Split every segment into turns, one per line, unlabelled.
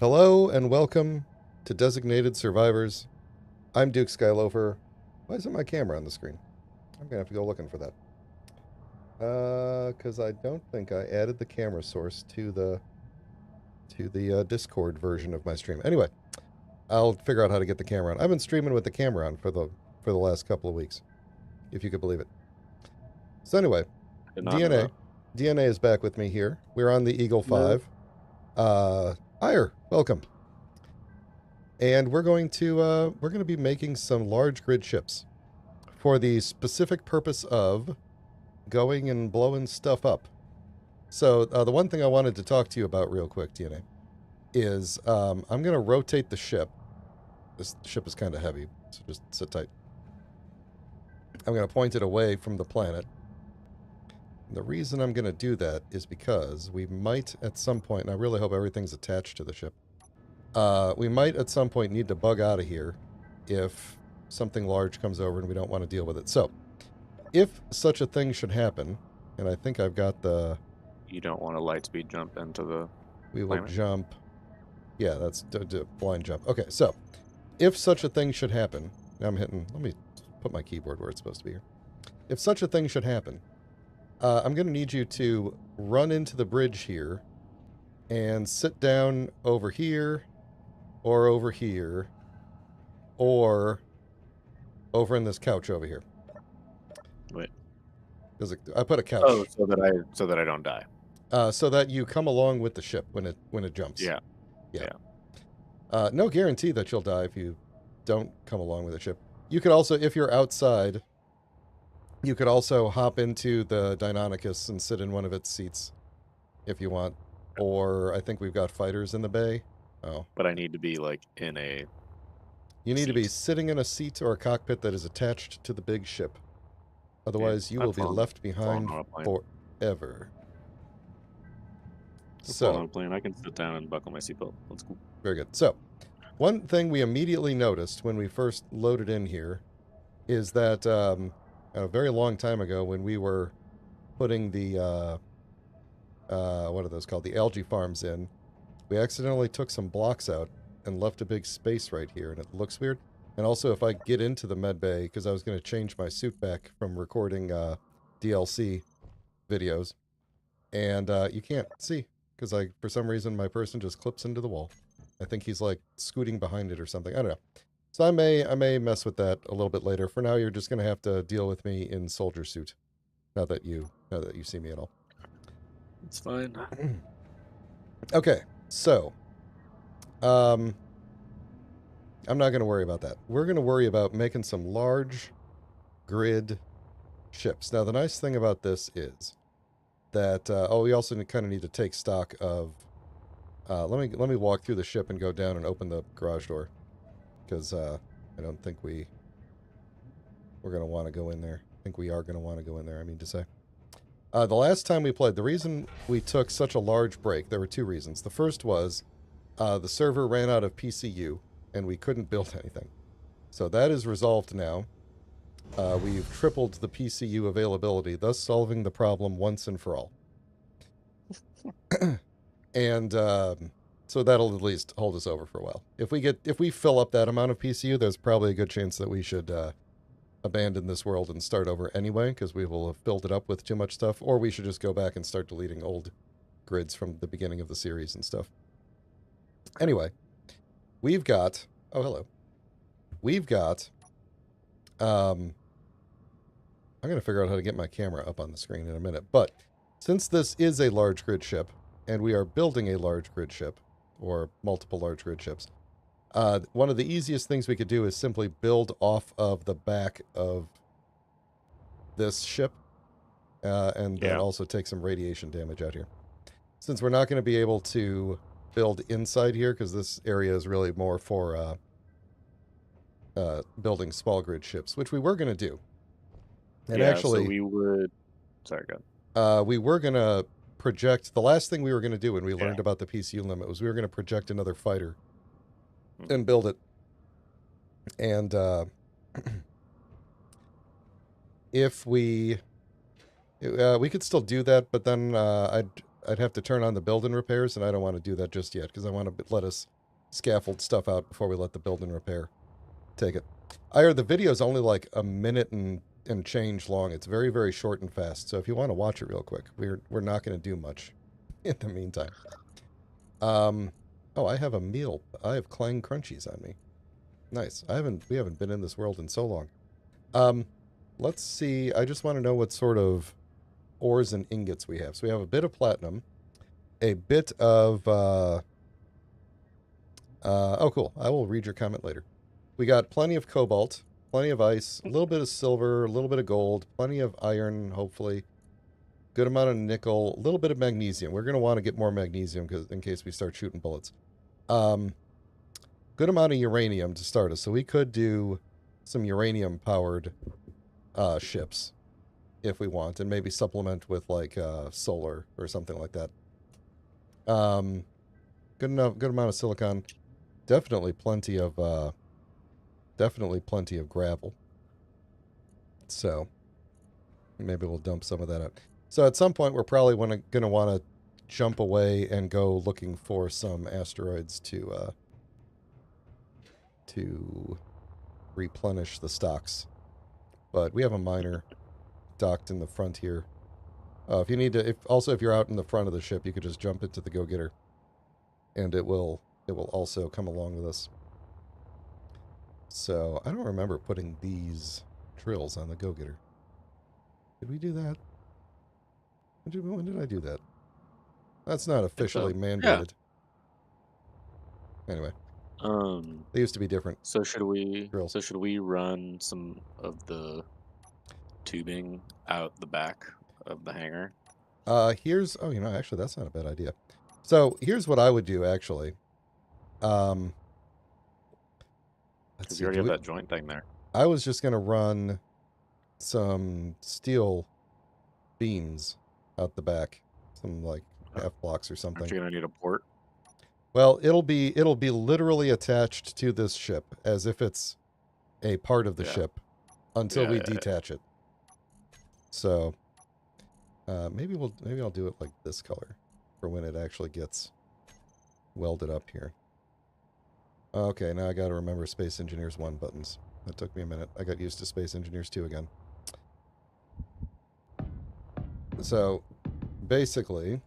Hello and welcome to Designated Survivors. I'm Duke Skyloafer. Why isn't my camera on the screen? I'm gonna have to go looking for that. Because I don't think I added the camera source to the Discord version of my stream. Anyway, I'll figure out how to get the camera on. I've been streaming with the camera on for the last couple of weeks, if you could believe it. So anyway,
Did not know that.
DNA is back with me here. We're on the Eagle 5. Ire, welcome. And we're going to be making some large grid ships for the specific purpose of going and blowing stuff up. So the one thing I wanted to talk to you about real quick, DNA, is I'm going to rotate the ship. This ship is kind of heavy, so just sit tight. I'm going to point it away from the planet. And the reason I'm going to do that is because we might at some point, and I really hope everything's attached to the ship, we might at some point need to bug out of here if something large comes over and we don't want to deal with it. So, if such a thing should happen, and I think I've got the...
You don't want a light speed jump into the...
We will jump... Yeah, that's blind jump. Okay, so, if such a thing should happen... Now I'm hitting... Let me put my keyboard where it's supposed to be here. If such a thing should happen, I'm going to need you to run into the bridge here and sit down over here, or over here, or over in this couch over here.
Wait.
I put a couch.
Oh, so that I don't die.
So that you come along with the ship when it jumps.
Yeah.
No guarantee that you'll die if you don't come along with the ship. You could also, if you're outside, you could also hop into the Deinonychus and sit in one of its seats if you want. Or I think we've got fighters in the bay. Oh.
But I need to be, like, in a...
You need to be sitting in a seat or a cockpit that is attached to the big ship. Otherwise, you will be left behind forever.
So, on a plane, I can sit down and buckle my seatbelt. That's cool.
Very good. So, one thing we immediately noticed when we first loaded in here is that a very long time ago when we were putting the, what are those called? The algae farms in, we accidentally took some blocks out and left a big space right here, and it looks weird. And also, if I get into the med bay, because I was going to change my suit back from recording DLC videos, and you can't see, because for some reason my person just clips into the wall. I think he's like scooting behind it or something. I don't know. So I may mess with that a little bit later. For now, you're just going to have to deal with me in soldier suit. Now that you see me at all.
It's fine.
Okay, so I'm not going to worry about that. We're going to worry about making some large grid ships. Now, the nice thing about this is that we also kind of need to take stock of. Let me walk through the ship and go down and open the garage door, because I don't think we're going to want to go in there. I think we are going to want to go in there, I mean to say. The last time we played, the reason we took such a large break, there were two reasons. The first was the server ran out of PCU, and we couldn't build anything. So that is resolved now. We've tripled the PCU availability, thus solving the problem once and for all. And so that'll at least hold us over for a while. If we fill up that amount of PCU, there's probably a good chance that we should abandon this world and start over anyway, because we will have filled it up with too much stuff, or we should just go back and start deleting old grids from the beginning of the series and stuff. Anyway, we've got... Oh, hello. We've got... I'm going to figure out how to get my camera up on the screen in a minute, but since this is a large grid ship, and we are building a large grid ship, or multiple large grid ships, one of the easiest things we could do is simply build off of the back of this ship, and then also take some radiation damage out here. Since we're not going to be able to build inside here, because this area is really more for building small grid ships, which we were going to do. And actually,
so we would... Sorry, go ahead.
We were going to project... The last thing we were going to do when we learned about the PCU limit was we were going to project another fighter and build it. And if we could still do that, but then I'd have to turn on the build and repairs, and I don't want to do that just yet because I want to let us scaffold stuff out before we let the build and repair take it. I heard the video is only like a minute and change long. It's very, very short and fast. So if you want to watch it real quick, we're not going to do much in the meantime. Oh, I have a meal. I have Clang Crunchies on me. Nice. We haven't been in this world in so long. Let's see. I just want to know what sort of ores and ingots we have. So we have a bit of platinum, a bit of oh cool. I will read your comment later. We got plenty of cobalt, plenty of ice, a little bit of silver, a little bit of gold, plenty of iron, hopefully. Good amount of nickel, a little bit of magnesium. We're going to want to get more magnesium in case we start shooting bullets. Good amount of uranium to start us. So we could do some uranium-powered ships if we want, and maybe supplement with like solar or something like that. Good amount of silicon. Definitely plenty of gravel. So maybe we'll dump some of that out. So at some point we're probably going to want to jump away and go looking for some asteroids to replenish the stocks. But we have a miner docked in the front here. If you need to, if you're out in the front of the ship, you could just jump into the go-getter, and it will also come along with us. So I don't remember putting these drills on the go-getter. Did we do that? When did I do that? That's not officially mandated. Yeah. Anyway. They used to be different.
So should we run some of the tubing out the back of the hangar?
Actually that's not a bad idea. So here's what I would do actually.
Because you already have that joint thing there.
I was just gonna run some steel beams out the back, some like half blocks or something.
Aren't you gonna need a port?
Well, it'll be literally attached to this ship as if it's a part of the ship until we detach it. So maybe I'll do it like this color for when it actually gets welded up here. Okay, now I got to remember Space Engineers 1 buttons. That took me a minute. I got used to Space Engineers 2 again. So basically,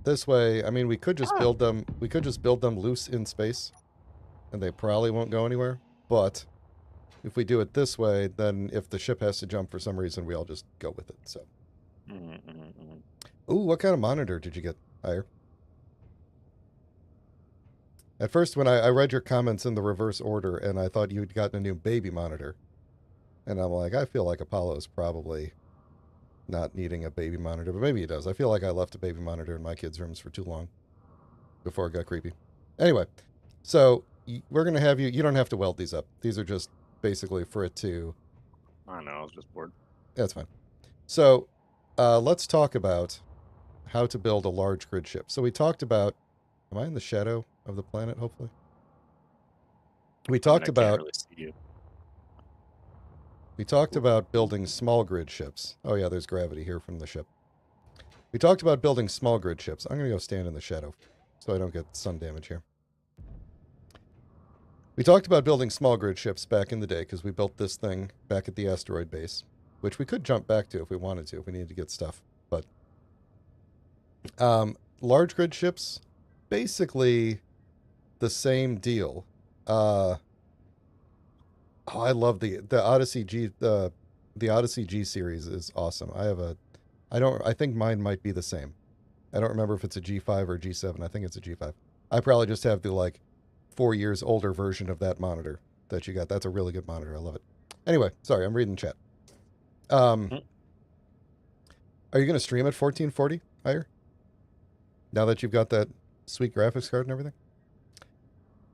this way, I mean, we could just build them. We could just build them loose in space, and they probably won't go anywhere. But if we do it this way, then if the ship has to jump for some reason, we all just go with it. So, Ooh, what kind of monitor did you get, Hire? At first, when I read your comments in the reverse order, and I thought you'd gotten a new baby monitor, and I'm like, I feel like Apollo's probably not needing a baby monitor, but maybe he does. I feel like I left a baby monitor in my kids' rooms for too long before it got creepy. Anyway, so we're going to have you don't have to weld these up. These are just basically for it to...
I know, I was just bored.
That's fine. So let's talk about how to build a large grid ship. So we talked about... Am I in the shadow of the planet, hopefully? We talked about...
Can't really see you.
We talked about building small grid ships. Oh yeah, there's gravity here from the ship. We talked about building small grid ships. I'm going to go stand in the shadow so I don't get sun damage here. We talked about building small grid ships back in the day because we built this thing back at the asteroid base, which we could jump back to if we wanted to, if we needed to get stuff. But large grid ships, basically the same deal. Oh, I love the Odyssey G the Odyssey G series is awesome. I think mine might be the same. I don't remember if it's a G5 or G7. I think it's a G5. I probably just have the like 4 years older version of that monitor that you got. That's a really good monitor. I love it. Anyway, sorry, I'm reading chat. Are you going to stream at 1440 higher? Now that you've got that sweet graphics card and everything?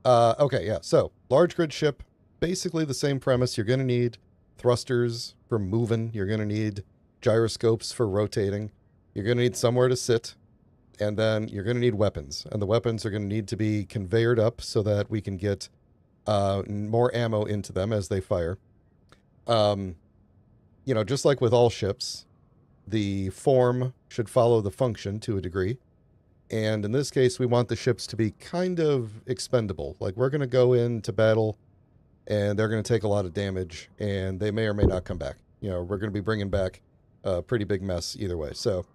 Okay, yeah. So, large grid ship, basically the same premise. You're going to need thrusters for moving. You're going to need gyroscopes for rotating. You're going to need somewhere to sit. And then you're going to need weapons. And the weapons are going to need to be conveyored up so that we can get more ammo into them as they fire. Just like with all ships, The form should follow the function to a degree. And in this case, we want the ships to be kind of expendable. Like, we're going to go into battle, and they're going to take a lot of damage, and they may or may not come back. You know, we're going to be bringing back a pretty big mess either way. So,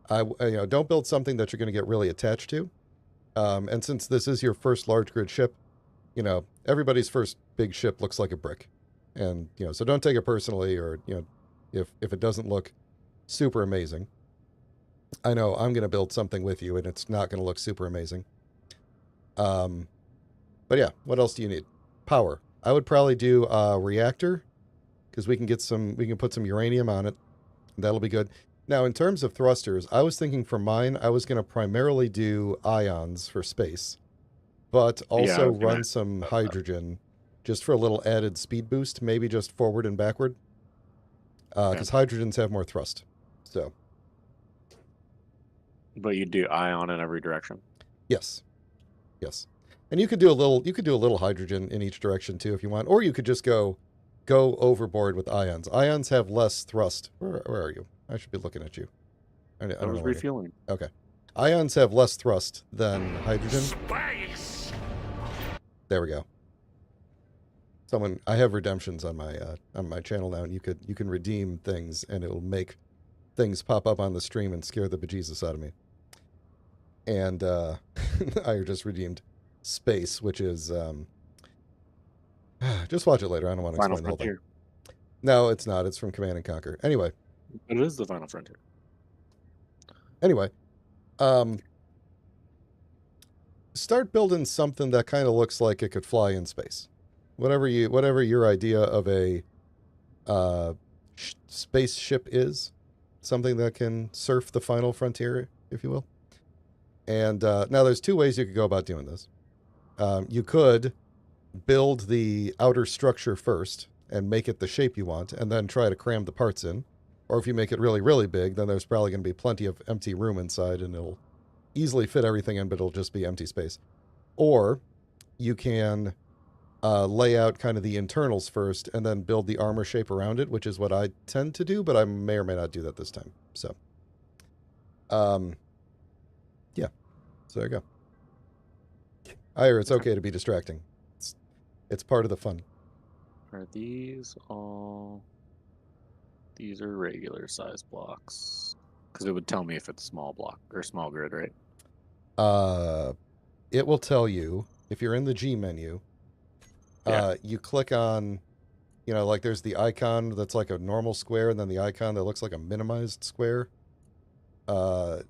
don't build something that you're going to get really attached to. And since this is your first large grid ship, you know, everybody's first big ship looks like a brick. And, you know, so don't take it personally, or, you know, if it doesn't look super amazing. I know I'm going to build something with you, and it's not going to look super amazing. But yeah, what else do you need? Power. I would probably do a reactor, because we can put some uranium on it. That'll be good. Now, in terms of thrusters, I was thinking for mine, I was going to primarily do ions for space, but also run some hydrogen just for a little added speed boost, maybe just forward and backward, because hydrogens have more thrust. So.
But you do ion in every direction.
Yes. Yes. And you could do a little hydrogen in each direction too if you want, or you could just go overboard with ions. Ions have less thrust. Where are you? I should be looking at you. I
was refueling.
Okay. Ions have less thrust than hydrogen.
Space.
There we go. I have redemptions on my channel now, and you can redeem things, and it will make things pop up on the stream and scare the bejesus out of me. And I just redeemed space, which is just watch it later. I don't want to explain the whole thing. No, it's not. It's from Command and Conquer. Anyway.
It is the Final Frontier.
Anyway, start building something that kind of looks like it could fly in space. Whatever your idea of a spaceship is, something that can surf the final frontier, if you will. And now there's two ways you could go about doing this. You could build the outer structure first and make it the shape you want, and then try to cram the parts in. Or if you make it really, really big, then there's probably going to be plenty of empty room inside, and it'll easily fit everything in, but it'll just be empty space. Or you can lay out kind of the internals first and then build the armor shape around it, which is what I tend to do, but I may or may not do that this time. So, yeah. So there you go. It's okay to be distracting. It's part of the fun.
Are these all... These are regular size blocks. Because it would tell me if it's small block or small grid, right?
It will tell you if you're in the G menu. You click on, like there's the icon that's like a normal square, and then the icon that looks like a minimized square.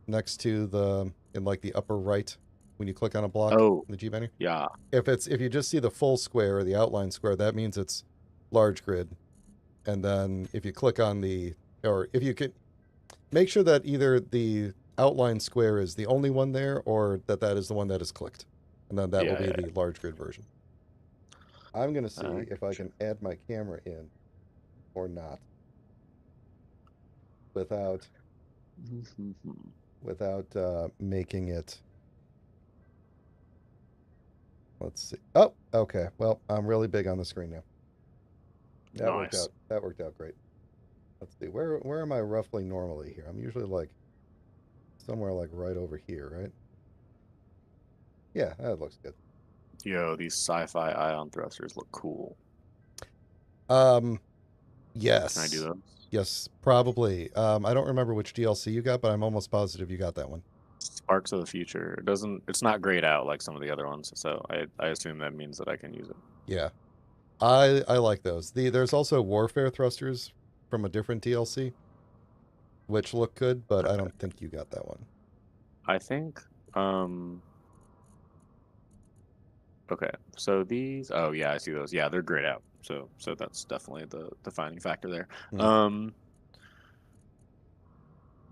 Next to in like the upper right, when you click on a block in the G menu.
Yeah.
If you just see the full square or the outline square, that means it's large grid. And then if you click on if you can make sure that either the outline square is the only one there, or that is the one that is clicked. And then that will be the large grid version. I'm going to see if I can add my camera in or not without making it. Let's see. Oh, okay. Well, I'm really big on the screen now. That worked out great. Let's see. Where am I roughly normally here? I'm usually like somewhere like right over here, right? Yeah, that looks good.
Yo, these sci-fi ion thrusters look cool.
Yes.
Can I do those?
Yes, probably. I don't remember which DLC you got, but I'm almost positive you got that one.
Sparks of the Future. It's not grayed out like some of the other ones, so I assume that means that I can use it.
Yeah. I like those. There's also Warfare thrusters from a different DLC, which look good, but I don't think you got that one.
I think, okay, so these, oh yeah, I see those. Yeah, they're grayed out. So that's definitely the defining factor there.
Mm.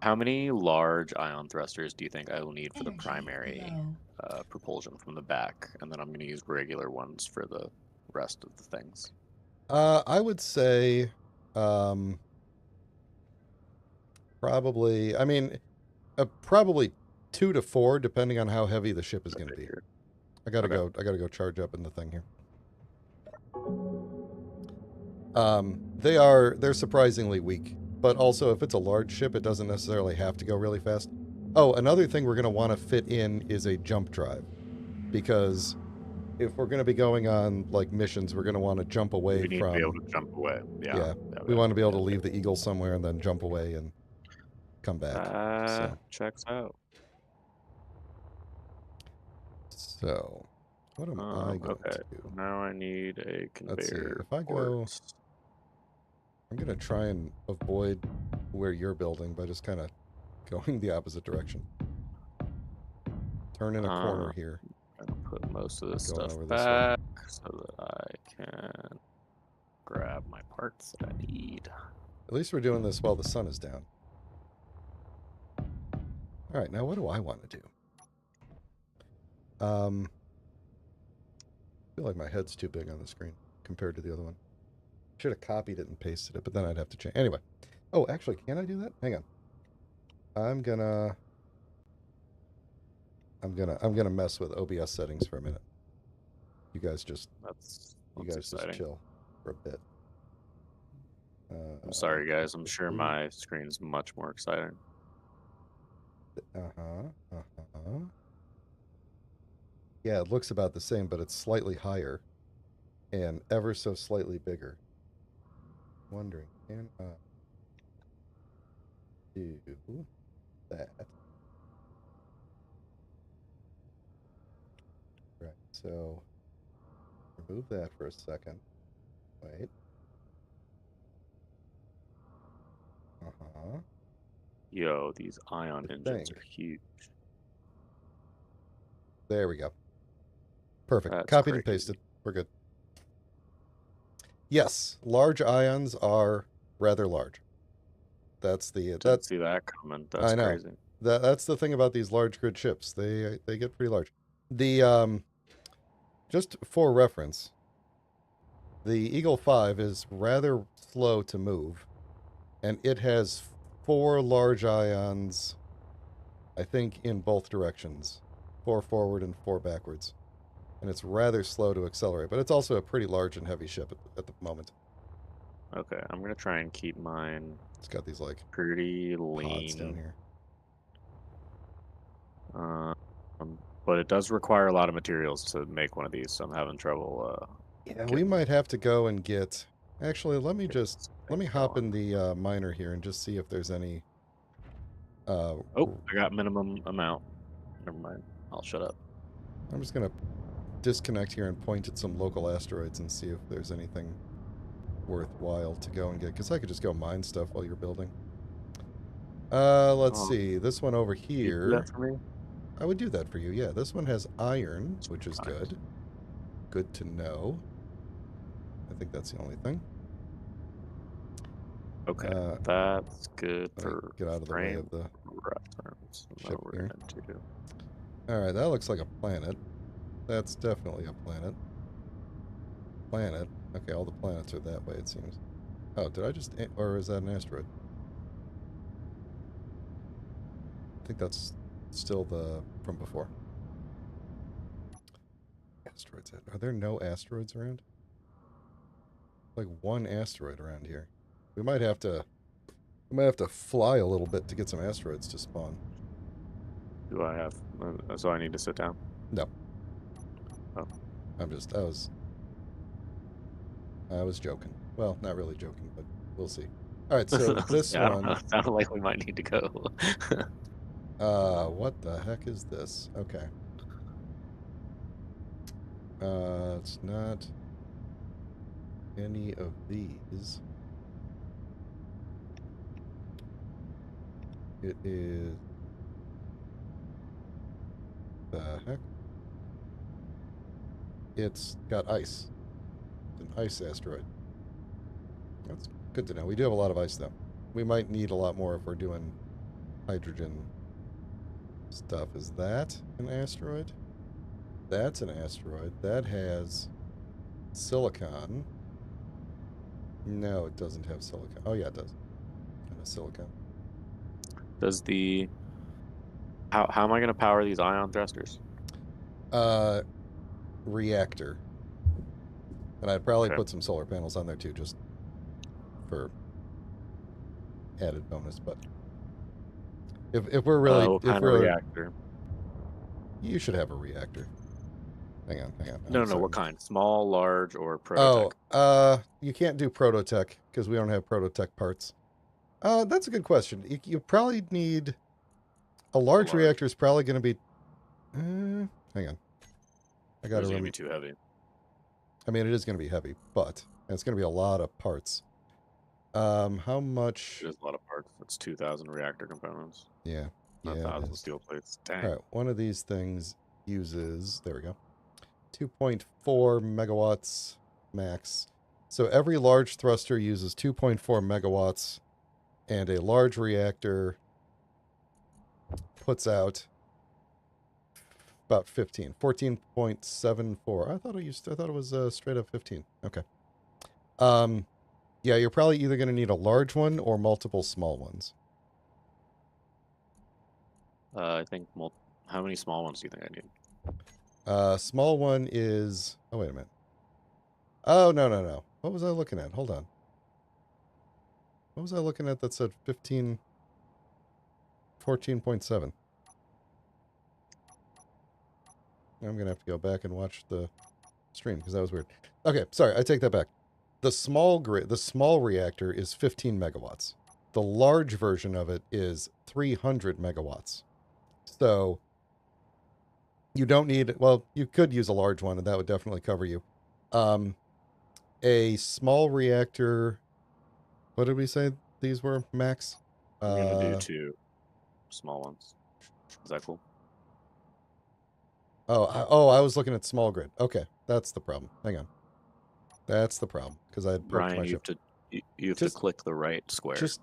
How many large ion thrusters do you think I will need for the primary propulsion from the back? And then I'm going to use regular ones for the rest of the things.
I would say probably, probably 2 to 4, depending on how heavy the ship is going to be. I gotta go charge up in the thing here. They're surprisingly weak. But also, if it's a large ship, it doesn't necessarily have to go really fast. Oh, another thing we're going to want to fit in is a jump drive. Because if we're going to be going on, like, missions, we're going to want to jump away
We need to be able
from...
to jump away.
Yeah,
Yeah,
we want to be able to leave the Eagle somewhere and then jump away and come back.
That checks out.
So, what am I going
Okay,
to do?
now I need a conveyor.
Let's see. If I go... I'm going to try and avoid where you're building by just kind of going the opposite direction. Turn in a corner here.
I'm going to put most of this
Going
stuff
over this
back so that I can grab my parts that I need.
At least we're doing this while the sun is down. All right, now what do I want to do? I feel like my head's too big on the screen compared to the other one. Should have copied it and pasted it, but then I'd have to change. Anyway. Oh, actually, can I do that? Hang on. I'm gonna mess with OBS settings for a minute. You guys just chill for a bit.
I'm sorry, guys. I'm sure my screen's much more exciting.
Yeah, it looks about the same, but it's slightly higher and ever so slightly bigger. Wondering, can I do that? Right, so remove that for a second. Wait.
Yo, these ion engines are huge.
There we go. Perfect.
That's
Copied
crazy.
and pasted. We're good. Yes, large ions are rather large. That's the...
Didn't see that coming. That's
I know.
crazy.
That's the thing about these large grid ships. They get pretty large. The just for reference, the Eagle 5 is rather slow to move, and it has 4 large ions, I think, in both directions. 4 forward and 4 backwards. And it's rather slow to accelerate, but it's also a pretty large and heavy ship at the moment.
Okay, I'm going to try and keep mine...
It's got these, like,
pretty lean
pods down here.
But it does require a lot of materials to make one of these, so I'm having trouble.
Yeah, we might have to go and get... Actually, let me hop in the miner here and just see if there's any...
Oh, I got minimum amount. Never mind. I'll shut up.
I'm just going to disconnect here and point at some local asteroids and see if there's anything worthwhile to go and get. Because I could just go mine stuff while you're building. Let's see. This one over here...
You do that for me?
I would do that for you, yeah. This one has iron, which is good. Good to know. I think that's the only thing.
Okay, that's good for
get out of the way of the
reference.
Ship here. Alright, that looks like a planet. That's definitely a planet. Planet. Okay, all the planets are that way, it seems. Oh, did I just... Or is that an asteroid? I think that's still the... from before. Asteroids. Are there no asteroids around? Like one asteroid around here. We might have to fly a little bit to get some asteroids to spawn.
Do I have... So I need to sit down?
No.
Oh.
I was joking. Well, not really joking, but we'll see. Alright, so this one...
It sounded like we might need to go.
What the heck is this? Okay. It's not any of these. It is... The heck? It's got ice. It's an ice asteroid. That's good to know. We do have a lot of ice, though. We might need a lot more if we're doing hydrogen stuff. Is that an asteroid? That's an asteroid. That has silicon. No, it doesn't have silicon. Oh, yeah, it does. Kind of silicon.
Does the... How am I going to power these ion thrusters?
Reactor. And I'd probably put some solar panels on there, too, just for added bonus. But if we're really,
What
if
kind of
we're,
reactor?
you should have a reactor. Hang on.
No,
I'm
no,
sorry.
what kind? Small, large, or
Oh,
prototech?
you can't do prototech because we don't have prototech parts. That's a good question. You probably need a
The
large
large.
reactor is probably going to be. Hang on. I
Or
gotta
is it gonna
remember.
be too heavy?
I mean, it is going to be heavy, but it's going to be a lot of parts. How
It
much?
is a lot of parts. It's 2,000 reactor components.
Yeah,
A
yeah, it
1,000
is.
steel plates.
All
Dang.
right, one of these things uses. There we go. 2.4 megawatts max. So every large thruster uses 2.4 megawatts, and a large reactor puts out about 15. 14.74. I thought it was straight up 15. Okay. Um yeah, you're probably either going to need a large one or multiple small ones.
I think how many small ones do you think I need?
Small one is. Oh, wait a minute. Oh, no. What was I looking at? Hold on. What was I looking at that said 15, 14.7? I'm going to have to go back and watch the stream because that was weird. Okay, sorry, I take that back. The small reactor is 15 megawatts. The large version of it is 300 megawatts. So you don't need, well, you could use a large one and that would definitely cover you. Um, a small reactor, what did we say these were max?
I'm gonna do
Uh,
2 small ones. Is that cool?
I was looking at small grid. Okay, that's the problem. Hang on. That's the problem because I had poked
Brian,
my ship.
you have to
Just,
click the right square.
just,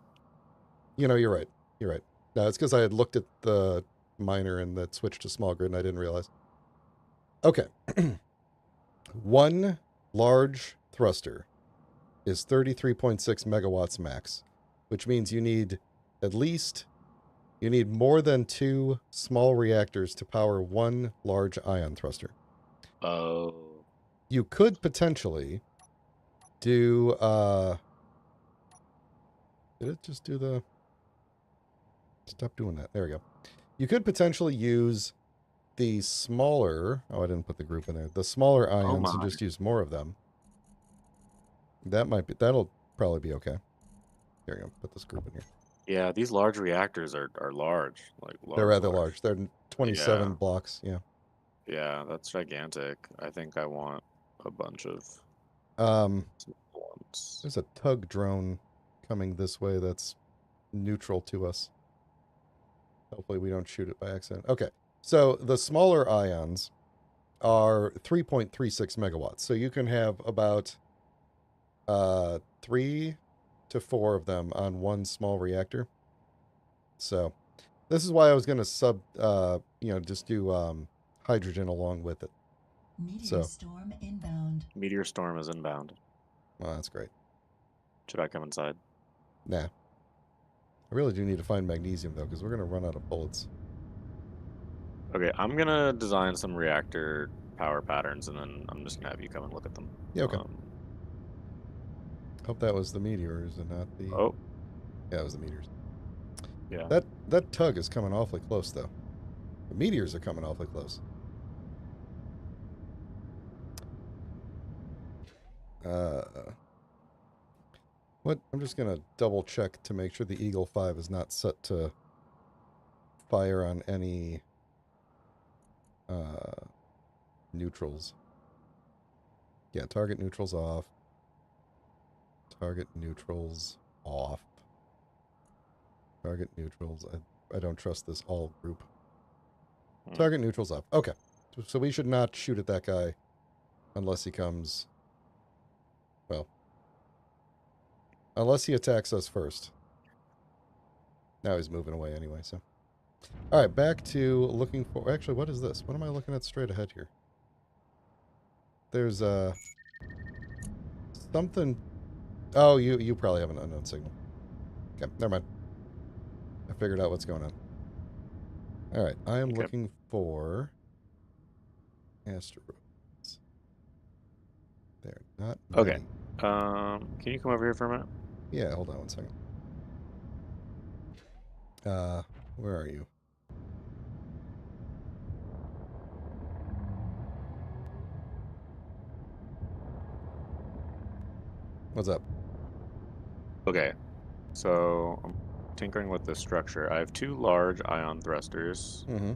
you're right. You're right. No, it's because I had looked at the minor and that switched to small grid and I didn't realize. Okay. One large thruster is 33.6 megawatts max, which means at least you need more than 2 small reactors to power one large ion thruster.
Oh,
You could potentially do did it just do the stop doing that? There we go. You could potentially use the smaller, oh, I didn't put the group in there. The smaller
oh
ions and
my.
just use more of them. That'll probably be okay. Here we go. Put this group in here.
Yeah, these large reactors are large, like
They're
large,
rather
large.
large. They're 27
Yeah,
blocks. Yeah.
yeah, that's gigantic. I think I want a bunch of
Um,
small ones.
there's a tug drone coming this way that's neutral to us. Hopefully we don't shoot it by accident. Okay. So the smaller ions are 3.36 megawatts. So you can have about 3 to 4 of them on one small reactor. So this is why I was going to just do hydrogen along with it.
Meteor storm inbound.
Meteor storm is inbound.
Well, that's great.
Should I come inside?
Nah. I really do need to find magnesium, though, because we're going to run out of bullets.
Okay, I'm gonna design some reactor power patterns, and then I'm just gonna have you come and look at them.
Yeah, okay. Hope that was the meteors and not the...
Oh,
Yeah, it was the meteors.
yeah.
That tug is coming awfully close, though. The meteors are coming awfully close. What? I'm just going to double check to make sure the Eagle 5 is not set to fire on any neutrals. Yeah, target neutrals off. Target neutrals off. Target neutrals. I don't trust this all group. Target neutrals off. Okay. So we should not shoot at that guy unless he comes... Well, unless he attacks us first. Now he's moving away anyway, so... Alright, back to looking for... Actually, what is this? What am I looking at straight ahead here? There's something... Oh, you probably have an unknown signal. Okay, never mind. I figured out what's going on. Alright, I am looking for... asteroids. They're not
Okay.
many.
Can you come over here for a minute?
Yeah, hold on one second. Where are you? What's up?
Okay, so I'm tinkering with the structure. I have 2 large ion thrusters
Mm-hmm.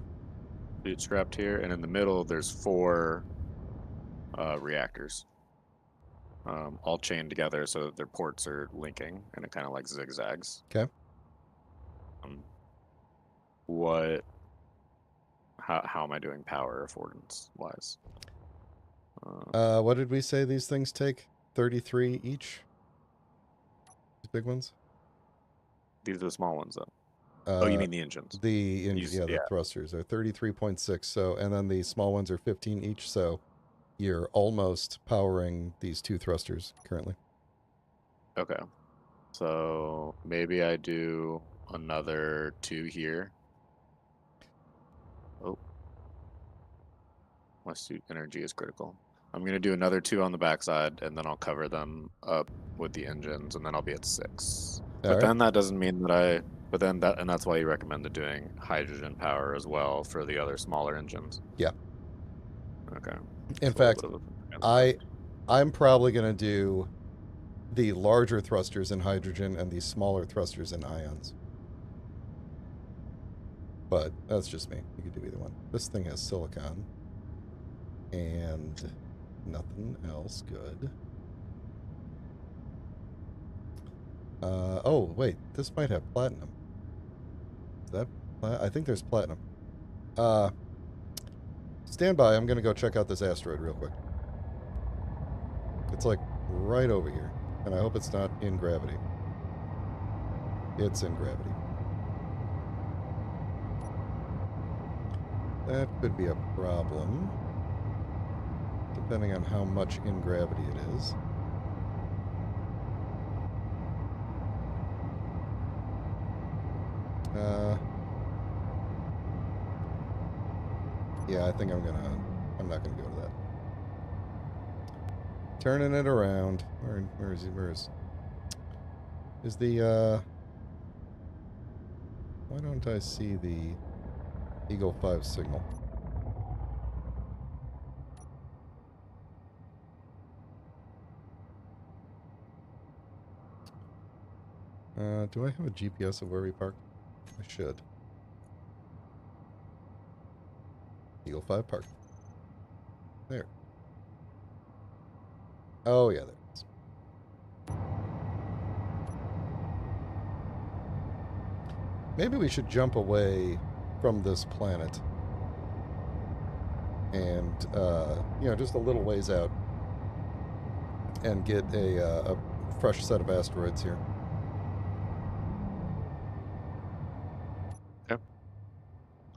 bootstrapped here, and in the middle there's 4 reactors, all chained together so that their ports are linking, and it kind of like zigzags.
Okay.
Um, what? How am I doing power affordance wise?
What did we say these things take? 33 each? These big ones?
These are the small ones, though. Oh, you mean the engines?
Yeah, the
Yeah.
thrusters are 33.6. So, and then the small ones are 15 each. So you're almost powering these 2 thrusters currently.
Okay. So maybe I do another 2 here. Oh, my suit energy is critical. I'm gonna do another 2 on the backside, and then I'll cover them up with the engines, and then I'll be at 6.
All
But
right.
then that doesn't mean that I. But then that's why you recommended doing hydrogen power as well for the other smaller engines.
Yeah.
Okay.
In
It's a little
fact,
bit of a pain in the
I
butt.
I'm probably gonna do the larger thrusters in hydrogen and the smaller thrusters in ions. But that's just me. You could do either one. This thing has silicon and nothing else good. Oh, wait. This might have platinum. Is that I think there's platinum. Uh, Stand by. I'm going to go check out this asteroid real quick. It's like right over here. And I hope it's not in gravity. It's in gravity. That could be a problem. Depending on how much in gravity it is. Yeah, I think I'm not gonna go to that. Turning it around. Where is he? Is the, why don't I see the Eagle 5 signal? Do I have a GPS of where we parked? I should. Eagle 5 parked. There. Oh, yeah, there it is. Maybe we should jump away from this planet and, just a little ways out and get a fresh set of asteroids here.
Okay.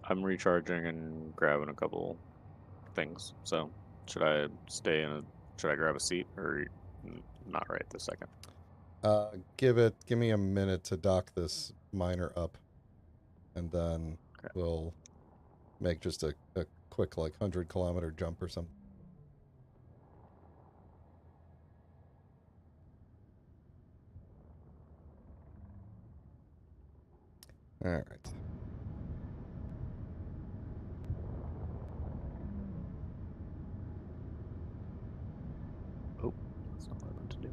I'm recharging and grabbing a couple things. So should I stay in a? Should I grab a seat or not right this second?
Give me a minute to dock this miner up, and then
Okay.
we'll make just a quick, like, 100-kilometer jump or something. All right.
Oh, that's not what I meant to do.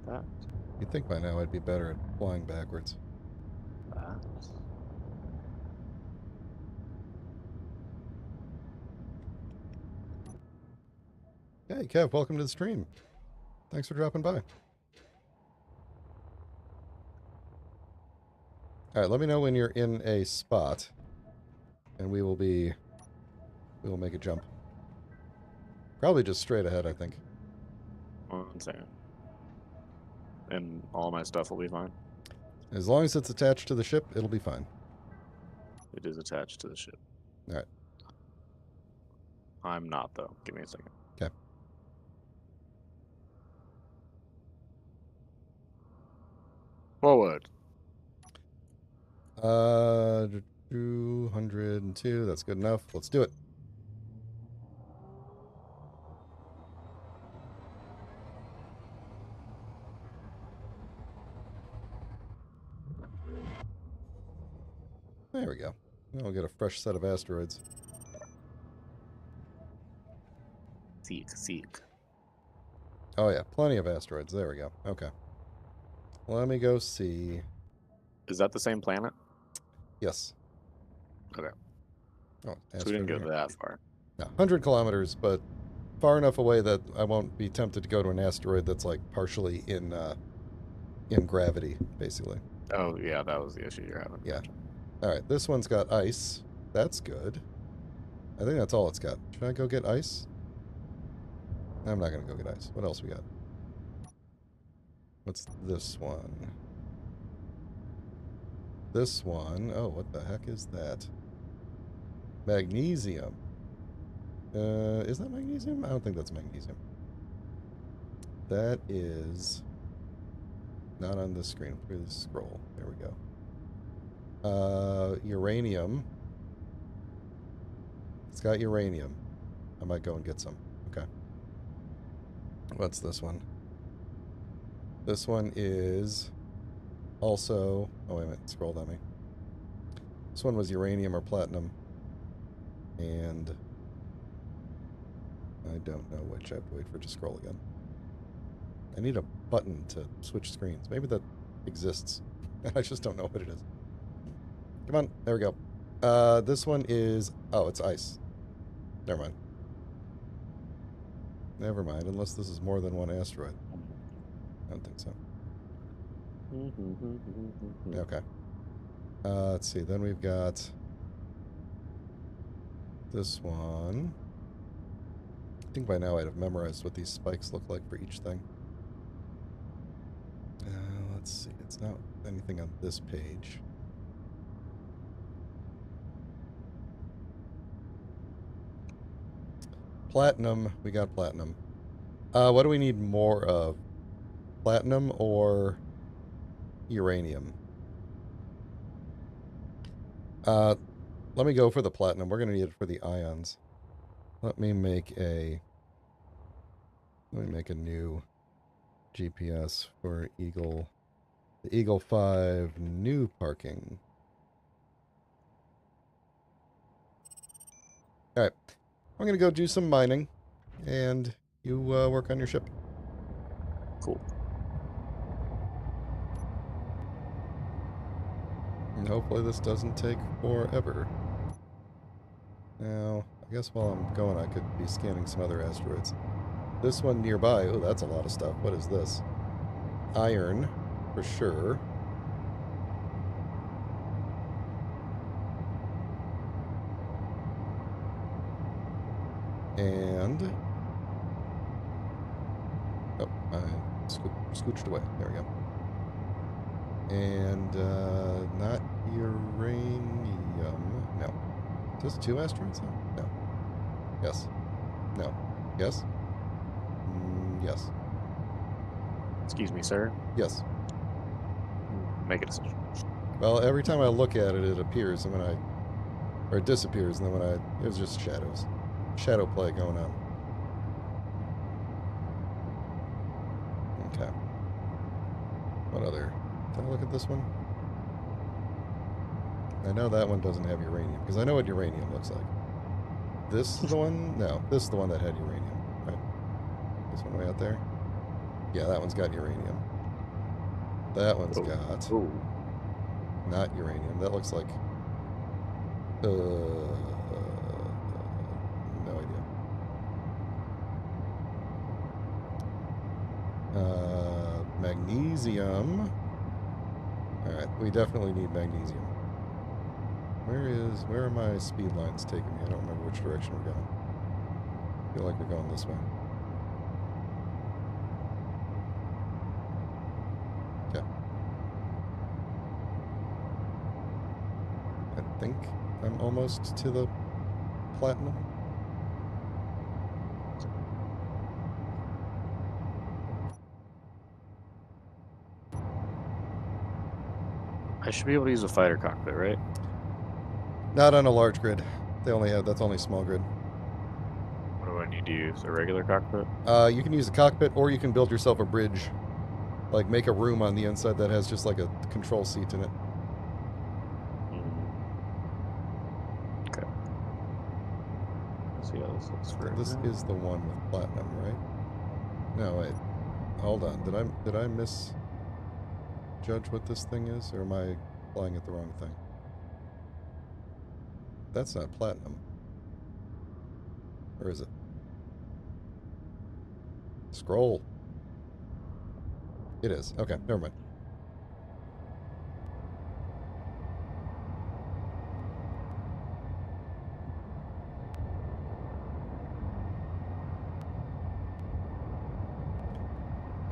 That.
You'd think by now I'd be better at flying backwards.
That.
Hey, Kev, welcome to the stream. Thanks for dropping by. All right, let me know when you're in a spot, and we will make a jump. Probably just straight ahead, I think.
1 second. And all my stuff will be fine.
As long as it's attached to the ship, it'll be fine.
It is attached to the ship.
All right.
I'm not though. Give me a second.
Okay.
Forward.
202. That's good enough. Let's do it. There we go. Now we'll get a fresh set of asteroids.
Seek.
Oh yeah, plenty of asteroids. There we go. Okay. Let me go see.
Is that the same planet?
Yes.
Okay.
Oh,
So we didn't go
asteroid.
that far.
No, 100 kilometers, but far enough away that I won't be tempted to go to an asteroid that's like partially in gravity, basically.
Oh, yeah, that was the issue you're having.
Yeah. All right, this one's got ice. That's good. I think that's all it's got. Should I go get ice? I'm not going to go get ice. What else we got? What's this one? This one, oh, what the heck is that? Magnesium. Is that magnesium? I don't think that's magnesium. That is not on this screen. Through the scroll. There we go. Uranium. It's got uranium. I might go and get some. Okay. What's this one? This one is also... Oh, wait a minute. Scrolled on me. This one was uranium or platinum. And... I don't know which. I have to wait for it to scroll again. I need a button to switch screens. Maybe that exists. I just don't know what it is. Come on. There we go. This one is... Oh, it's ice. Never mind. Never mind, unless this is more than one asteroid. I don't think so. Okay. Let's see. Then we've got this one. I think by now I'd have memorized what these spikes look like for each thing. Let's see. It's not anything on this page. Platinum. We got platinum. What do we need more of? Platinum or uranium? Let me go for the platinum. We're going to need it for the ions. Let me make a new GPS for Eagle. The Eagle 5 new parking. All right. I'm going to go do some mining, and you work on your ship.
Cool.
And hopefully this doesn't take forever. Now, I guess while I'm going, I could be scanning some other asteroids. This one nearby, oh, that's a lot of stuff. What is this? Iron, for sure. And... Oh, I scooched away. There we go. And, not uranium. No. Is this 2 asteroids? No. Yes. No. Yes? Yes.
Excuse me, sir.
Yes.
Make a decision.
Well, every time I look at it, it appears, and when I... Or it disappears, and then when I... It was just shadows. Shadow play going on. Okay. What other... Can I look at this one? I know that one doesn't have uranium, because I know what uranium looks like. This is the one? No, this is the one that had uranium, right? This one way out there? Yeah, that one's got uranium. That one's got...
Ooh.
Not uranium. That looks like... no idea. Magnesium. Alright, we definitely need magnesium. Where are my speed lines taking me? I don't remember which direction we're going. I feel like we're going this way. Okay. I think I'm almost to the platinum.
I should be able to use a fighter cockpit, right?
Not on a large grid. They only have, that's only small grid.
What do I need to use? A regular cockpit?
You can use a cockpit, or you can build yourself a bridge. Like, make a room on the inside that has just like a control seat in it.
see how this looks for
This
now.
is the one with platinum, right? No, wait. Hold on. Did I misjudge what this thing is, or am I flying at the wrong thing? That's not platinum. Or is it? Scroll. It is. Okay, never mind.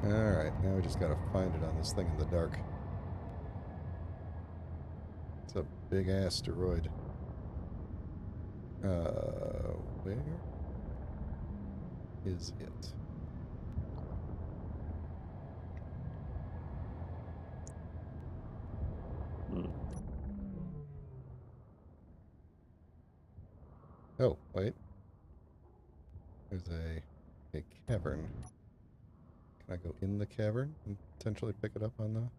Alright, now we just gotta find it on this thing in the dark. It's a big asteroid. Where is it? Oh, wait. There's a cavern. Can I go in the cavern and potentially pick it up on the... Am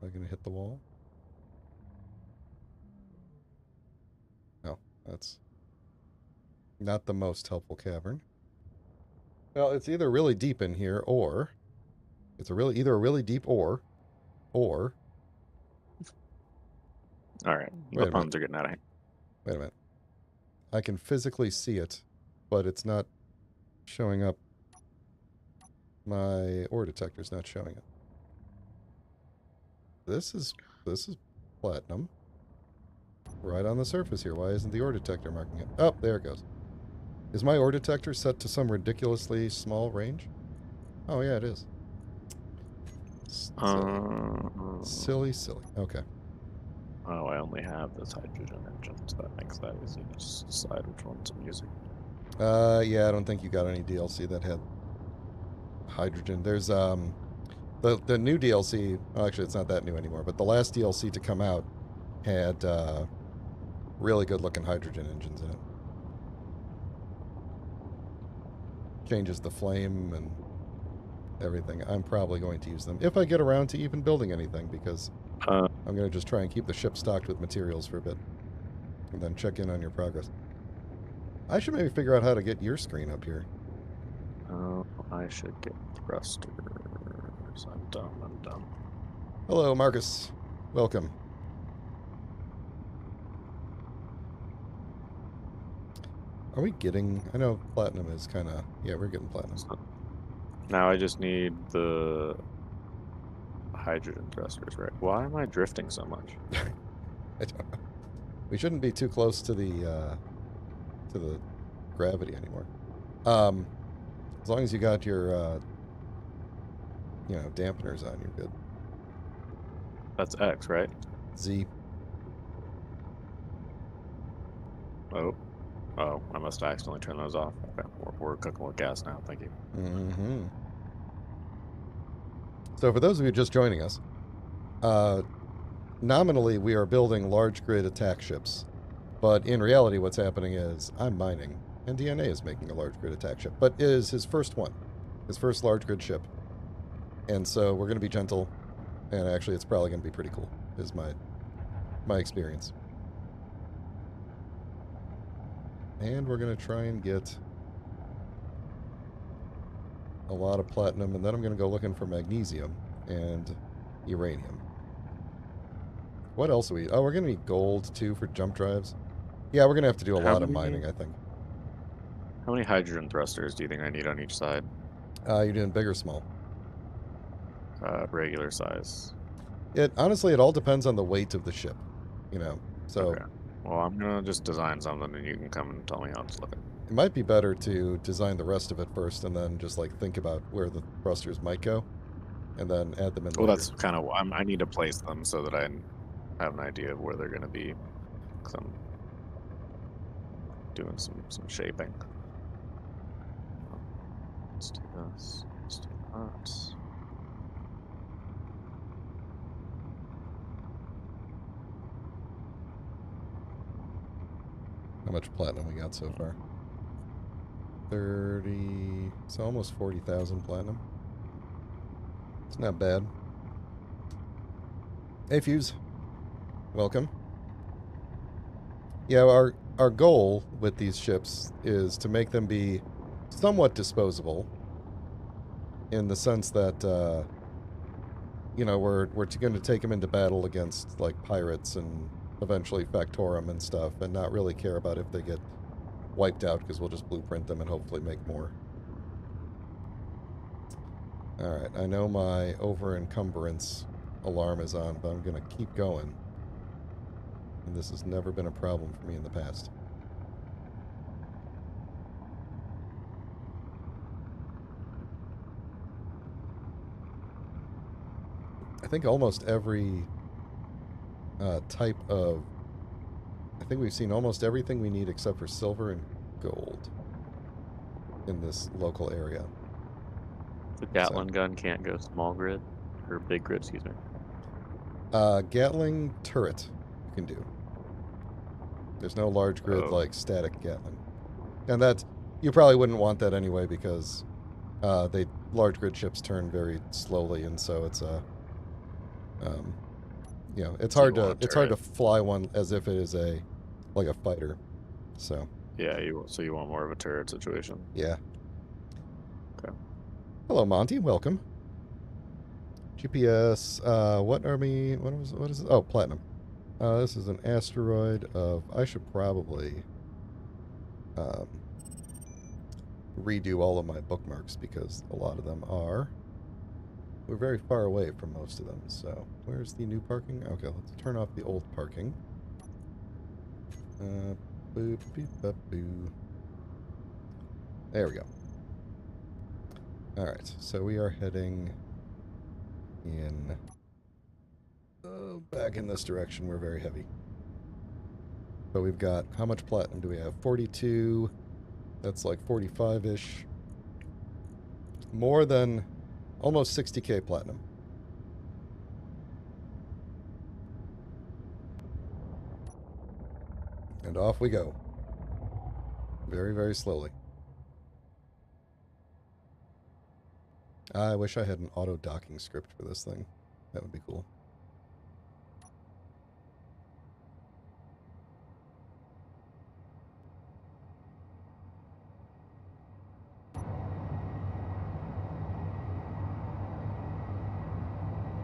I gonna hit the wall? No, that's not the most helpful cavern. Well, it's either really deep in here, or... It's either a really deep or...
All right,
Wait
the
a minute.
puns are getting out of hand.
Wait a minute. I can physically see it, but it's not showing up. My ore detector's not showing it. This is platinum. Right on the surface here. Why isn't the ore detector marking it? Oh, there it goes. Is my ore detector set to some ridiculously small range? Oh, yeah, it is. Silly. Silly. Okay.
Oh, I only have this hydrogen engine, so that makes that easy to just decide which ones I'm using.
Yeah, I don't think you got any DLC that had hydrogen. There's, the new DLC, well, actually, it's not that new anymore, but the last DLC to come out had, really good-looking hydrogen engines in it. Changes the flame and everything. I'm probably going to use them if I get around to even building anything, because I'm going to just try and keep the ship stocked with materials for a bit, and then check in on your progress. I should maybe figure out how to get your screen up here.
I should get thrusters. I'm dumb.
Hello, Marcus. Welcome. Are we getting... I know platinum is kind of... Yeah, we're getting platinum.
Now I just need the hydrogen thrusters, right? Why am I drifting so much?
I don't know. We shouldn't be too close to the gravity anymore. As long as you got your, you know, dampeners on, you're good.
That's X, right?
Z.
Oh, I must have accidentally turned those off. Okay, we're cooking with gas now. Thank you.
Mm-hmm. So for those of you just joining us, nominally we are building large grid attack ships, but in reality what's happening is I'm mining, and DNA is making a large grid attack ship, but it is his first one, his first large grid ship. And so we're going to be gentle, and actually it's probably going to be pretty cool, is my experience. And we're going to try and get a lot of platinum, and then I'm going to go looking for magnesium and uranium. What else are we... Oh, we're going to need gold, too, for jump drives. Yeah, we're going to have to do a lot of mining, I think.
How many hydrogen thrusters do you think I need on each side?
You're doing big or small?
Regular size.
Honestly, it all depends on the weight of the ship, you know, so...
Okay. Well, I'm going to just design something, and you can come and tell me how it's looking.
It might be better to design the rest of it first, and then just, like, think about where the thrusters might go, and then add them in
Well,
later.
that's kind of... I need to place them so that I have an idea of where they're going to be, because I'm doing some shaping. Let's do this. Let's do that.
How much platinum we got so far? 30... So almost 40,000 platinum. It's not bad. Hey, Fuse. Welcome. Yeah, our goal with these ships is to make them be somewhat disposable, in the sense that we're going to take them into battle against like pirates and eventually Factorum and stuff, and not really care about if they get wiped out, because we'll just blueprint them and hopefully make more. All right, I know my over encumbrance alarm is on, but I'm going to keep going. And this has never been a problem for me in the past. I think almost every type of... I think we've seen almost everything we need except for silver and gold in this local area.
The Gatling gun can't go small grid, or big grid, excuse me.
Gatling turret you can do. There's no large grid like static Gatling. And that, you probably wouldn't want that anyway, because large grid ships turn very slowly, and so it's it's hard to fly one as if it is like a fighter. So
yeah, you want more of a turret situation.
Yeah.
Okay.
Hello, Monty. Welcome. GPS. What army? What is it? Oh, platinum. This is an asteroid of... I should probably redo all of my bookmarks, because a lot of them are... We're very far away from most of them, so... Where's the new parking? Okay, let's turn off the old parking. Boop, beep, bop, boo. There we go. Alright, so we are heading in... back in this direction. We're very heavy. But we've got... How much platinum do we have? 42. That's like 45-ish. More than... Almost 60k platinum. And off we go. Very, very slowly. I wish I had an auto-docking script for this thing. That would be cool.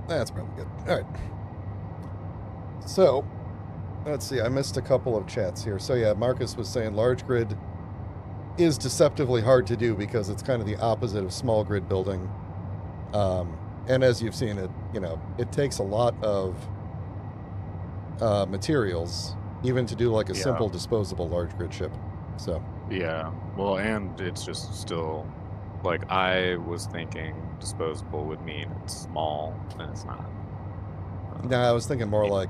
That's probably good. All right. So, let's see. I missed a couple of chats here. So yeah, Marcus was saying large grid is deceptively hard to do because it's kind of the opposite of small grid building. And as you've seen, it takes a lot of materials, even to do like a simple disposable large grid ship. So
yeah, well, and it's just still like I was thinking disposable would mean it's small, and it's not.
No, I was thinking more like,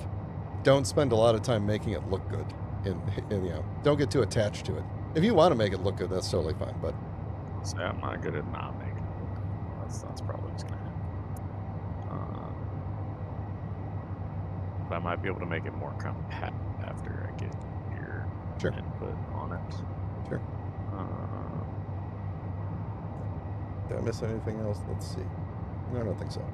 don't spend a lot of time making it look good, don't get too attached to it. If you want to make it look good, that's totally fine. But
say I'm not good at not making it look good. That's probably what's gonna happen. But I might be able to make it more compact after I get your input on it.
Sure. Did I miss anything else? Let's see. No, I don't think so.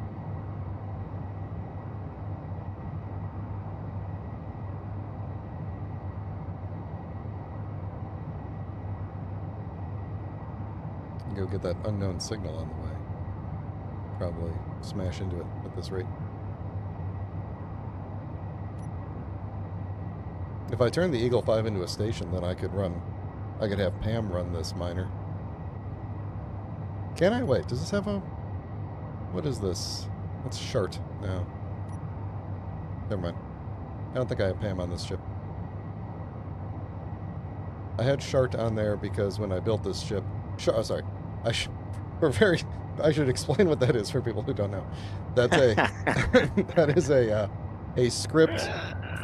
Go get that unknown signal on the way. Probably smash into it at this rate. If I turn the Eagle 5 into a station, then I could have Pam run this miner. Can I? Wait, does this have a... What is this? That's Shart. No. Never mind. I don't think I have Pam on this ship. I had Shart on there because when I built this ship... Oh, sorry. I should explain what that is for people who don't know. That's that is a script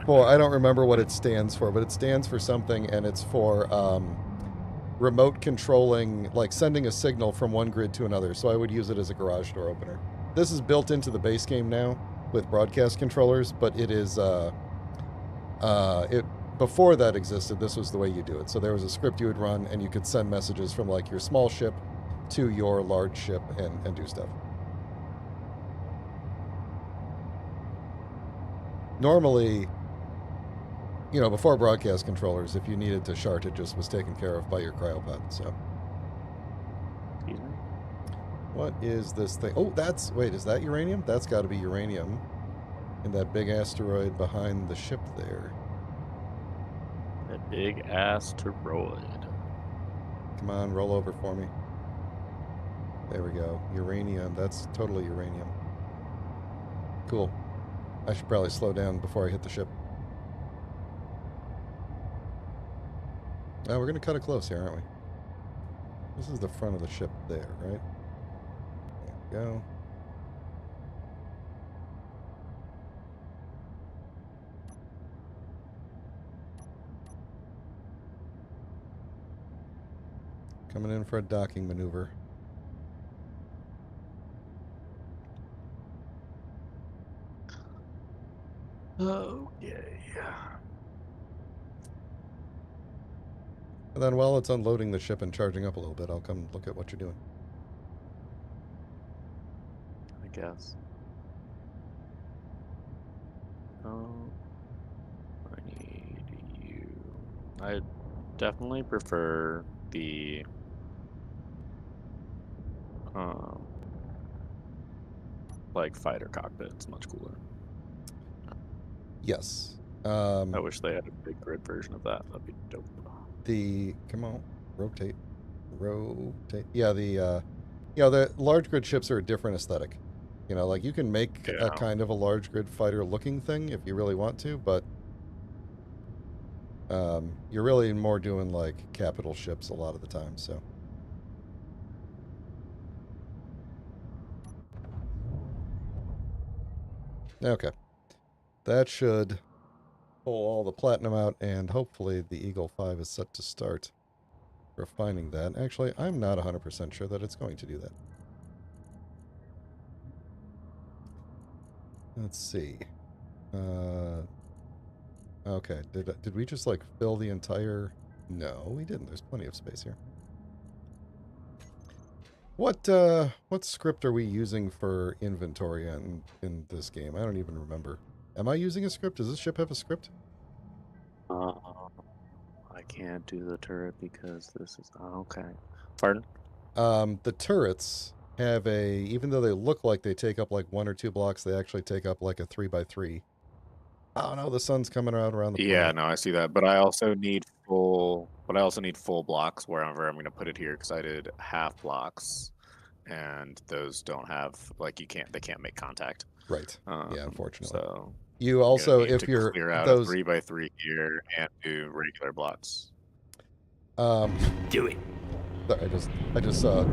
for... I don't remember what it stands for, but it stands for something, and it's for... remote controlling, like sending a signal from one grid to another, so I would use it as a garage door opener. This is built into the base game now with broadcast controllers, but it is, before that existed, this was the way you do it. So there was a script you would run, and you could send messages from like your small ship to your large ship and do stuff. Normally, before broadcast controllers, if you needed to shart, it just was taken care of by your cryopod. So,
Excuse me?
what is this thing? Oh, wait, is that uranium? That's got to be uranium in that big asteroid behind the ship there.
That big asteroid.
Come on, roll over for me. There we go. Uranium. That's totally uranium. Cool. I should probably slow down before I hit the ship. Oh, we're going to cut it close here, aren't we? This is the front of the ship there, right? There we go. Coming in for a docking maneuver.
Okay.
And then while it's unloading the ship and charging up a little bit, I'll come look at what you're doing.
I guess. Oh, I need you. I definitely prefer the like fighter cockpit. It's much cooler.
Yes.
I wish they had a big grid version of that. That'd be dope.
Come on, rotate. Yeah, the large grid ships are a different aesthetic. Like you can make a
Yeah.
kind of a large grid fighter looking thing if you really want to, but you're really more doing like capital ships a lot of the time, so. Okay. That should pull all the platinum out, and hopefully the Eagle 5 is set to start refining that. Actually, I'm not 100% sure that it's going to do that. Let's see. Okay, did we just like fill the entire... No, we didn't. There's plenty of space here. What script are we using for inventory in this game? I don't even remember. Am I using a script? Does this ship have a script?
I can't do the turret because this is okay. Pardon?
The turrets have even though they look like they take up like 1 or 2 blocks, they actually take up like a 3x3. Oh no, the sun's coming around the
Yeah,
planet.
no, I see that. But I also need full blocks wherever I'm gonna put it here because I did half blocks, and those don't have they can't make contact.
Right. Yeah, unfortunately.
So
You
I'm gonna
also,
need
if
to
you're
clear out a
those
3x3 here and do regular blocks.
Do it.
Sorry, I just saw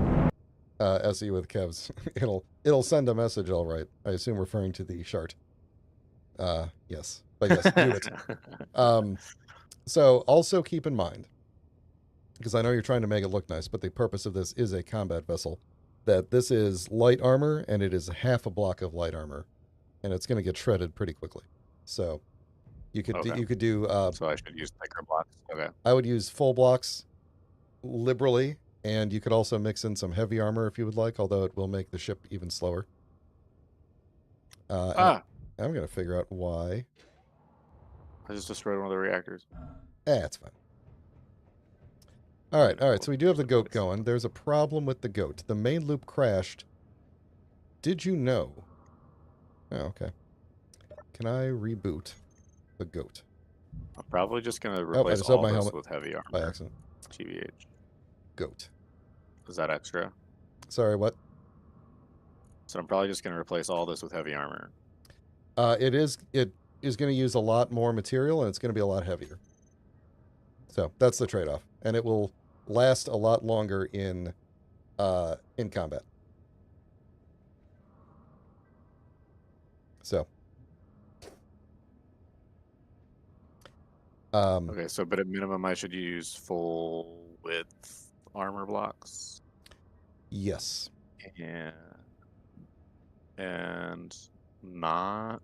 SE with Kev's. It'll send a message, all right. I assume referring to the shart. Yes, but yes, do it. So also keep in mind, because I know you're trying to make it look nice, but the purpose of this is a combat vessel, that this is light armor, and it is half a block of light armor, and it's going to get shredded pretty quickly. So you could
Okay.
you could do.
So I should use thicker blocks. Okay.
I would use full blocks liberally, and you could also mix in some heavy armor if you would like, although it will make the ship even slower. And I'm going to figure out why.
I just destroyed one of the reactors.
It's fine. All right. So we do have the goat going. There's a problem with the goat. The main loop crashed. Did you know? Oh, okay. Can I reboot the goat?
I'm probably just gonna
I
replace
just
all
opened my
this
helmet
with heavy armor.
by accident.
GBH.
Goat.
Is that extra?
Sorry, what?
So I'm probably just gonna replace all this with heavy armor.
It is going to use a lot more material, and it's going to be a lot heavier. So that's the trade-off, and it will last a lot longer in combat. So,
Okay, so but at minimum I should use full width armor blocks.
yes.
Yeah. And not.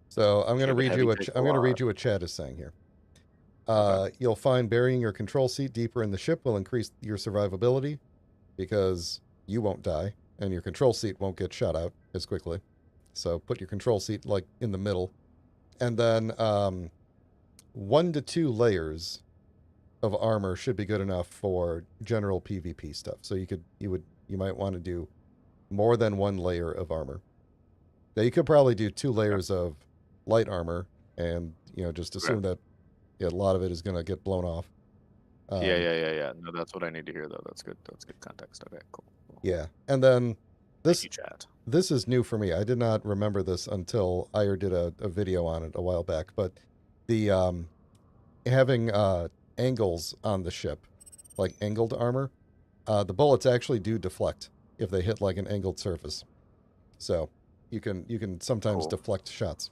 So I'm going to
Yeah, but
read
heavy
you what
takes a
I'm going to read
lot.
you what Chad is saying here.
Okay.
You'll find burying your control seat deeper in the ship will increase your survivability because you won't die and your control seat won't get shot out as quickly. So put your control seat like in the middle, and then 1 to 2 layers of armor should be good enough for general PvP stuff. So you might want to do more than 1 layer of armor. Now you could probably do 2 layers of light armor, and just assume that a lot of it is going to get blown off.
Yeah. No, that's what I need to hear, though. That's good. That's good context. Okay, cool.
Yeah, and then
Thank you, chat.
this is new for me. I did not remember this until Ire did a video on it a while back. But the having angles on the ship, like angled armor, the bullets actually do deflect if they hit like an angled surface. So you can sometimes deflect shots.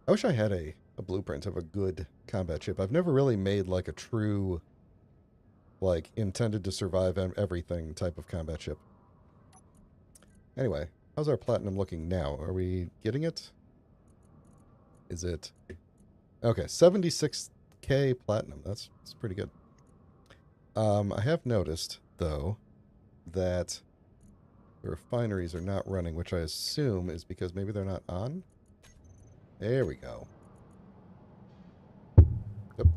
I wish I had a blueprint of a good combat ship. I've never really made like a true, like, intended to survive everything type of combat ship. Anyway, how's our platinum looking now? Are we getting it? Is it? Okay, 76k platinum. That's pretty good. I have noticed, though, that the refineries are not running, which I assume is because maybe they're not on. There we go. Yep.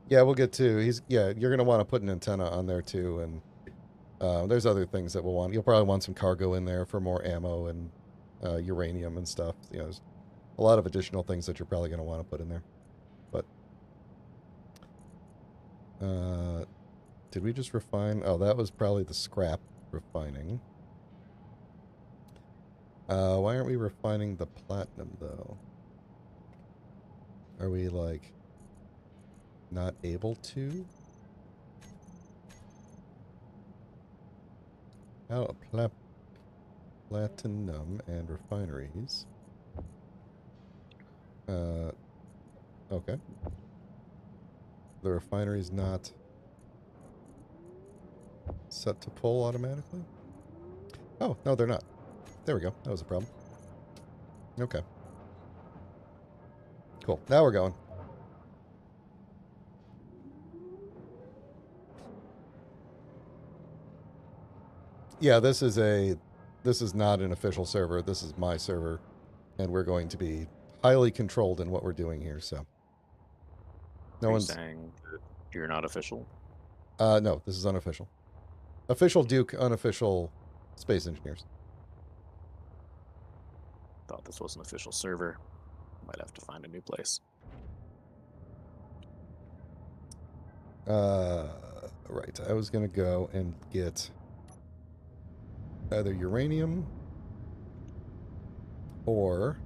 Yeah, we'll get to. You're going to want to put an antenna on there, too, and there's other things that we'll want. You'll probably want some cargo in there for more ammo and uranium and stuff. There's a lot of additional things that you're probably going to want to put in there. But did we just refine? Oh, that was probably the scrap refining. Why aren't we refining the platinum, though? Are we, like, not able to? Oh, platinum and refineries. Okay. The refinery's not set to pull automatically? Oh, no, they're not. There we go. That was a problem. Okay. Cool. Now we're going. Yeah, this is not an official server. This is my server, and we're going to be highly controlled in what we're doing here, so. No one's
saying that you're not official?
No, this is unofficial. Official Duke, unofficial Space Engineers.
Thought this was an official server. Might have to find a new place.
Right. I was gonna go and get either uranium or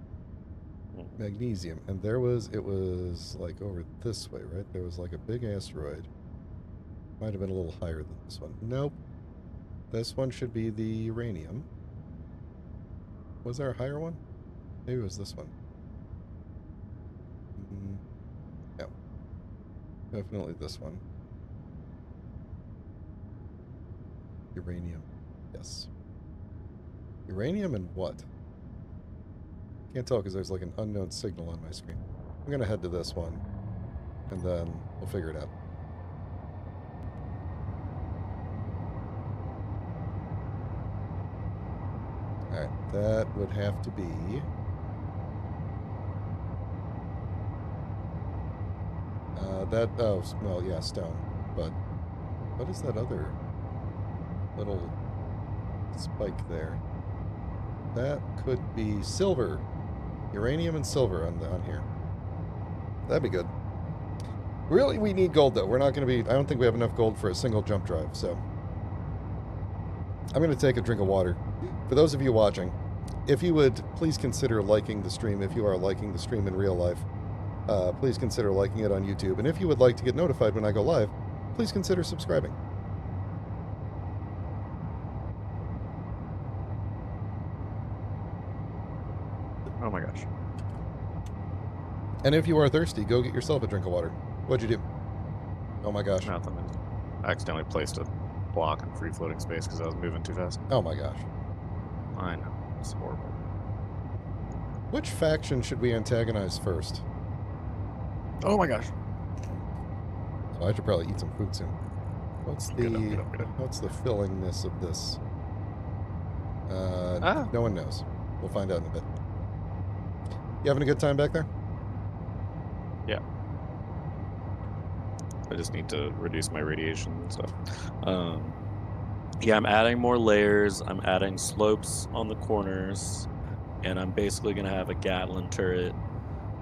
magnesium, and it was like over this way, right? There was like a big asteroid. Might have been a little higher than this one. Nope. This one should be the uranium. Was there a higher one? Maybe it was this one. No. Definitely this one. Uranium. Yes. Uranium and what? Can't tell because there's like an unknown signal on my screen. I'm going to head to this one, and then we'll figure it out. Alright, that would have to be... well, yeah, stone. But what is that other little spike there? That could be silver. Uranium and silver on here. That'd be good. Really, we need gold, though. We're not going to be... I don't think we have enough gold for a single jump drive, so... I'm going to take a drink of water. For those of you watching, if you would please consider liking the stream, if you are liking the stream in real life, please consider liking it on YouTube. And if you would like to get notified when I go live, please consider subscribing.
Oh my gosh.
And if you are thirsty, go get yourself a drink of water. What'd you do? Oh my gosh.
Nothing. I accidentally placed a block in free floating space because I was moving too fast.
Oh my gosh.
I know. It's horrible.
Which faction should we antagonize first?
Oh my gosh.
Oh, I should probably eat some food soon. What's the
Good.
what's the fillingness of this? No one knows. We'll find out in a bit. You having a good time back there?
Yeah. I just need to reduce my radiation and stuff. Yeah, I'm adding more layers. I'm adding slopes on the corners, and I'm basically gonna have a Gatling turret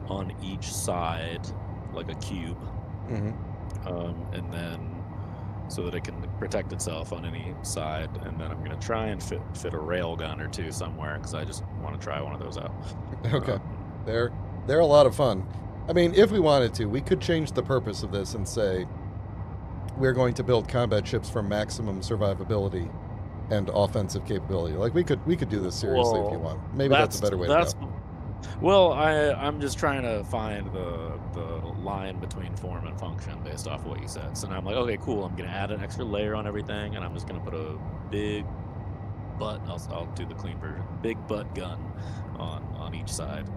on each side, like a cube, and then so that it can protect itself on any side. And then I'm gonna try and fit a rail gun or two somewhere because I just want to try one of those out.
Okay, they're a lot of fun. I mean, if we wanted to, we could change the purpose of this and say we're going to build combat ships for maximum survivability and offensive capability. Like we could do this seriously if you want. Maybe that's a better way to go.
Well, I'm just trying to find the line between form and function based off what you said. So now I'm like, okay, cool. I'm gonna add an extra layer on everything, and I'm just gonna put a big butt. I'll do the clean version. Big butt gun on each side.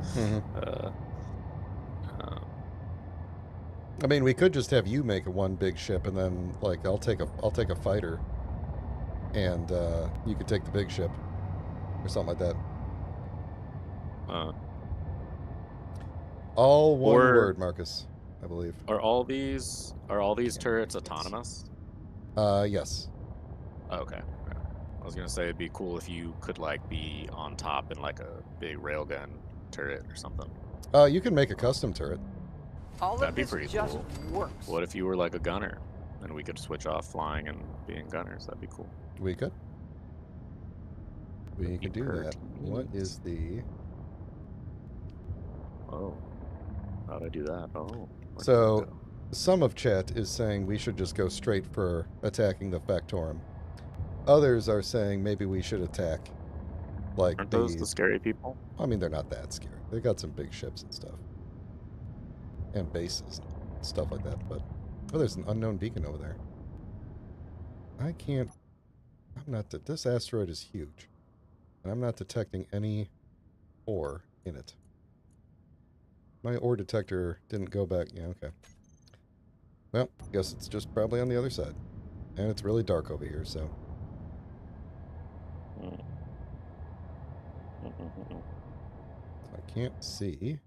I mean, we could just have you make one big ship, and then like I'll take a fighter, and you could take the big ship, or something like that. All one word, Marcus, I believe.
Are all these turrets autonomous?
Yes.
Okay. I was gonna say it'd be cool if you could like be on top in like a big railgun turret or something.
You can make a custom turret.
That'd be pretty cool. Works. What if you were like a gunner, and we could switch off flying and being gunners? That'd be cool.
We could. We could do that. What is the?
Oh, how'd I do that? Oh.
So, some of chat is saying we should just go straight for attacking the Factorum. Others are saying maybe we should attack, like
Aren't those the scary people?
I mean, they're not that scary. They got some big ships and stuff, and bases, and stuff like that. But there's an unknown beacon over there. I can't. I'm not. This asteroid is huge, and I'm not detecting any ore in it. My ore detector didn't go back. Yeah, okay. Well, guess it's just probably on the other side. And it's really dark over here, so. I can't see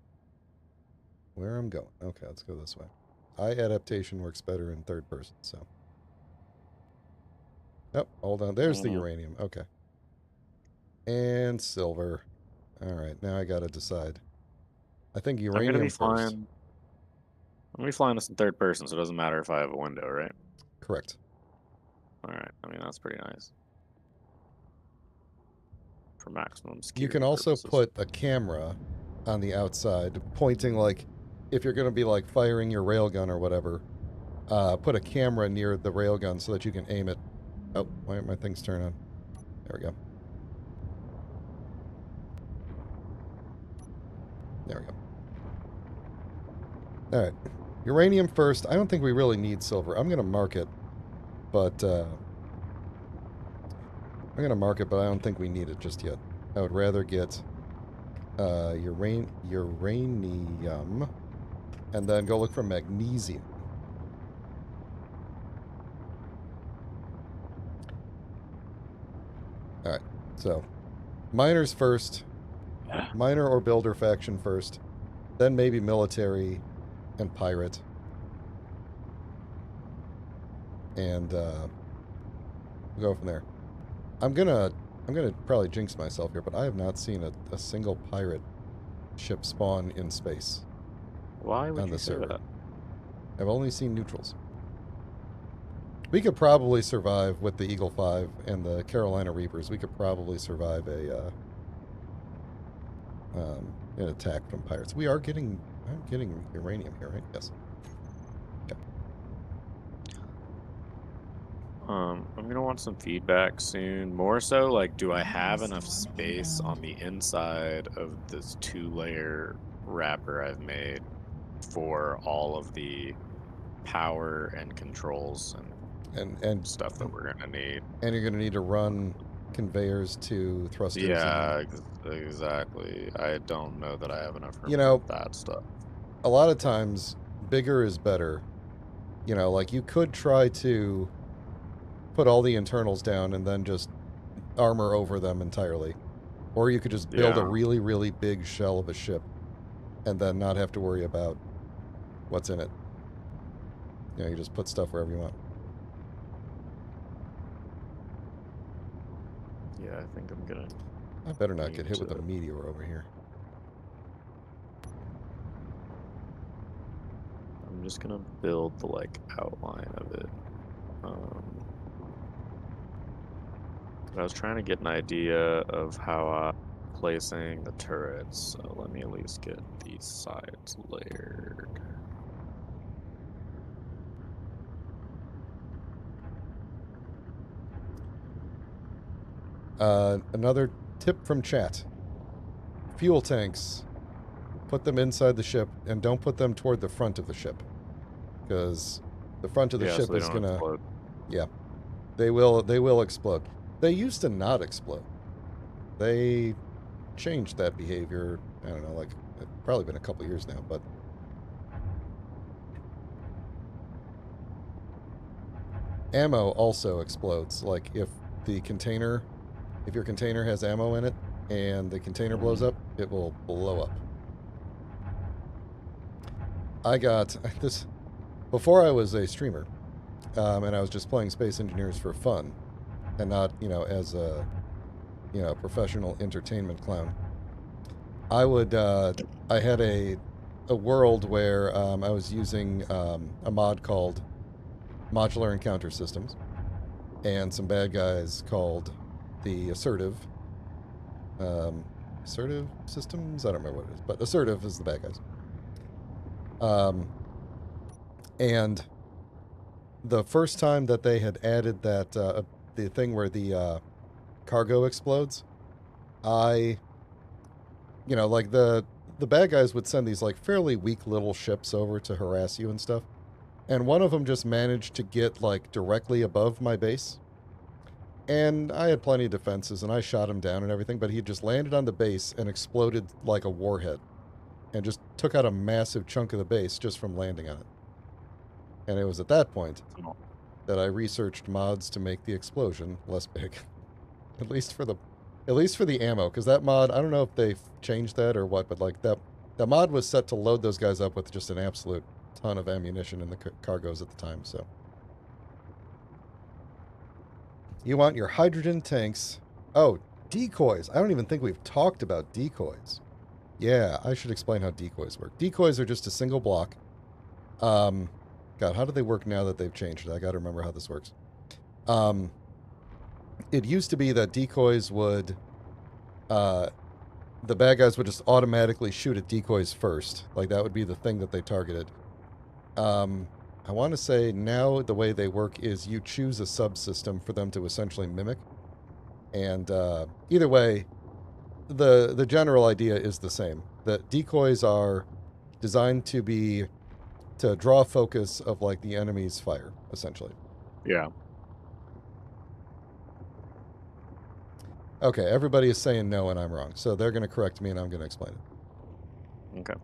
where I'm going. Okay, let's go this way. Eye adaptation works better in third person, so. Oh, hold on. There's the uranium. Okay. And silver. All right, now I got to decide. I think uranium first.
I'm gonna be flying this in third person, so it doesn't matter if I have a window, right?
Correct.
All right. I mean, that's pretty nice. For maximum security.
You can also
purposes.
put a camera on the outside, pointing like, if you're going to be like firing your railgun or whatever, put a camera near the railgun so that you can aim it. Oh, why aren't my things turned on? There we go. There we go. All right. Uranium first. I don't think we really need silver. I'm going to mark it, but I'm going to mark it, but I don't think we need it just yet. I would rather get uranium and then go look for magnesium. All right. So, miners first. Miner or builder faction first. Then maybe military and pirate. And we'll go from there. I'm gonna probably jinx myself here, but I have not seen a single pirate ship spawn in space.
Why would
on
you
the
say
server.
that?
I've only seen neutrals. We could probably survive with the Eagle 5 and the Carolina Reapers. We could probably survive an attack from pirates. I'm getting uranium here, right? Yes. Okay.
I'm gonna want some feedback soon. More so, like, do I have enough space on the inside of this 2-layer wrapper I've made for all of the power and controls and stuff that we're gonna need?
And you're gonna need to run conveyors to thrusters.
Yeah, exactly. I don't know that I have enough room for that stuff.
A lot of times, bigger is better. You know, like you could try to put all the internals down and then just armor over them entirely. Or you could just build a
Yeah.
really, really big shell of a ship and then not have to worry about what's in it. You know, you just put stuff wherever you want.
Yeah, I think I'm gonna.
I better not get
Need
hit with a
to-
meteor over here.
I'm just gonna build the like outline of it. I was trying to get an idea of how I'm placing the turrets, so let me at least get these sides layered.
Another tip from chat. Fuel tanks. Put them inside the ship and don't put them toward the front of the ship. Because the front of the
Yeah,
ship
so they
is
don't
gonna...
explode.
Yeah. They will explode. They used to not explode. They changed that behavior, I don't know, like, it's probably been a couple years now, but... Ammo also explodes. Like, if your container has ammo in it, and the container blows up, it will blow up. I got this... Before I was a streamer, and I was just playing Space Engineers for fun, and not, as a, professional entertainment clown. I had a world where I was using a mod called Modular Encounter Systems, and some bad guys called the Assertive Systems? I don't remember what it is, but Assertive is the bad guys. And the first time that they had added that, the thing where the cargo explodes, like the bad guys would send these like fairly weak little ships over to harass you and stuff. And one of them just managed to get like directly above my base. And I had plenty of defenses and I shot him down and everything, but he just landed on the base and exploded like a warhead. And just took out a massive chunk of the base just from landing on it. And it was at that point that I researched mods to make the explosion less big. At least for the ammo, because that mod, I don't know if they've changed that or what, but like that mod was set to load those guys up with just an absolute ton of ammunition in the cargoes at the time, so. You want your hydrogen tanks. Oh, decoys. I don't even think we've talked about decoys. Yeah, I should explain how decoys work. Decoys are just a single block. God, how do they work now that they've changed it? I gotta remember how this works. It used to be that decoys would, the bad guys would just automatically shoot at decoys first. Like, that would be the thing that they targeted. I want to say now the way they work is you choose a subsystem for them to essentially mimic. And either way, the general idea is the same. That decoys are designed to draw focus of, like, the enemy's fire, essentially.
Yeah.
Okay, everybody is saying no and I'm wrong. So they're going to correct me and I'm going to explain it.
Okay.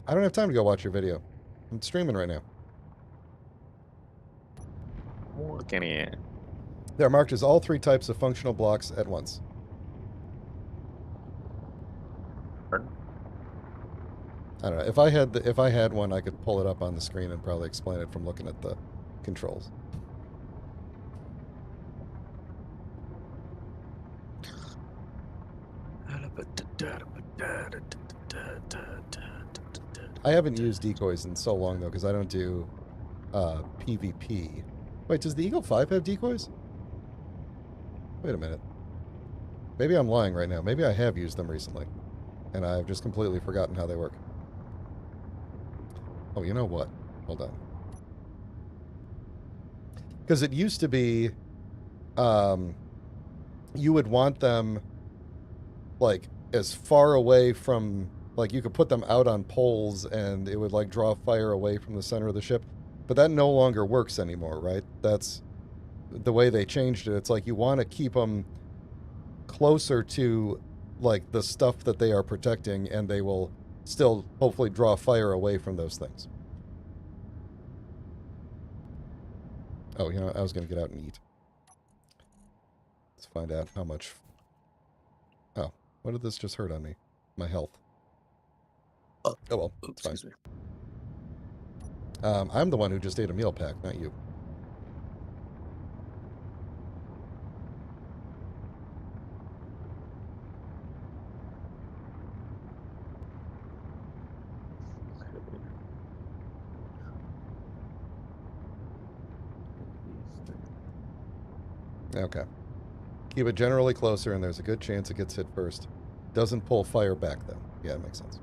I don't have time to go watch your video. I'm streaming right now.
Looking at.
They're marked as all three types of functional blocks at once. I don't know. If I had one, I could pull it up on the screen and probably explain it from looking at the controls. I haven't used decoys in so long, though, because I don't do PvP. Wait, does the Eagle 5 have decoys? Wait a minute. Maybe I'm lying right now. Maybe I have used them recently, and I've just completely forgotten how they work. Oh, you know what? Hold on. Because it used to be, you would want them, like, as far away from, like, you could put them out on poles and it would, like, draw fire away from the center of the ship. But that no longer works anymore, right? That's the way they changed it. It's like you want to keep them closer to, like, the stuff that they are protecting, and they will still hopefully draw fire away from those things. Oh, you know, I was going to get out and eat. Let's find out how much... Oh, what did this just hurt on me? My health. Oh, well, it's fine.
Excuse me.
I'm the one who just ate a meal pack, not you. Okay. Keep it generally closer, and there's a good chance it gets hit first. Doesn't pull fire back, though. Yeah, it makes sense.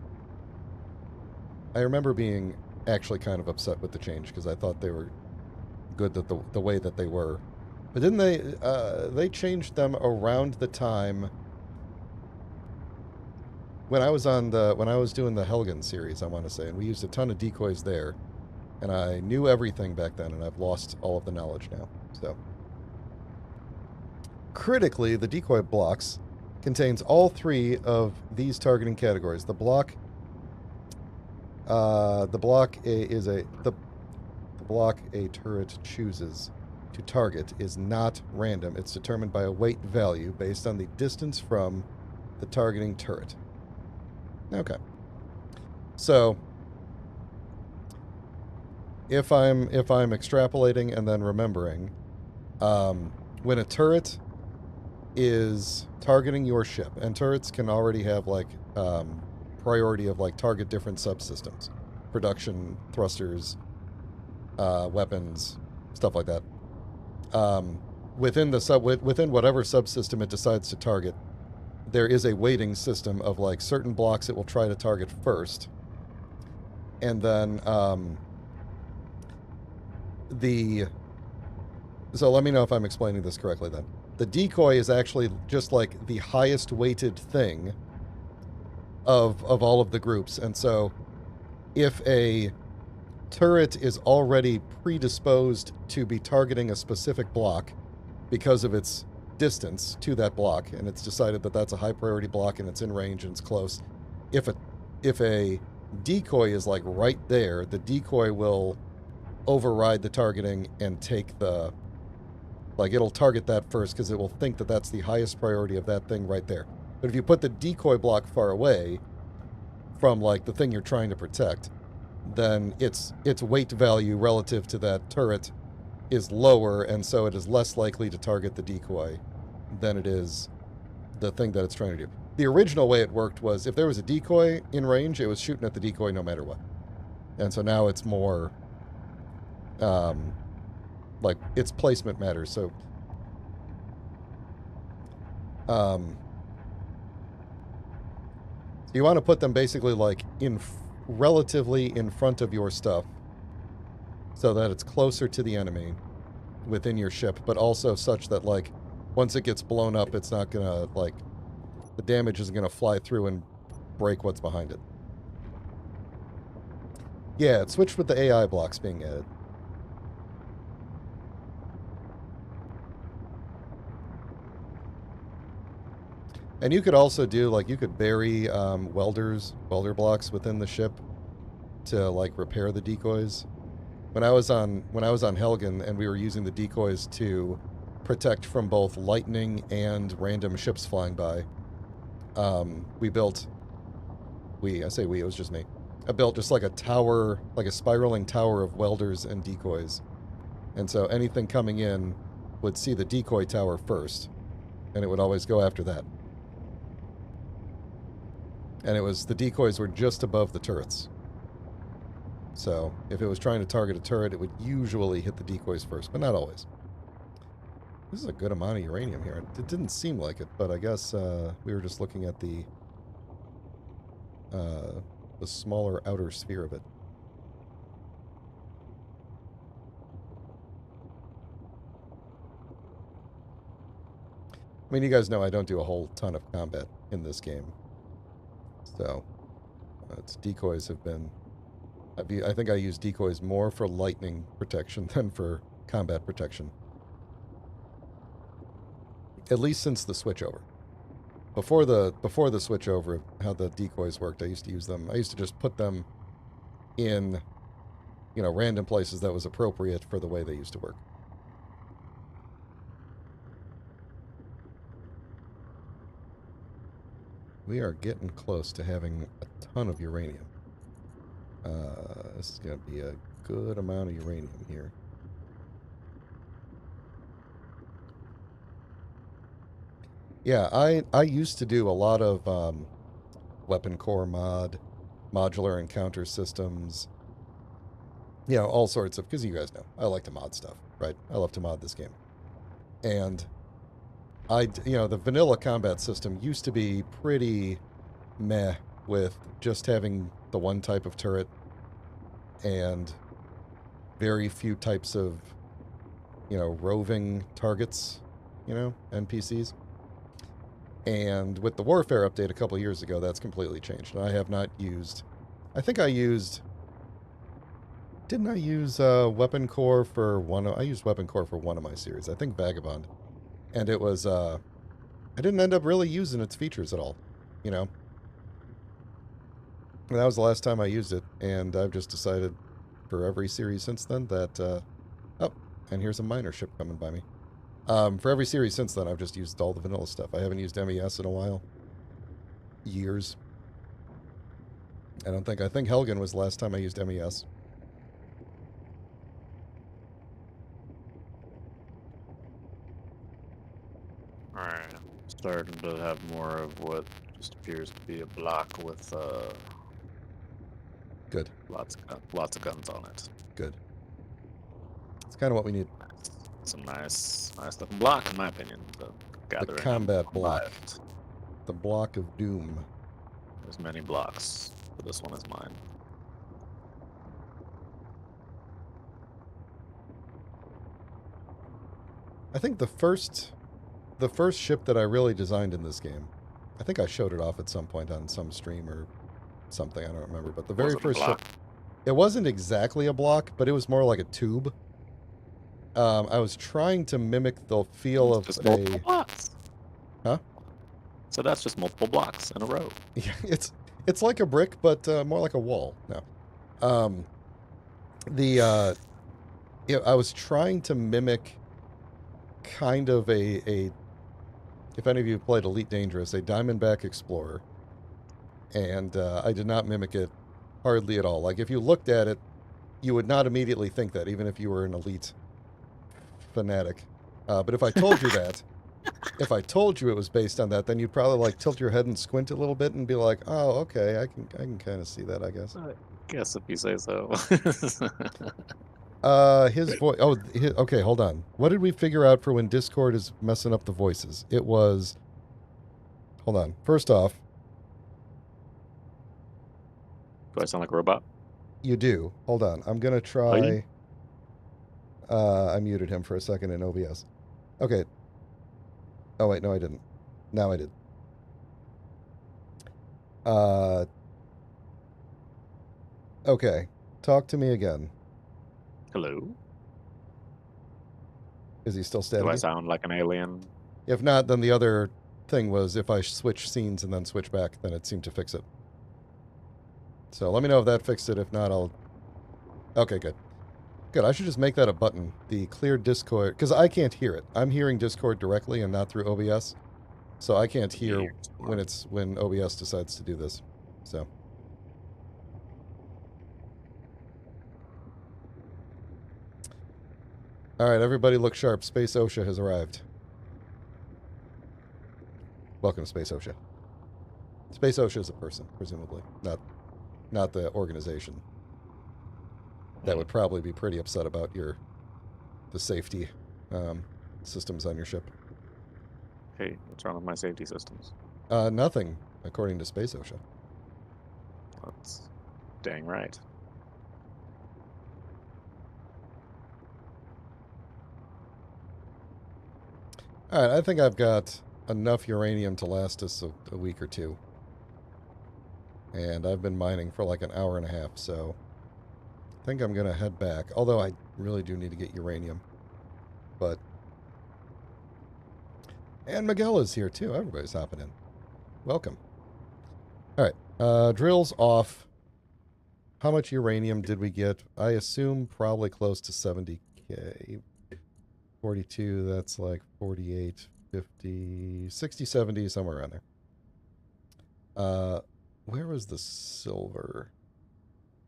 I remember being actually kind of upset with the change, because I thought they were good that the way that they were. But didn't they changed them around the time when I was doing the Helgen series, I want to say, and we used a ton of decoys there, and I knew everything back then, and I've lost all of the knowledge now. So critically, the decoy blocks contains all three of these targeting categories. The block a turret chooses to target is not random. It's determined by a weight value based on the distance from the targeting turret. Okay. So if I'm extrapolating and then remembering, when a turret is targeting your ship, and turrets can already have like priority of like target different subsystems, production, thrusters, weapons, stuff like that. Within whatever subsystem it decides to target, there is a weighting system of like certain blocks it will try to target first, and then so let me know if I'm explaining this correctly then. The decoy is actually just like the highest weighted thing of all of the groups. And so if a turret is already predisposed to be targeting a specific block because of its distance to that block, and it's decided that that's a high priority block and it's in range and it's close, if a decoy is like right there, the decoy will override the targeting and take the... Like, it'll target that first because it will think that that's the highest priority of that thing right there. But if you put the decoy block far away from, like, the thing you're trying to protect, then its weight value relative to that turret is lower, and so it is less likely to target the decoy than it is the thing that it's trying to do. The original way it worked was if there was a decoy in range, it was shooting at the decoy no matter what. And so now it's more... like, its placement matters, so... you want to put them basically, like, relatively in front of your stuff, so that it's closer to the enemy within your ship, but also such that, like, once it gets blown up, it's not gonna, like... the damage isn't gonna fly through and break what's behind it. Yeah, it switched with the AI blocks being added. And you could also do, like, you could bury welder blocks within the ship to, like, repair the decoys. When I was on Helgen and we were using the decoys to protect from both lightning and random ships flying by, it was just me. I built just like a tower, like a spiraling tower of welders and decoys. And so anything coming in would see the decoy tower first, and it would always go after that. And the decoys were just above the turrets. So if it was trying to target a turret, it would usually hit the decoys first, but not always. This is a good amount of uranium here. It didn't seem like it, but I guess we were just looking at the smaller outer sphere of it. I mean, you guys know I don't do a whole ton of combat in this game. So, its decoys have been... I think I use decoys more for lightning protection than for combat protection. At least since the switchover. Before the switchover, how the decoys worked, I used to use them. I used to just put them in, random places that was appropriate for the way they used to work. We are getting close to having a ton of uranium. This is going to be a good amount of uranium here. Yeah, I used to do a lot of weapon core modular encounter systems, you know, all sorts of, because you guys know, I like to mod stuff, right? I love to mod this game. And you know, the vanilla combat system used to be pretty meh with just having the one type of turret and very few types of, you know, roving targets, you know, NPCs. And with the Warfare update a couple years ago, that's completely changed. And I have not used... I think I used... Didn't I use Weapon Core for one of... I used Weapon Core for one of my series. I think Vagabond. And it was... I didn't end up really using its features at all, you know? And that was the last time I used it. And I've just decided for every series since then that... oh, and here's a miner ship coming by me. For every series since then, I've just used all the vanilla stuff. I haven't used MES in a while. Years. I think Helgen was the last time I used MES.
Alright, starting to have more of what just appears to be a block with
Good.
lots of guns on it.
Good. It's kind of what we need.
Some nice looking block, in my opinion.
The combat block. The block of doom.
There's many blocks, but this one is mine.
I think the first ship that I really designed in this game, I think I showed it off at some point on some stream or something, I don't remember, but the very first ship, it wasn't exactly a block, but it was more like a tube. I was trying to mimic the feel of
just multiple blocks.
Huh?
So that's just multiple blocks in a row.
Yeah, it's like a brick, but more like a wall. No. Yeah, I was trying to mimic kind of a if any of you played Elite Dangerous, a Diamondback Explorer. And I did not mimic it hardly at all. Like, if you looked at it, you would not immediately think that, even if you were an Elite fanatic. But if I told you that, if I told you it was based on that, then you'd probably, like, tilt your head and squint a little bit and be like, oh, okay, I can kind of see that, I guess.
I guess if you say so.
His voice... Oh, okay, hold on. What did we figure out for when Discord is messing up the voices? It was... Hold on. First off...
Do I sound like a robot?
You do. Hold on. I'm going to try... I muted him for a second in OBS. Okay. Oh, wait. No, I didn't. Now I did. Okay. Talk to me again.
Hello?
Is he still standing?
Do I sound like an alien?
If not, then the other thing was if I switch scenes and then switch back, then it seemed to fix it. So let me know if that fixed it. If not, I'll... Okay, good. Good, I should just make that a button. The clear Discord... Because I can't hear it. I'm hearing Discord directly and not through OBS. So I can't hear when OBS decides to do this. So... Alright, everybody look sharp. Space OSHA has arrived. Welcome to Space OSHA. Space OSHA is a person, presumably. Not the organization. That would probably be pretty upset about the safety systems on your ship.
Hey, what's wrong with my safety systems?
Nothing, according to Space OSHA.
That's dang right.
Alright, I think I've got enough uranium to last us a week or two. And I've been mining for like an hour and a half, so I think I'm going to head back. Although I really do need to get uranium. But... And Miguel is here too. Everybody's hopping in. Welcome. Alright, drills off. How much uranium did we get? I assume probably close to 70k. 42, that's like 48, 50, 60, 70, somewhere around there. Where was the silver?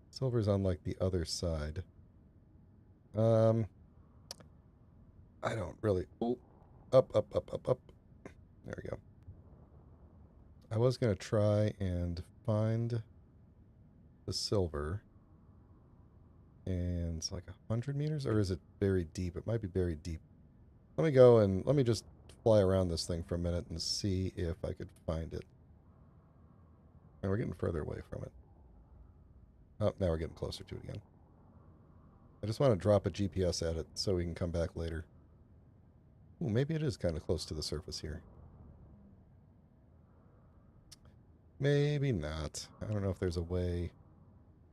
Silver's on like the other side. I don't really. Ooh, up, up, up, up, up. There we go. I was gonna try and find the silver. And it's like 100 meters, or is it buried deep? It might be buried deep. Let me go and let me just fly around this thing for a minute and see if I could find it. And we're getting further away from it. Oh, now we're getting closer to it again. I just want to drop a GPS at it so we can come back later. Ooh, maybe it is kind of close to the surface here. Maybe not. I don't know if there's a way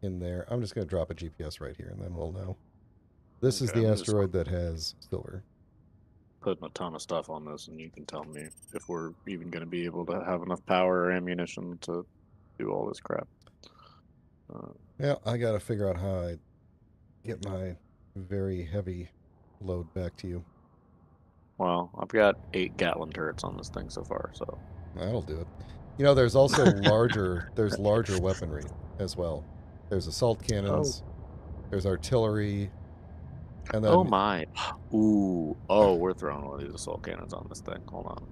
in there. I'm just going to drop a GPS right here and then we'll know. This is
Okay,
the
I'm just
asteroid that has silver.
putting a ton of stuff on this, and you can tell me if we're even going to be able to have enough power or ammunition to do all this crap.
Yeah, I got to figure out how I get my very heavy load back to you.
Well, I've got 8 Gatling turrets on this thing so far, so
That'll do it. You know, there's also larger weaponry as well. There's assault cannons, there's artillery, and
oh
then
my, ooh, oh, we're throwing one of these assault cannons on this thing. Hold on,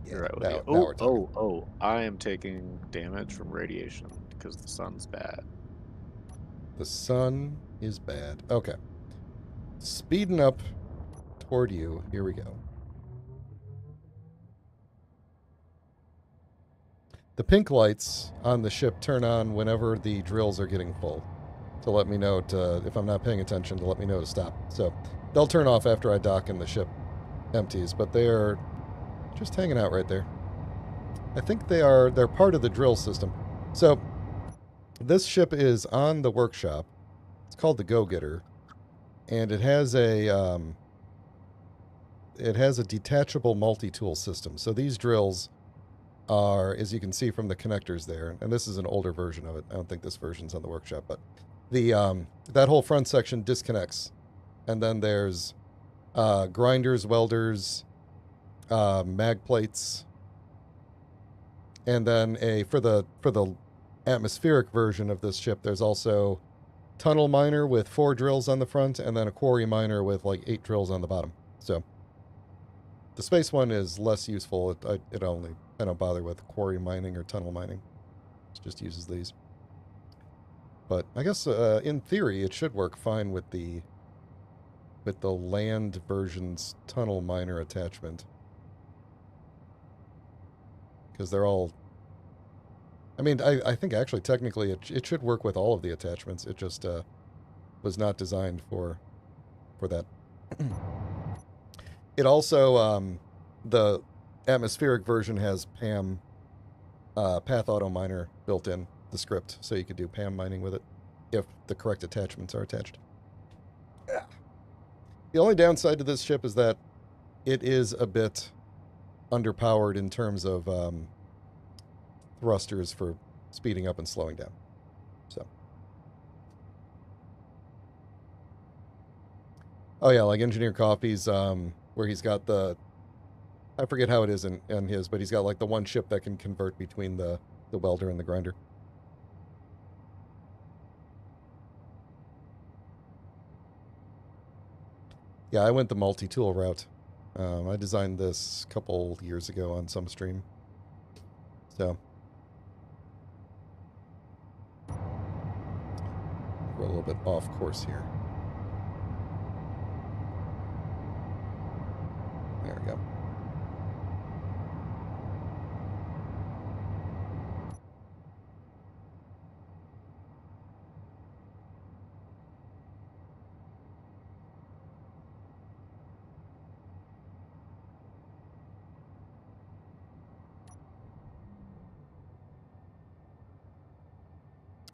you're right with you.
now
Oh,
we're talking.
I am taking damage from radiation because the sun's bad.
The sun is bad. Okay. Speeding up toward you. Here we go. The pink lights on the ship turn on whenever the drills are getting full to let me know if I'm not paying attention, to let me know to stop. So they'll turn off after I dock and the ship empties, but they are just hanging out right there. I think they're part of the drill system. So this ship is on the workshop. It's called the Go-Getter, and it has a detachable multi-tool system. So these drills are, as you can see from the connectors there, and this is an older version of it. I don't think this version's on the workshop, but the that whole front section disconnects, and then there's grinders, welders, mag plates, and then for the atmospheric version of this ship, there's also tunnel miner with 4 drills on the front, and then a quarry miner with like 8 drills on the bottom. So the space one is less useful. I don't bother with quarry mining or tunnel mining. It just uses these. But I guess in theory it should work fine with the land version's tunnel miner attachment, because they're all. I mean, I think actually technically it should work with all of the attachments. It just was not designed for that. It also the atmospheric version has PAM Path Auto Miner built in the script, so you could do PAM mining with it if the correct attachments are attached. The only downside to this ship is that it is a bit underpowered in terms of thrusters for speeding up and slowing down. So, oh yeah, like Engineer Coffee's where he's got I forget how it is in his, but he's got like the one ship that can convert between the welder and the grinder. Yeah, I went the multi-tool route. I designed this a couple years ago on some stream. So we're a little bit off course here. There we go.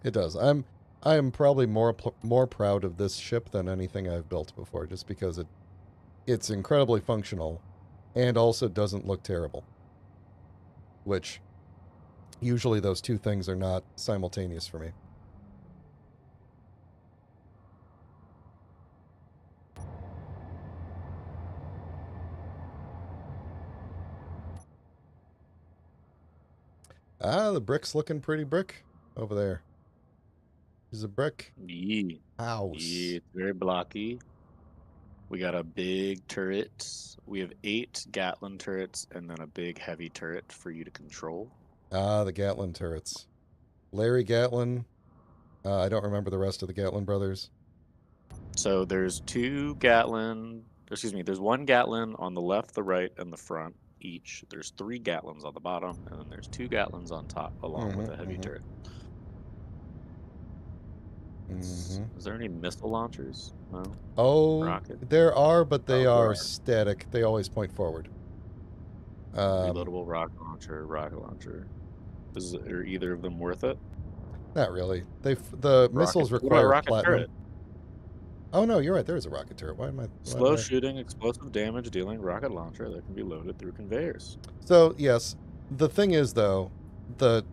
It does. I am probably more proud of this ship than anything I've built before, just because it's incredibly functional and also doesn't look terrible. Which usually those two things are not simultaneous for me. Ah, the brick's looking pretty brick over there. Is a brick
Yeah.
house.
Yeah, it's very blocky. We got a big turret. We have 8 Gatlin turrets and then a big heavy turret for you to control.
Ah, the Gatlin turrets. Larry Gatlin. I don't remember the rest of the Gatlin brothers.
So there's 2 Gatlin, excuse me, there's 1 Gatlin on the left, the right, and the front each. There's 3 Gatlins on the bottom, and then there's 2 Gatlins on top along with a heavy turret. Is there any missile launchers? No.
Oh,
Rocket?
there are, but they
Oh, there
are
are.
static. They always point forward.
Reloadable rocket launcher. Are either of them worth it?
Not really. The missiles
What about
require
rocket
platinum.
turret?
Oh no, you're right. There is a rocket turret. Why am I?
Slow shooting, explosive damage dealing rocket launcher that can be loaded through conveyors.
So yes, the thing is though, the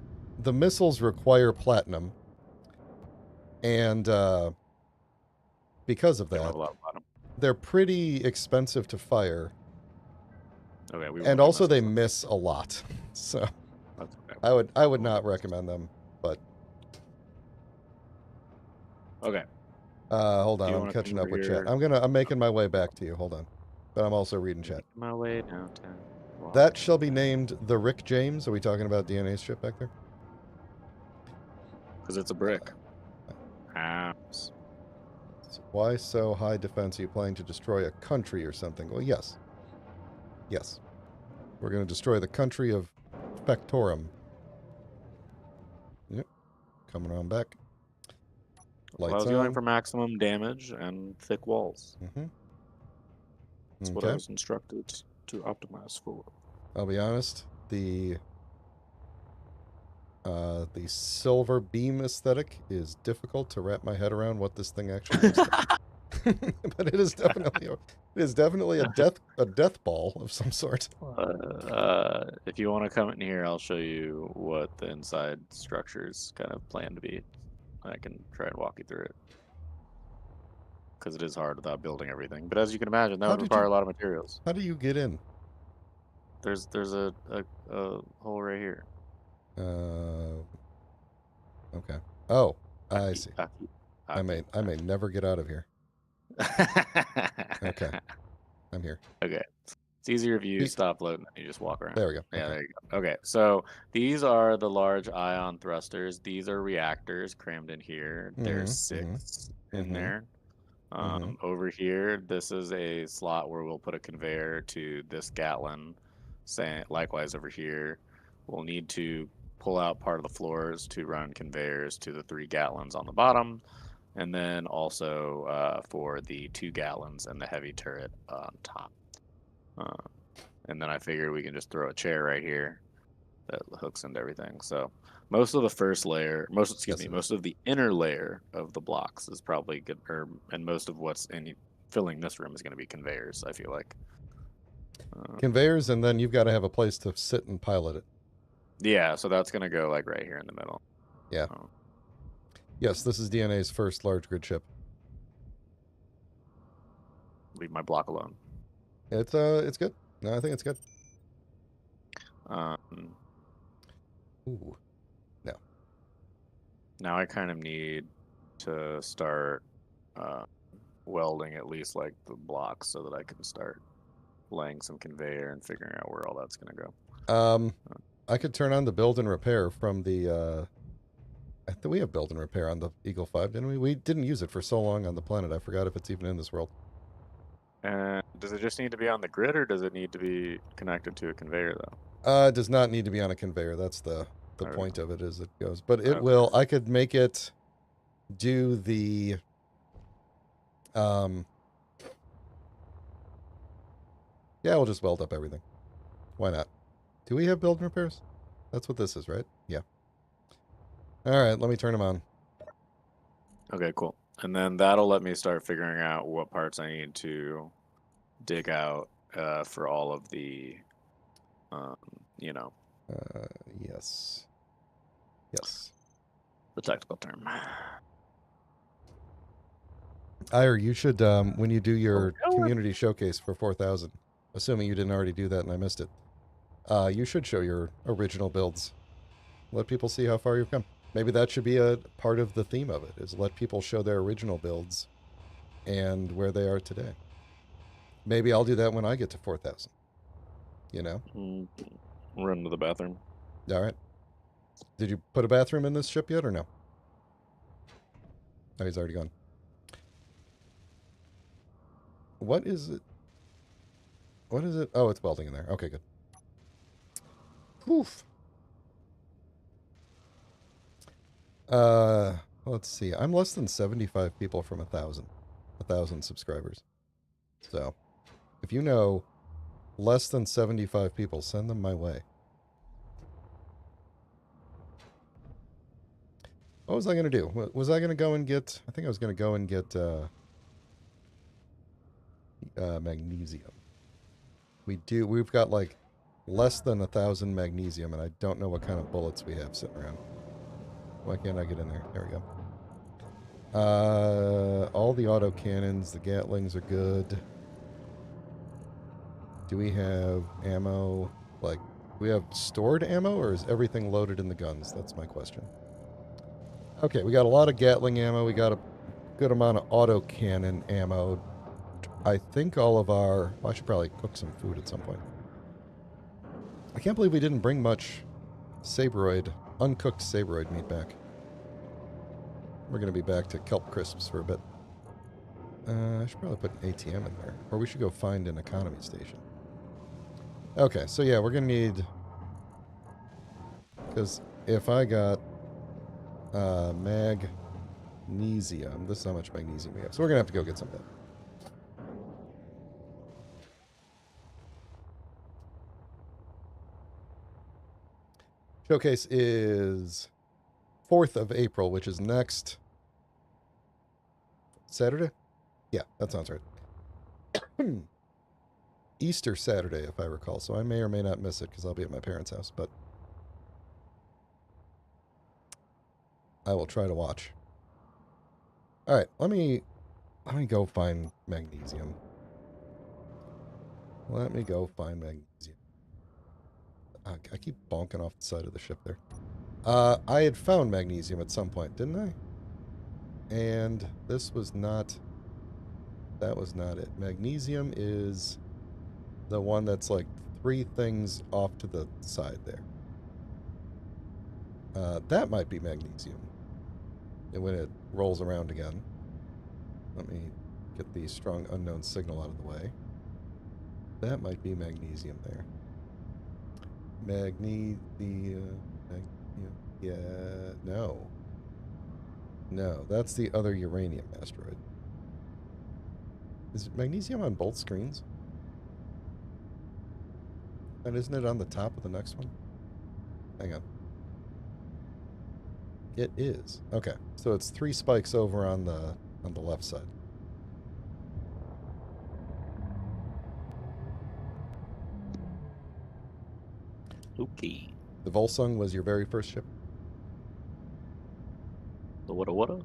missiles require platinum, and because of
Don't have
that,
a lot of bottom.
they're pretty expensive to fire,
Okay, we
and
won't
also
have
they
missiles.
miss a lot. So
That's okay.
I would not recommend them. But
Okay.
hold
Do
on,
you
I'm
wanna
catching
come
up
over
with
here?
chat. I'm making my way back to you. Hold on, but I'm also reading chat.
Making my way downtown.
That shall be named the Rick James. Are we talking about DNA's ship back there?
Because it's a brick. Apps.
Why so high defense? Are you planning to destroy a country or something? Well, yes. Yes. We're going to destroy the country of Spectorum. Yep. Coming on back.
Well, I
Lights
was going
on.
for maximum damage and thick walls.
Mm-hmm.
That's what I was instructed to optimize for.
I'll be honest. The silver beam aesthetic is difficult to wrap my head around what this thing actually looks like. But it is definitely a death ball of some sort.
If you want to come in here, I'll show you what the inside structures kind of plan to be. I can try and walk you through it. Because it is hard without building everything. But as you can imagine, that would require a lot of materials.
How do you get in?
There's a hole right here.
Okay. Oh, I see. I may never get out of here. Okay. I'm here.
Okay. It's easier if you stop loading and you just walk around.
There we go.
Yeah,
Okay.
there you go. Okay, so these are the large ion thrusters. These are reactors crammed in here. There's 6 in there. Over here, this is a slot where we'll put a conveyor to this Gatlin. Likewise over here, we'll need to pull out part of the floors to run conveyors to the 3 Gatlins on the bottom. And then also for the 2 Gatlins and the heavy turret on top. And then I figured we can just throw a chair right here that hooks into everything. So most of the first layer, most of the inner layer of the blocks is probably good, and most of what's filling this room is going to be conveyors, I feel like.
Conveyors, and then you've got to have a place to sit and pilot it.
Yeah, so that's going to go like right here in the middle.
Yeah. Yes, this is DNA's first large grid ship.
Leave my block alone.
It's good. No, I think it's good. Ooh. No.
Now I kind of need to start welding at least like the blocks so that I can start laying some conveyor and figuring out where all that's going to
go. I could turn on the build and repair from the I think we have build and repair on the Eagle 5, didn't we? We didn't use it for so long on the planet. I forgot if it's even in this world.
And does it just need to be on the grid, or does it need to be connected to a conveyor, though?
It does not need to be on a conveyor. That's the point of it, as it goes. But it will. I could make it do the. Yeah, we'll just weld up everything. Why not? Do we have build and repairs? That's what this is, right? Yeah. All right, let me turn them on.
Okay, cool. And then that'll let me start figuring out what parts I need to dig out for all of the,
Yes. Yes.
The technical term.
Ire, you should, when you do your community showcase for 4,000, assuming you didn't already do that and I missed it, you should show your original builds. Let people see how far you've come. Maybe that should be a part of the theme of it, is let people show their original builds and where they are today. Maybe I'll do that when I get to 4,000. You know?
Run to the bathroom.
All right. Did you put a bathroom in this ship yet or no? Oh, he's already gone. What is it? What is it? Oh, it's welding in there. Okay, good. Oof. Let's see. I'm less than 75 people from 1,000 subscribers. So, if you know less than 75 people, send them my way. What was I going to do? Was I going to go and get... I think I was going to go and get magnesium. We've got like less than 1,000 magnesium, and I don't know what kind of bullets we have sitting around. Why can't I get in there? There we go. All the auto cannons, the Gatlings are good. Do we have ammo? Like, do we have stored ammo, or is everything loaded in the guns? That's my question. Okay, we got a lot of Gatling ammo. We got a good amount of auto cannon ammo. I think all of our... Well, I should probably cook some food at some point. I can't believe we didn't bring much uncooked sabroid meat back. We're going to be back to kelp crisps for a bit. I should probably put an ATM in there. Or we should go find an economy station. Okay, so yeah, we're going to need... Because if I got magnesium, this is how much magnesium we have. So we're going to have to go get some of that. Showcase is 4th of April, which is next Saturday? Yeah, that sounds right. Easter Saturday, if I recall. So I may or may not miss it because I'll be at my parents' house, but I will try to watch. All right, let me go find magnesium. Let me go find magnesium. I keep bonking off the side of the ship there. I had found magnesium at some point, didn't I? And this was not... That was not it. Magnesium is the one that's like 3 things off to the side there. That might be magnesium. And when it rolls around again. Let me get the strong unknown signal out of the way. That might be magnesium there. Yeah, no. No, that's the other uranium asteroid. Is magnesium on both screens? And isn't it on the top of the next one? Hang on. It is. Okay, so it's 3 spikes over on the left side.
Okay.
The Volsung was your very first ship?
The what?
I'm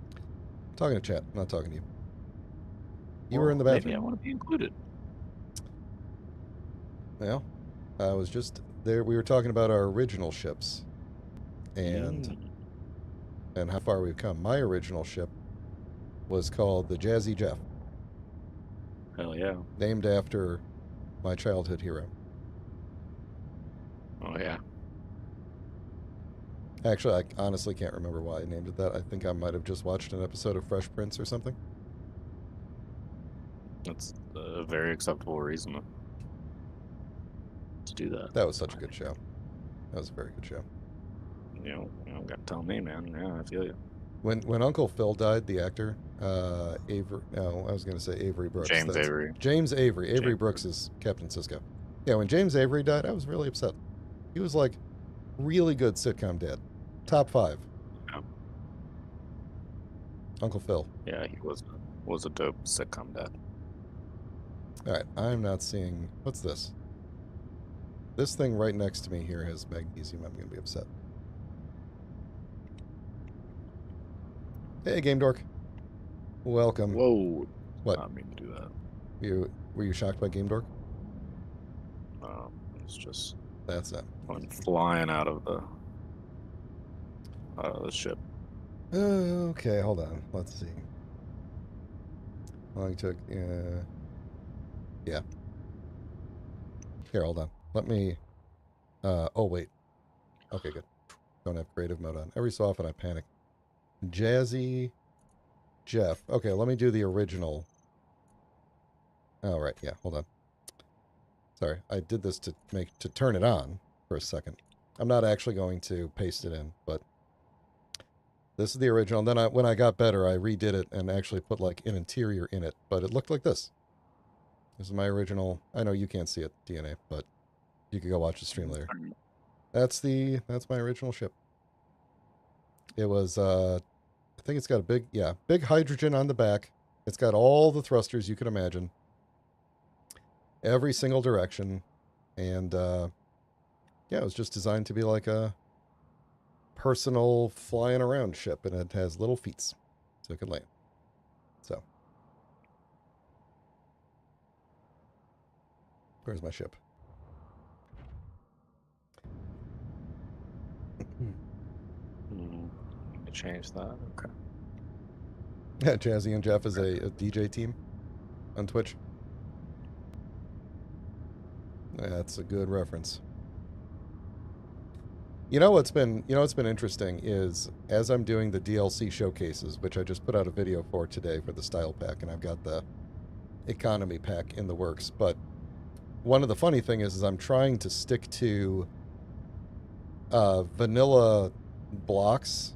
talking to chat, I'm not talking to you. You were in the bathroom.
Maybe I want to be included.
Well, I was just there. We were talking about our original ships and how far we've come. My original ship was called the Jazzy Jeff.
Hell yeah.
Named after my childhood hero.
Oh yeah.
Actually, I honestly can't remember why I named it that. I think I might have just watched an episode of Fresh Prince or something.
That's a very acceptable reason to do that.
That was such a good show. That was a very good show.
You don't got to tell me, man. Yeah, I feel you.
When Uncle Phil died, the actor, Avery... No, I was going to say Avery Brooks.
James Avery.
James Avery. Avery
James
Brooks is Captain Sisko. Yeah, when James Avery died, I was really upset. He was like really good sitcom dad. Top 5.
Yeah.
Uncle Phil.
Yeah, he was a dope sitcom dad.
All right, I'm not seeing... What's this? This thing right next to me here has magnesium. I'm going to be upset. Hey, Game Dork. Welcome.
Whoa.
What?
Not mean to do that.
Were you shocked by Game Dork?
It's just
That's it.
went flying out of the the ship.
Okay, hold on. Let's see. How long it took? Yeah. Here, hold on. Let me. Oh wait. Okay, good. Don't have creative mode on. Every so often I panic. Jazzy Jeff. Okay, let me do the original. Oh, right. Yeah, hold on. Sorry, I did this to turn it on for a second. I'm not actually going to paste it in, but this is the original. And then when I got better, I redid it and actually put like an interior in it, but it looked like this. This is my original. I know you can't see it, DNA, but you can go watch the stream later. That's my original ship. It was I think it's got a big hydrogen on the back. It's got all the thrusters you can imagine. Every single direction. And yeah, it was just designed to be like a personal flying around ship, and it has little feet so it can land. So where's my ship?
Change that. Okay.
Yeah, Jazzy and Jeff is a DJ team on Twitch. That's a good reference. You know what's been interesting is as I'm doing the DLC showcases, which I just put out a video for today for the style pack, and I've got the economy pack in the works. But one of the funny thing is I'm trying to stick to vanilla blocks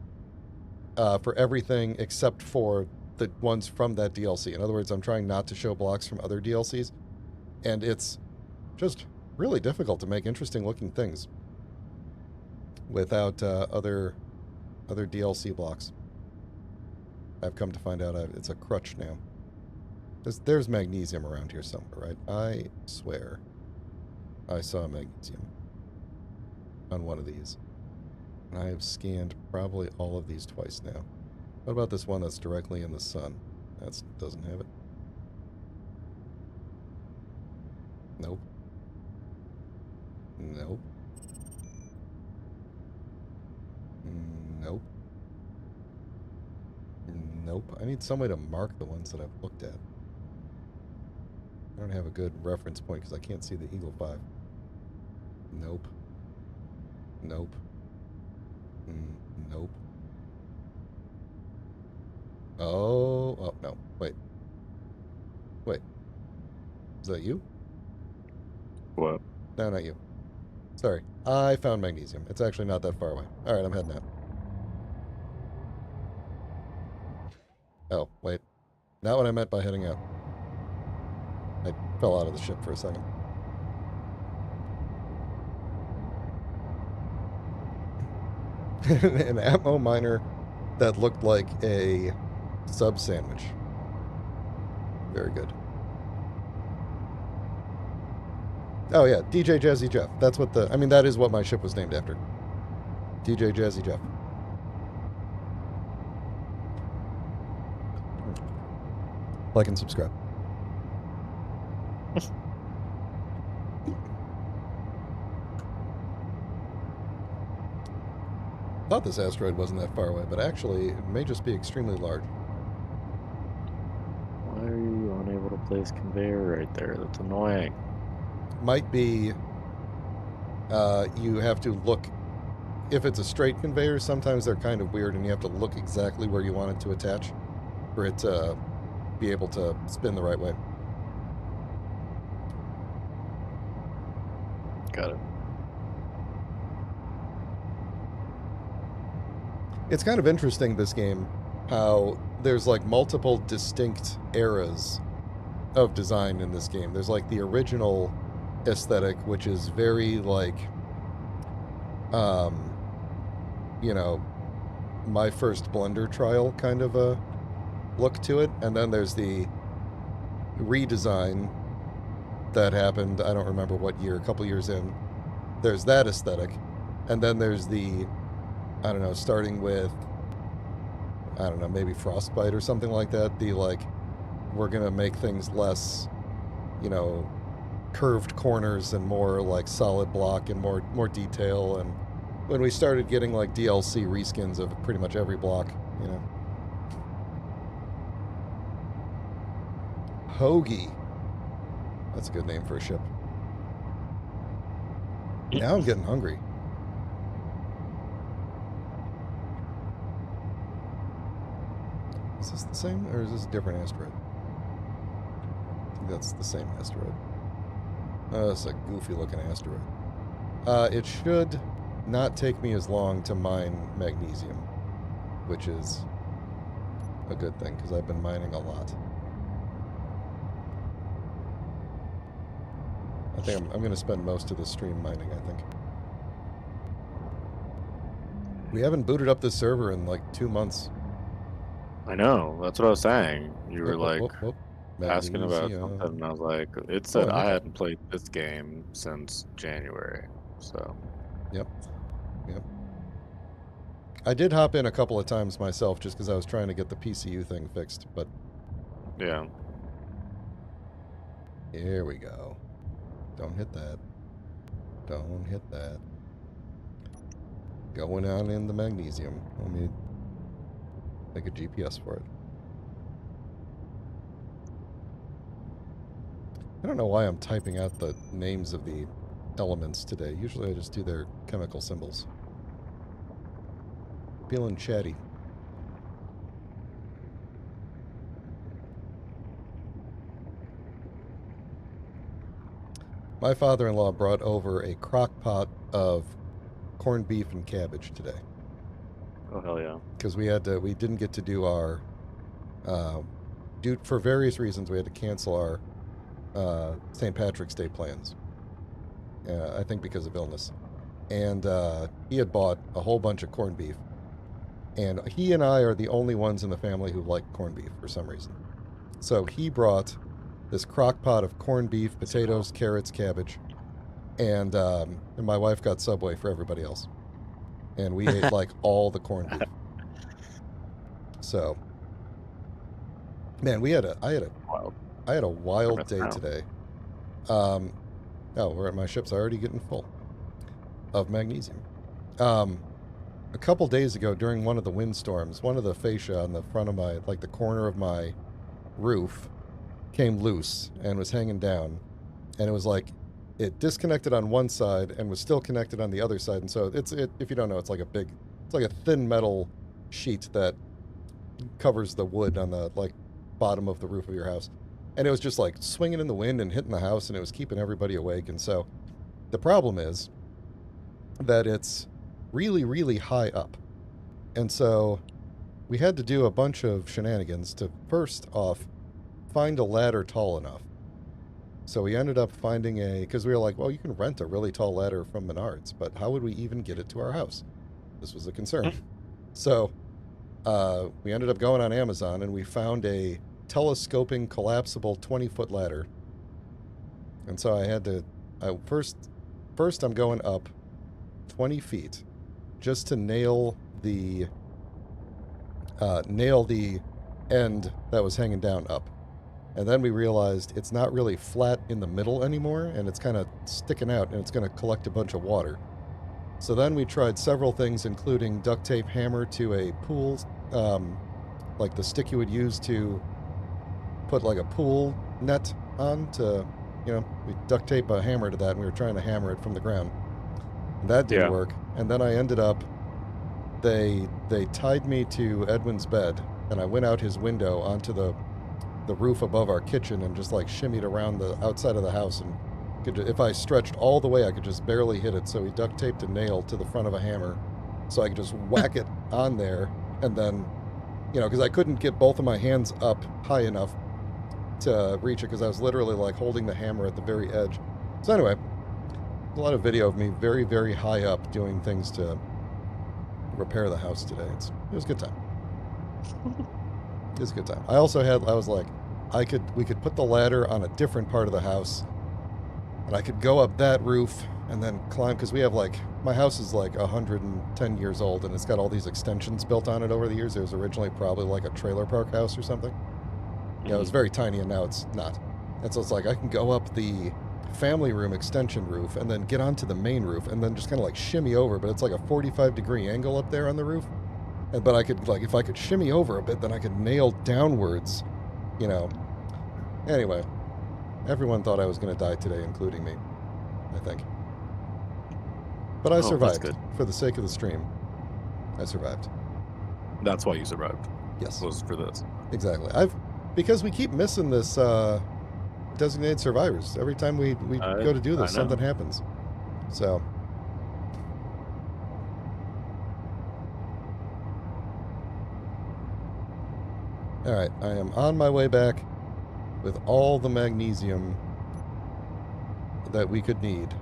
for everything except for the ones from that DLC. In other words, I'm trying not to show blocks from other DLCs, and it's just really difficult to make interesting looking things without other DLC blocks. I've come to find out it's a crutch now. There's magnesium around here somewhere, right? I swear I saw magnesium on one of these. And I have scanned probably all of these twice now. What about this one that's directly in the sun? That doesn't have it. Nope. Nope. Nope. Nope. I need some way to mark the ones that I've looked at. I don't have a good reference point because I can't see the Eagle 5. Nope. Nope. Nope. Oh, no. Wait. Is that you?
What?
No, not you. Sorry. I found magnesium. It's actually not that far away. All right, I'm heading out. Oh, wait. Not what I meant by heading out. I fell out of the ship for a second. An ammo miner that looked like a sub sandwich. Very good. Oh yeah, DJ Jazzy Jeff. That's what that is what my ship was named after. DJ Jazzy Jeff. Like and subscribe. Thought this asteroid wasn't that far away, but actually it may just be extremely large.
Why are you unable to place conveyor right there? That's annoying.
Might be you have to look. If it's a straight conveyor, sometimes they're kind of weird and you have to look exactly where you want it to attach for it to be able to spin the right way.
Got it.
It's kind of interesting, this game, how there's like multiple distinct eras of design in this game. There's like the original aesthetic, which is very like, you know, my first Blender trial kind of a look to it. And then there's the redesign that happened, I don't remember what year, a couple years in. There's that aesthetic. And then there's the, I don't know, starting with, I don't know, maybe Frostbite or something like that. The like, we're going to make things less, you know, curved corners and more like solid block and more detail. And when we started getting like DLC reskins of pretty much every block, you know. Hoagie. That's a good name for a ship. Now I'm getting hungry. Is this the same, or is this a different asteroid? I think that's the same asteroid. It's a goofy-looking asteroid. It should not take me as long to mine magnesium, which is a good thing, because I've been mining a lot. I think I'm going to spend most of the stream mining, I think. We haven't booted up this server in like 2 months.
I know. That's what I was saying. You were like
whoop.
asking about
Magnesium.
something, and I was like, it said I
okay.
hadn't played this game since January. So.
Yep. I did hop in a couple of times myself just because I was trying to get the PCU thing fixed, but...
Yeah.
Here we go. Don't hit that. Don't hit that. Going on in the magnesium. Let me make a GPS for it. I don't know why I'm typing out the names of the elements today. Usually I just do their chemical symbols. Feeling chatty. My father-in-law brought over a crock pot of corned beef and cabbage today.
Oh hell yeah!
Because we didn't get to do our, for various reasons we had to cancel our St. Patrick's Day plans. I think because of illness, and he had bought a whole bunch of corned beef, and he and I are the only ones in the family who like corned beef for some reason. So he brought this crock pot of corned beef, potatoes, carrots, cabbage, and my wife got Subway for everybody else. And we ate like all the corned beef. So, man, I had a wild day today. Oh, my ship's already getting full of magnesium. A couple days ago, during one of the windstorms, one of the fascia on the front of my, like the corner of my roof, came loose and was hanging down, and it was like it disconnected on one side and was still connected on the other side. And so if you don't know, it's like a thin metal sheet that covers the wood on the like bottom of the roof of your house, and it was just like swinging in the wind and hitting the house, and it was keeping everybody awake. And so the problem is that it's really, really high up, and so we had to do a bunch of shenanigans to first off find a ladder tall enough. So we ended up finding because we were like, well, you can rent a really tall ladder from Menards, but how would we even get it to our house? This was a concern. So we ended up going on Amazon, and we found a telescoping collapsible 20-foot ladder. And so first I'm going up 20 feet just to nail the end that was hanging down up. And then we realized it's not really flat in the middle anymore, and it's kind of sticking out, and it's going to collect a bunch of water. So then we tried several things, including duct tape hammer to a pool, like the stick you would use to put like a pool net on to, we duct tape a hammer to that, and we were trying to hammer it from the ground. And that didn't work. And then I ended up, they tied me to Edwin's bed, and I went out his window onto the roof above our kitchen and just like shimmied around the outside of the house, and if I stretched all the way, I could just barely hit it. So he duct taped a nail to the front of a hammer so I could just whack it on there, and then, because I couldn't get both of my hands up high enough to reach it because I was literally like holding the hammer at the very edge. So anyway, a lot of video of me very, very high up doing things to repair the house today. It was a good time. It was a good time. I was like, we could put the ladder on a different part of the house, and I could go up that roof and then climb, because we have my house is like 110 years old, and it's got all these extensions built on it over the years. It was originally probably like a trailer park house or something. Yeah, it was very tiny, and now it's not. And so it's like I can go up the family room extension roof and then get onto the main roof and then just kind of like shimmy over, but it's like a 45-degree angle up there on the roof. But I could, like, if I could shimmy over a bit, then I could nail downwards, you know. Anyway, everyone thought I was going to die today, including me, I think. But I survived.
That's good.
For the sake of the stream, I survived.
That's why you survived.
Yes.
Was for this.
Exactly. Because we keep missing this designated survivors. Every time we go to do this, something happens. So. All right, I am on my way back with all the magnesium that we could need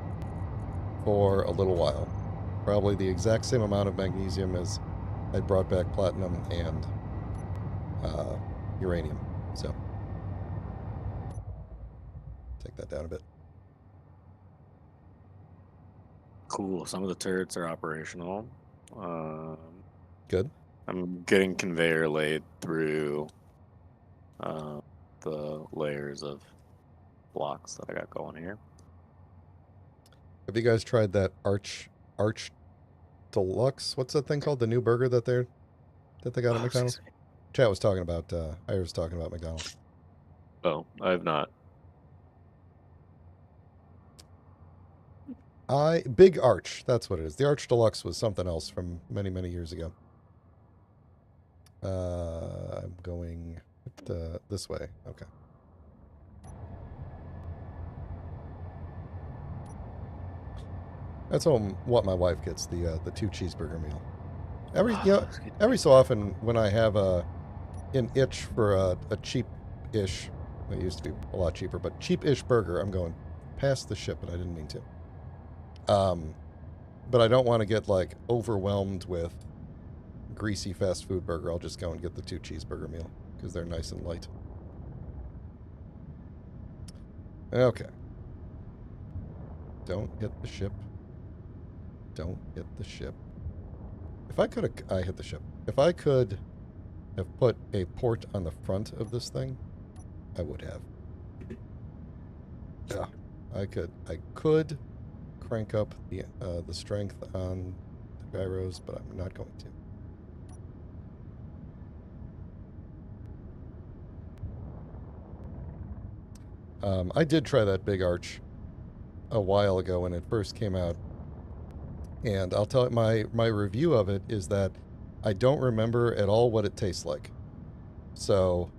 for a little while. Probably the exact same amount of magnesium as I brought back platinum and uranium. So, take that down a bit.
Cool. Some of the turrets are operational.
Good.
I'm getting conveyor laid through the layers of blocks that I got going here.
Have you guys tried that Arch Deluxe? What's that thing called? The new burger that they got at McDonald's? Chat was talking about. I was talking about McDonald's.
Oh, I have not.
Big Arch. That's what it is. The Arch Deluxe was something else from many, many years ago. I'm going this way. Okay. That's what my wife gets, the 2 cheeseburger meal. Every so often when I have an itch for a cheap-ish, it used to be a lot cheaper, but cheap-ish burger, I'm going past the ship, and I didn't mean to. But I don't want to get like overwhelmed with greasy fast food burger. I'll just go and get the 2 cheeseburger meal because they're nice and light. Okay. Don't hit the ship. Don't hit the ship. If I could have... I hit the ship. If I could have put a port on the front of this thing, I would have. Yeah. I could crank up the strength on the gyros, but I'm not going to. I did try that big arch a while ago when it first came out. And I'll tell you, my review of it is that I don't remember at all what it tastes like. So,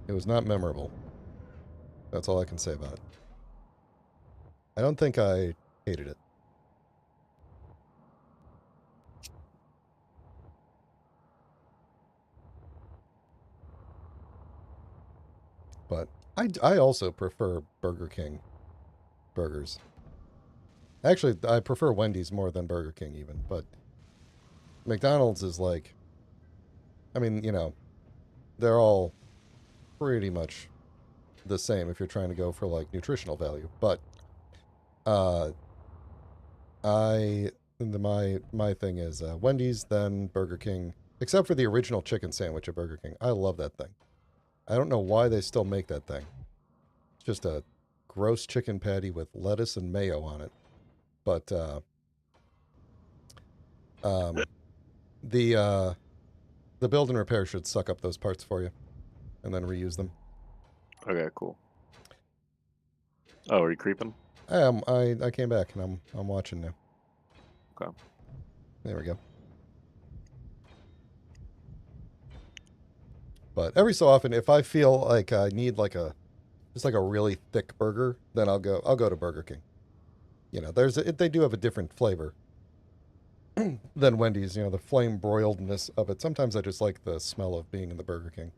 it was not memorable. That's all I can say about it. I don't think I hated it. But I also prefer Burger King burgers. Actually, I prefer Wendy's more than Burger King even, but McDonald's is like, I mean, you know, they're all pretty much the same if you're trying to go for like nutritional value, but my thing is Wendy's, then Burger King, except for the original chicken sandwich at Burger King. I love that thing. I don't know why they still make that thing. It's just a gross chicken patty with lettuce and mayo on it. But the build and repair should suck up those parts for you and then reuse them.
Okay, cool. Oh, are you creeping?
I came back and I'm watching now.
Okay.
There we go. But every so often, if I feel like I need like just like a really thick burger, then I'll go to Burger King. You know, they do have a different flavor than Wendy's. You know, the flame broiledness of it. Sometimes I just like the smell of being in the Burger King.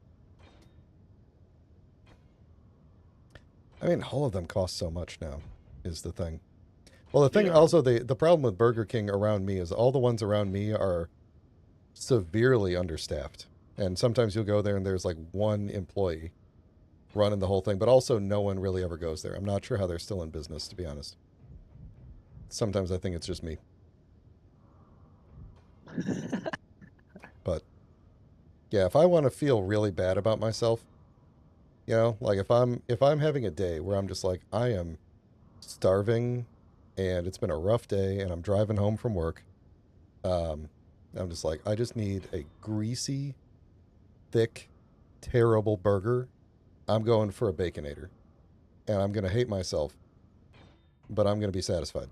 I mean, all of them cost so much now, is the thing. Well, the thing also, the problem with Burger King around me is all the ones around me are severely understaffed. And sometimes you'll go there and there's like one employee running the whole thing, but also no one really ever goes there. I'm not sure how they're still in business, to be honest. Sometimes I think it's just me. But yeah, if I want to feel really bad about myself, You know, like if I'm having a day where I'm just like I am starving and it's been a rough day and I'm driving home from work, um, I'm just like I just need a greasy, thick, terrible burger. I'm going for a Baconator, and I'm gonna hate myself, but I'm gonna be satisfied.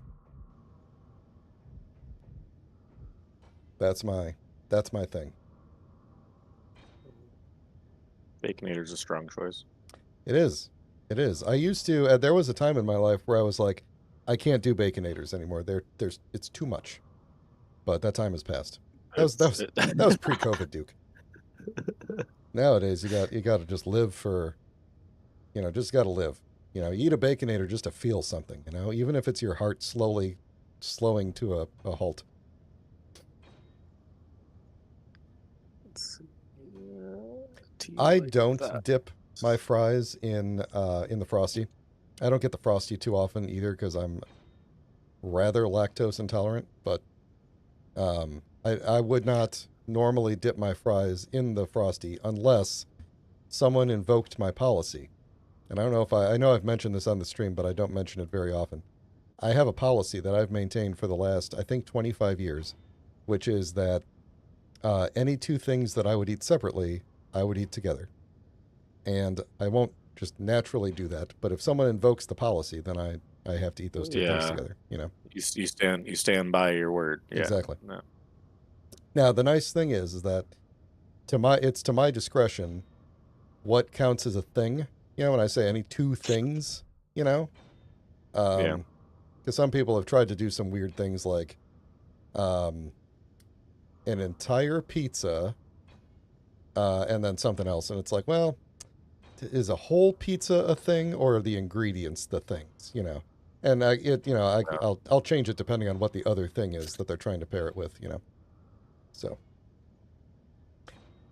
That's my that's my thing.
Baconator's a strong choice.
It is. It is. I used to. There was a time in my life where I was like, I can't do Baconators anymore. There's it's too much. But that time has passed. That was pre-COVID, Duke. Nowadays, you got to just live for, just got to live. You eat a Baconator just to feel something. Even if it's your heart slowly slowing to a halt. I don't dip my fries in the Frosty. I don't get the Frosty too often either because I'm rather lactose intolerant. But I would not normally dip my fries in the Frosty unless someone invoked my policy. And I don't know if I know I've mentioned this on the stream, but I don't mention it very often. I have a policy that I've maintained for the last, I think, 25 years, which is that any two things that I would eat separately, I would eat together. And I won't just naturally do that. But if someone invokes the policy, then I have to eat those two things together.
You stand by your word. Yeah.
Exactly.
No.
Now the nice thing is that it's to my discretion what counts as a thing. When I say any two things,
Yeah.
Because some people have tried to do some weird things like an entire pizza and then something else. And it's like, well, is a whole pizza a thing or are the ingredients the things, And I'll change it depending on what the other thing is that they're trying to pair it with, So,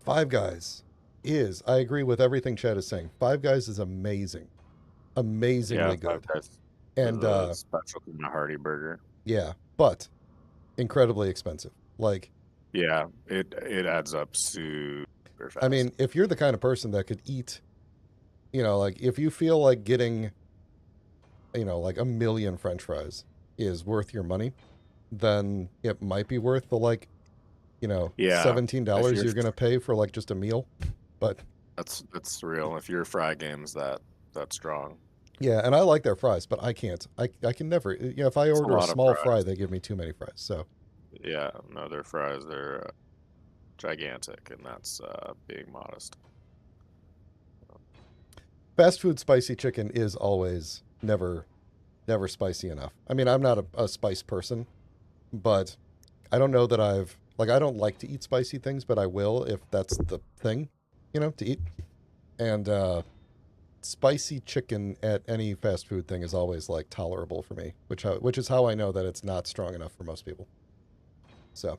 Five Guys I agree with everything Chad is saying. Five Guys is amazing. Amazingly good. And
special Hearty burger.
Yeah, but incredibly expensive.
Yeah, it adds up super fast.
I mean, if you're the kind of person that could eat, if you feel like getting, like a million French fries is worth your money, then it might be worth the $17 you're gonna pay for just a meal. But
that's real. If your fry game's that strong.
Yeah, and I like their fries, but I can't. I can never. If I order a small fry, they give me too many fries. So.
Yeah, no, their fries they're gigantic, and that's being modest.
Fast food spicy chicken is always never spicy enough. I mean, I'm not a spice person, but I don't know that I don't like to eat spicy things, but I will if that's the thing, to eat. And spicy chicken at any fast food thing is always tolerable for me, which is how I know that it's not strong enough for most people. So,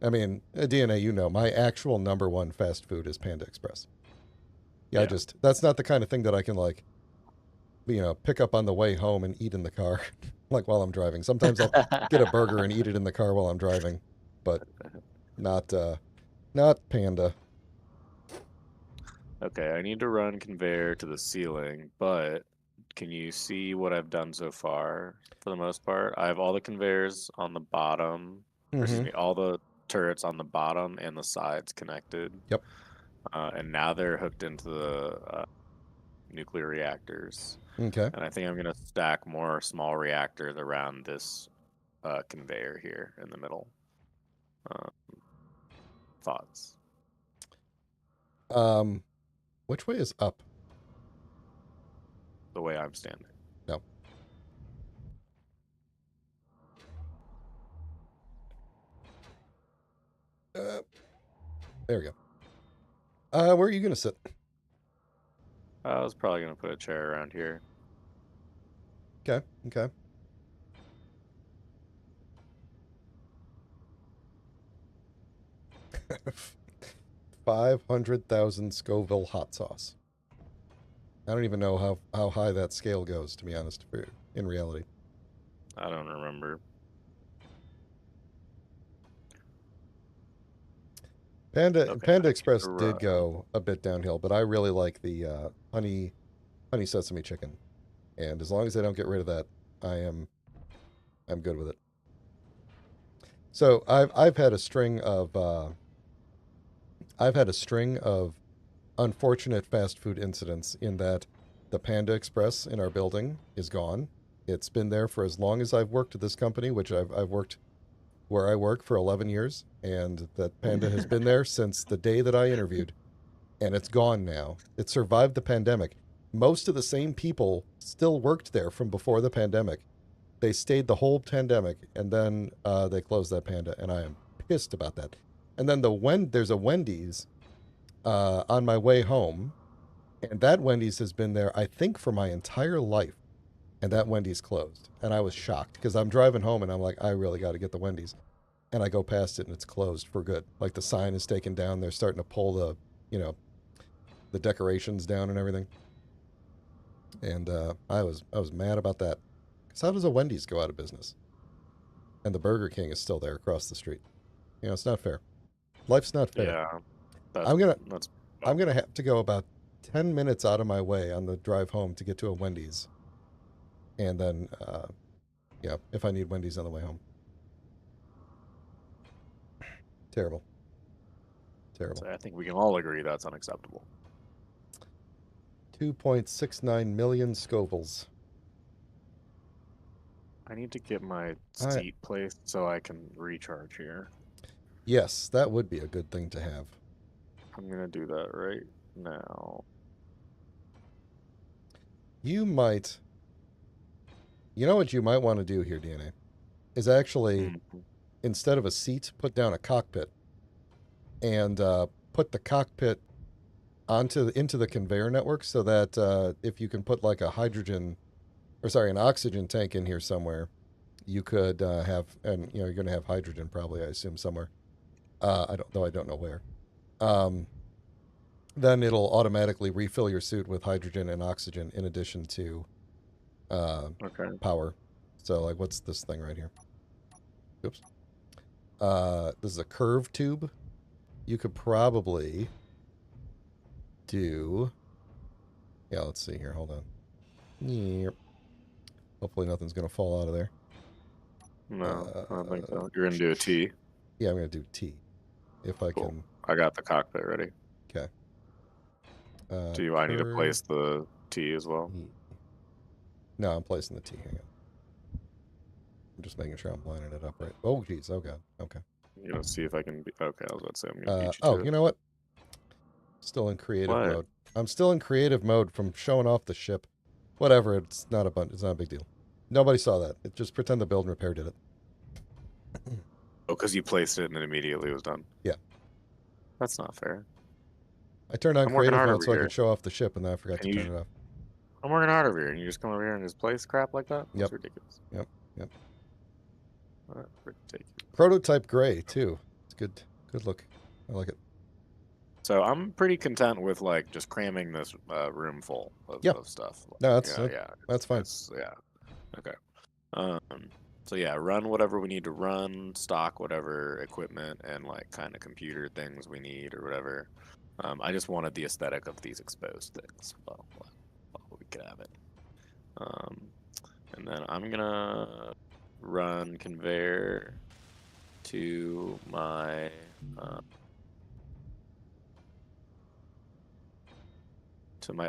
I mean, DNA, my actual number one fast food is Panda Express. Yeah, that's not the kind of thing that I can pick up on the way home and eat in the car, while I'm driving. Sometimes I'll get a burger and eat it in the car while I'm driving, but not Panda.
Okay, I need to run conveyor to the ceiling, but can you see what I've done so far for the most part? I have all the conveyors on the bottom, or excuse me, all the turrets on the bottom and the sides connected.
Yep.
And now they're hooked into the nuclear reactors.
Okay.
And I think I'm going to stack more small reactors around this conveyor here in the middle. Thoughts?
Which way is up?
The way I'm standing.
No. There we go. Where are you going to sit?
I was probably going to put a chair around here.
Okay. 500,000 Scoville hot sauce. I don't even know how high that scale goes, to be honest, in reality.
I don't remember.
Panda
Okay,
Panda
I
Express
need to
did
run.
go a bit downhill, but I really like the honey sesame chicken, and as long as they don't get rid of that, I'm good with it. So I've had a string of unfortunate fast food incidents in that the Panda Express in our building is gone. It's been there for as long as I've worked at this company, which I've worked where I work for 11 years, and that Panda has been there since the day that I interviewed, and it's gone now. It survived the pandemic. Most of the same people still worked there from before the pandemic. They stayed the whole pandemic, and then they closed that Panda, and I am pissed about that. And then there's a Wendy's on my way home, and that Wendy's has been there, I think, for my entire life, and that Wendy's closed. And I was shocked because I'm driving home, and I'm like, I really got to get the Wendy's. And I go past it, and it's closed for good. Like the sign is taken down. They're starting to pull you know, the decorations down and everything. And I was mad about that. Because how does a Wendy's go out of business? And the Burger King is still there across the street. You know, it's not fair. Life's not fair.
Yeah, that's
I'm gonna
that's.
I'm gonna have to go about 10 minutes out of my way on the drive home to get to a Wendy's, and then yeah, if I need Wendy's on the way home. Terrible. Terrible.
So I think we can all agree that's unacceptable.
2.69 million Scovilles.
I need to get my
I-
seat placed so I can recharge here.
Yes, that would be a good thing to have.
I'm gonna do that right now.
You might. You know what you might want to do here, DNA, is actually
Mhm.
instead of a seat, put down a cockpit, and put the cockpit into the conveyor network, so that if you can put like an oxygen tank in here somewhere, you could have, and you know, you're going to have hydrogen probably, I assume, somewhere. I don't know where. Then it'll automatically refill your suit with hydrogen and oxygen in addition to
Okay.
power. So like, what's this thing right here? Oops. This is a curved tube. You could probably do. Yeah, let's see here. Hold on. Yep. Hopefully nothing's gonna fall out of there.
No, I don't think so. You're gonna do a T.
Yeah, I'm gonna do T, if I
Cool.
can.
I got the cockpit ready.
Okay.
Do I need to
curve
place the T as well?
E. No, I'm placing the T. Hang on. I'm just making sure I'm lining it up right. Oh, geez. Oh, God. Okay.
You know, see if I can be. Okay, I was about to say I'm gonna beat you
Oh,
to
you
it.
know what? Still in creative
What?
mode. I'm still in creative mode from showing off the ship. Whatever. It's not a big deal. Nobody saw that. Just pretend the build and repair did it.
Oh, because you placed it and then immediately it was done.
Yeah.
That's not fair.
I turned on
I'm working
creative
hard
mode
over
so I
here.
could show off the ship, and then I forgot
Can
to
you-
turn it off.
I'm working hard over here, and you just come over here and just place crap like that? That's
Yep.
ridiculous.
Yep.
That's ridiculous.
Prototype gray too. It's good. Good look. I like it.
So I'm pretty content with like just cramming this room full of,
Yeah.
of stuff.
No, that's
yeah.
that's fine.
Yeah. Okay. So yeah, run whatever we need to run, stock whatever equipment and like kind of computer things we need or whatever. I just wanted the aesthetic of these exposed things. Well, we could have it. And then I'm gonna run conveyor to my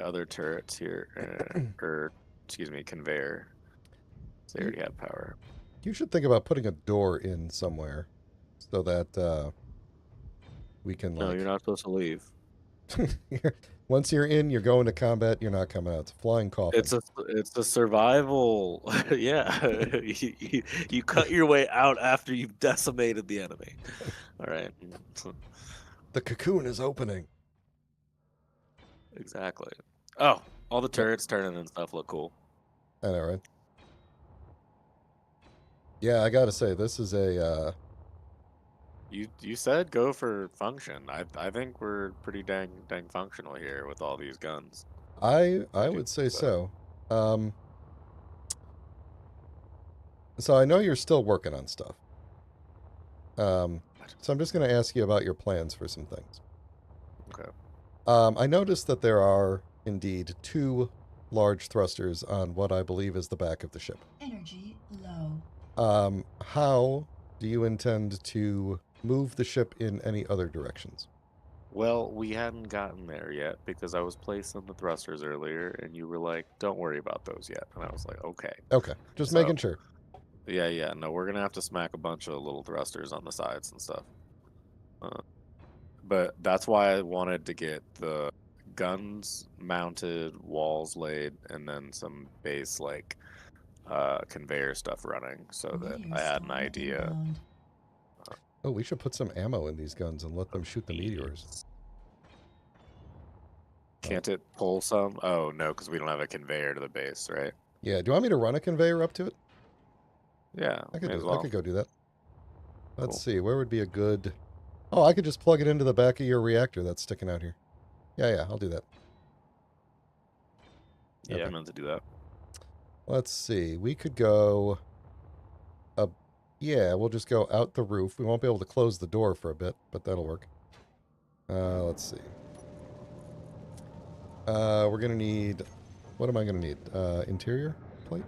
other turrets here, or excuse me, conveyor. They already have power.
You should think about putting a door in somewhere, so that we can like.
No, you're not supposed to leave.
Once you're in, you're going to combat. You're not coming out. It's a flying coffin.
It's a survival. Yeah, you cut your way out after you've decimated the enemy. All right.
The cocoon is opening.
Exactly. Oh, all the turrets turning and stuff look cool.
I know, right? Yeah, I gotta say, this is a.
You said go for function. I think we're pretty dang functional here with all these guns.
I
do
would say
so.
so. So I know you're still working on stuff.
I
So I'm just going to ask you about your plans for some things.
Okay.
I noticed that there are indeed 2 large thrusters on what I believe is the back of the ship.
Energy low.
How do you intend to move the ship in any other directions?
Well, we hadn't gotten there yet because I was placing the thrusters earlier, and you were like, "Don't worry about those yet," and I was like, "Okay."
Okay, just
So,
making sure.
yeah. No, we're gonna have to smack a bunch of little thrusters on the sides and stuff. Uh, but that's why I wanted to get the guns mounted, walls laid, and then some base conveyor stuff running so that
Meteor
I had an
storm
idea.
inbound.
Oh, we should put some ammo in these guns and let them shoot the meteors.
Can't it pull some? Oh, no, because we don't have a conveyor to the base, right?
Yeah, do you want me to run a conveyor up to it?
Yeah,
I could
may
do.
as well.
I could go do that. Let's
Cool.
see, where would be a good... Oh, I could just plug it into the back of your reactor that's sticking out here. Yeah, I'll do that.
Yeah,
Okay.
I meant to do that.
Let's see, we could go... Yeah, we'll just go out the roof. We won't be able to close the door for a bit, but that'll work. Let's see. We're going to need... What am I going to need? Interior plate?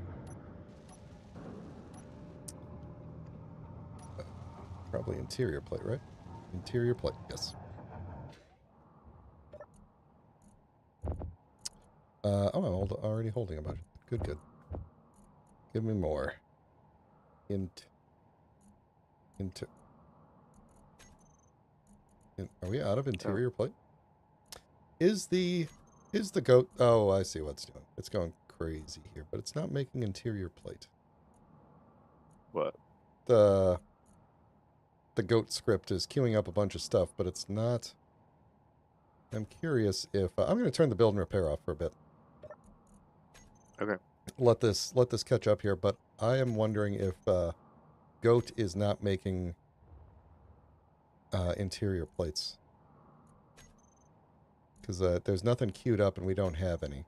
Probably interior plate, right? Interior plate, yes. Oh, I'm already holding a bunch. Good. Give me more. Are we out of interior plate? Is the goat... Oh, I see what it's doing. It's going crazy here, but it's not making interior plate.
What?
The goat script is queuing up a bunch of stuff, but it's not... I'm curious if... I'm going to turn the build and repair off for a bit.
Okay.
Let this catch up here, but I am wondering if goat is not making interior plates. Because there's nothing queued up and we don't have any.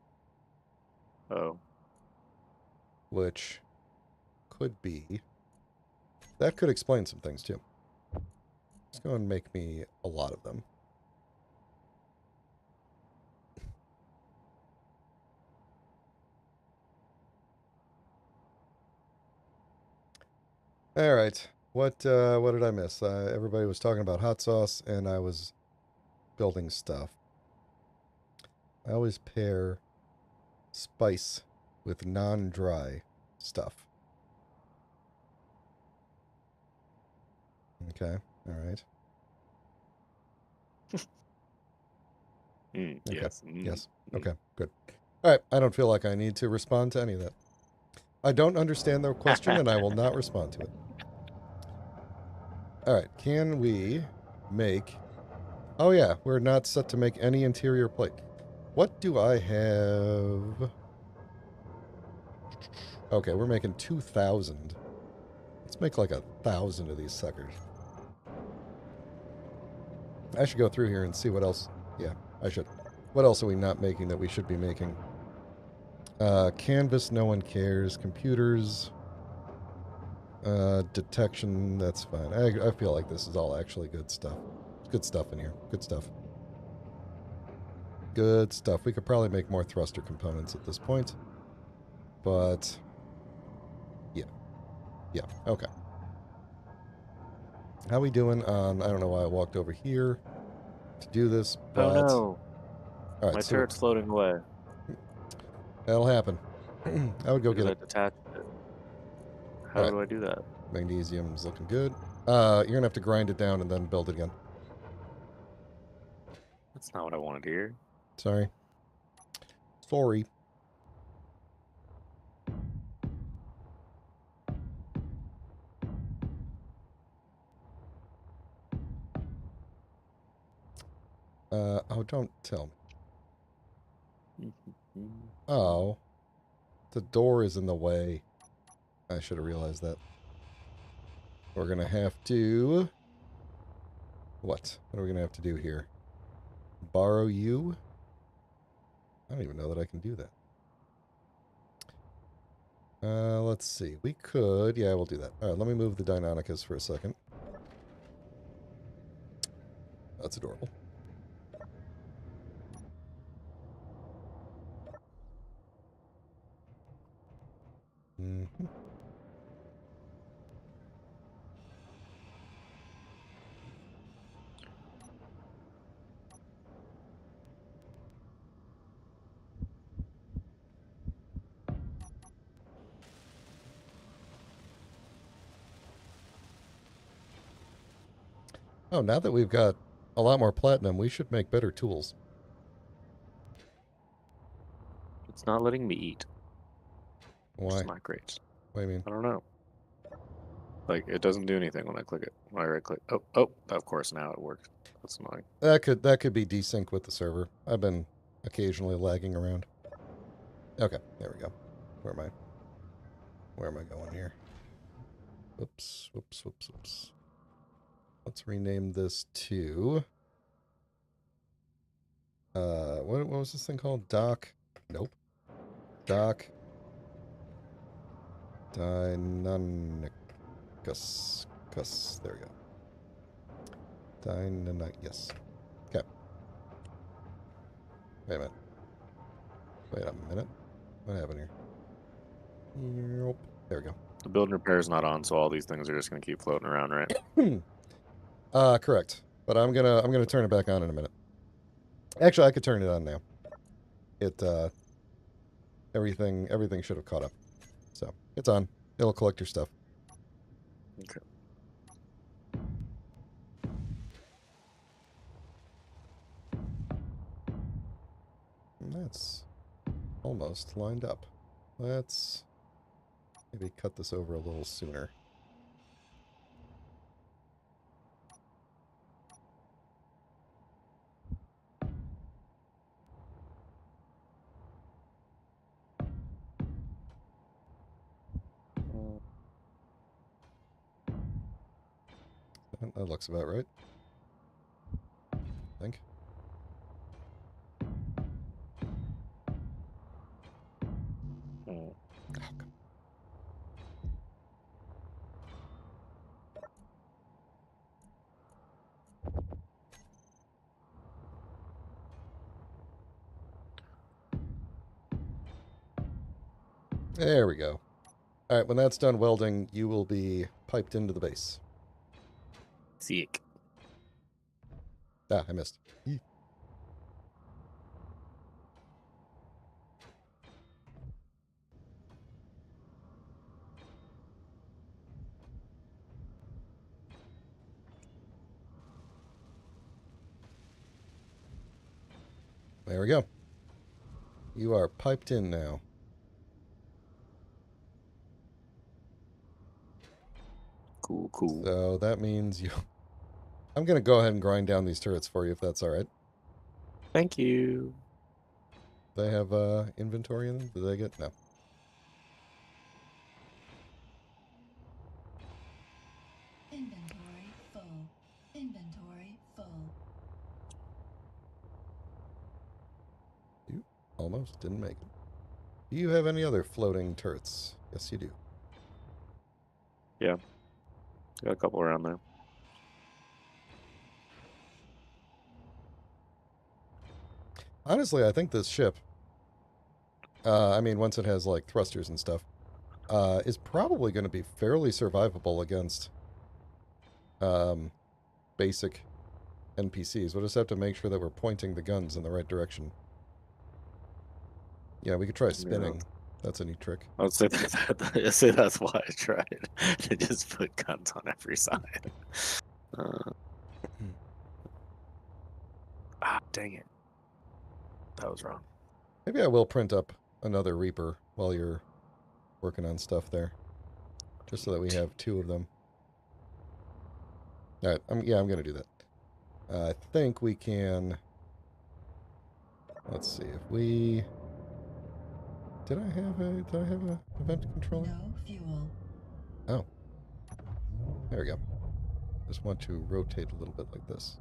Oh.
Which could be... That could explain some things, too. Let's go and make me a lot of them. All right. What did I miss? Everybody was talking about hot sauce, and I was building stuff. I always pair spice with non-dry stuff. Okay. All right. Okay.
Yes.
Yes. Okay. Good. All right. I don't feel like I need to respond to any of that. I don't understand the question, and I will not respond to it. All right. Can we make... Oh, yeah. We're not set to make any interior plate. What do I have? Okay, we're making 2,000. Let's make like 1,000 of these suckers. I should go through here and see what else. Yeah, I should. What else are we not making that we should be making? Canvas, no one cares. Computers. Detection, that's fine. I feel like this is all actually good stuff. Good stuff in here. Good stuff. Good stuff. We could probably make more thruster components at this point. But... Yeah, okay. How we doing on... I don't know why I walked over here to do this, but...
Oh, no.
All right,
My
so
turret's floating away.
that'll happen. I would go
Because
get
I
it.
detached it. How
All right.
do I do that?
Magnesium's looking good. You're going to have to grind it down and then build it again.
That's not what I wanted here.
Sorry. Sorry. Oh, don't tell me. Oh. The door is in the way. I should have realized that. We're going to have to... What? What are we going to have to do here? Borrow you? I don't even know that I can do that. Let's see. We could... Yeah, we'll do that. All right, let me move the Deinonychus for a second. That's adorable. Mm-hmm. Oh, now that we've got a lot more platinum, we should make better tools.
It's not letting me eat.
Why?
It's not great.
What do you mean?
I don't know. Like, it doesn't do anything when I click it. When I right click. Oh, of course, now it works. That's annoying.
That could be desync with the server. I've been occasionally lagging around. Okay, there we go. Where am I? Where am I going here? Whoops, whoops, whoops, whoops. Let's rename this to... what was this thing called? Doc? Nope. Doc Dynamicus. There we go. Yes. Okay. Wait a minute. Wait a minute. What happened here? Nope. There we go.
The build and repair is not on, so all these things are just going to keep floating around, right?
Correct. But I'm gonna turn it back on in a minute. Actually, I could turn it on now. Everything should have caught up. So it's on. It'll collect your stuff.
Okay.
And that's almost lined up. Let's maybe cut this over a little sooner. That looks about right. I think. There we go. All right, when that's done welding, you will be piped into the base.
Sick.
Ah, I missed. There we go. You are piped in now.
Cool, cool.
So that means you... I'm going to go ahead and grind down these turrets for you, if that's all right.
Thank you.
They have inventory in them? Did they get... No.
Inventory full. Inventory full.
You almost didn't make it. Do you have any other floating turrets? Yes, you do.
Yeah. Got a couple around there.
Honestly, I think this ship, I mean, once it has, like, thrusters and stuff, is probably going to be fairly survivable against basic NPCs. We'll just have to make sure that we're pointing the guns in the right direction. Yeah, we could try spinning. Yeah. That's a neat trick.
I'd say I'd say that's why I tried to just put guns on every side. Dang it. That was wrong.
Maybe I will print up another Reaper while you're working on stuff there. Just so that we have 2 of them. Alright, I'm going to do that. I think we can... Let's see, if we... Did I have a event controller?
No fuel.
Oh. There we go. Just want to rotate a little bit like this.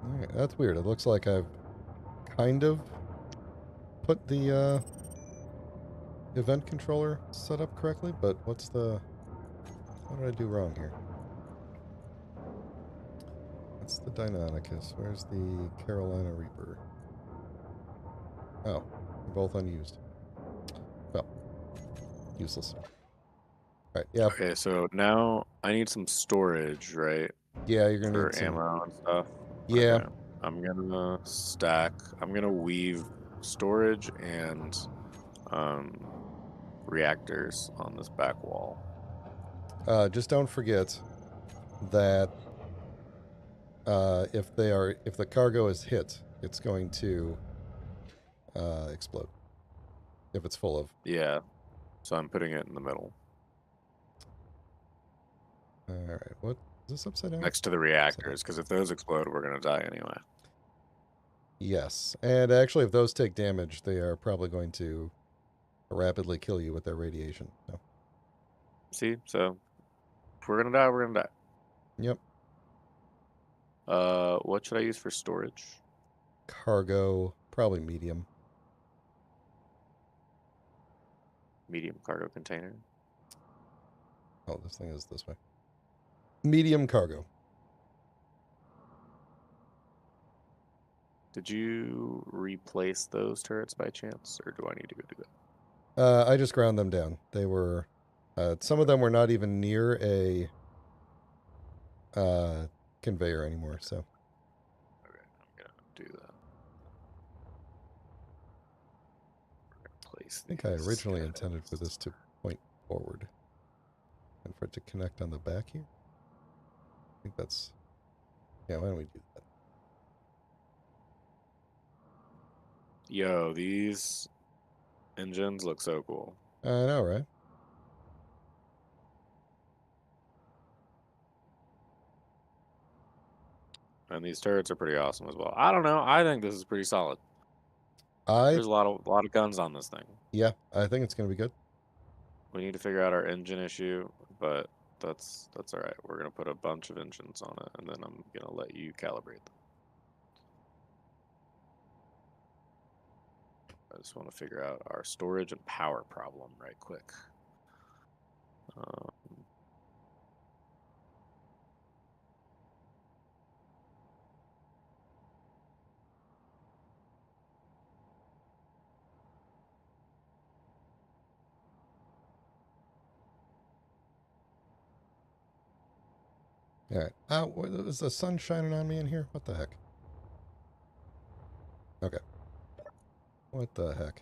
Alright, that's weird. It looks like I've kind of put the event controller set up correctly, but what did I do wrong here? It's the Deinonychus. Where's the Carolina Reaper? Oh, they're both unused. Well, useless. All right, yeah.
Okay, so now I need some storage, right?
Yeah, you're gonna
For
need some.
ammo and stuff.
Yeah.
Okay. I'm gonna stack. I'm gonna weave storage and um, reactors on this back wall.
Just don't forget that if the cargo is hit, it's going to explode if it's full of.
Yeah. So I'm putting it in the middle,
All right, what is this upside down?
next to the reactors, because if those explode, we're gonna die anyway.
Yes, and actually, if those take damage, they are probably going to rapidly kill you with their radiation. So,
See, so if we're gonna die, we're gonna die.
yep,
What should I use for storage?
cargo probably medium.
Medium cargo container.
Oh, this thing is this way. Medium cargo.
Did you replace those turrets by chance, or do I need to go do that?
I just ground them down. They were, some of them were not even near a conveyor anymore. So,
Okay, I'm gonna do that. We're gonna place
I think I
these
originally
guys.
intended for this to point forward and for it to connect on the back here. I think that's, yeah, why don't we do that?
Yo, these engines look so cool.
I know, right?
And these turrets are pretty awesome as well. I don't know. I think this is pretty solid.
I,
There's a lot of guns on this thing.
yeah, I think it's going to be good.
We need to figure out our engine issue, but that's all right. We're gonna put a bunch of engines on it, and then I'm gonna let you calibrate them. I just want to figure out our storage and power problem right quick. Um,
All right. Is the sun shining on me in here? What the heck? Okay. What the heck?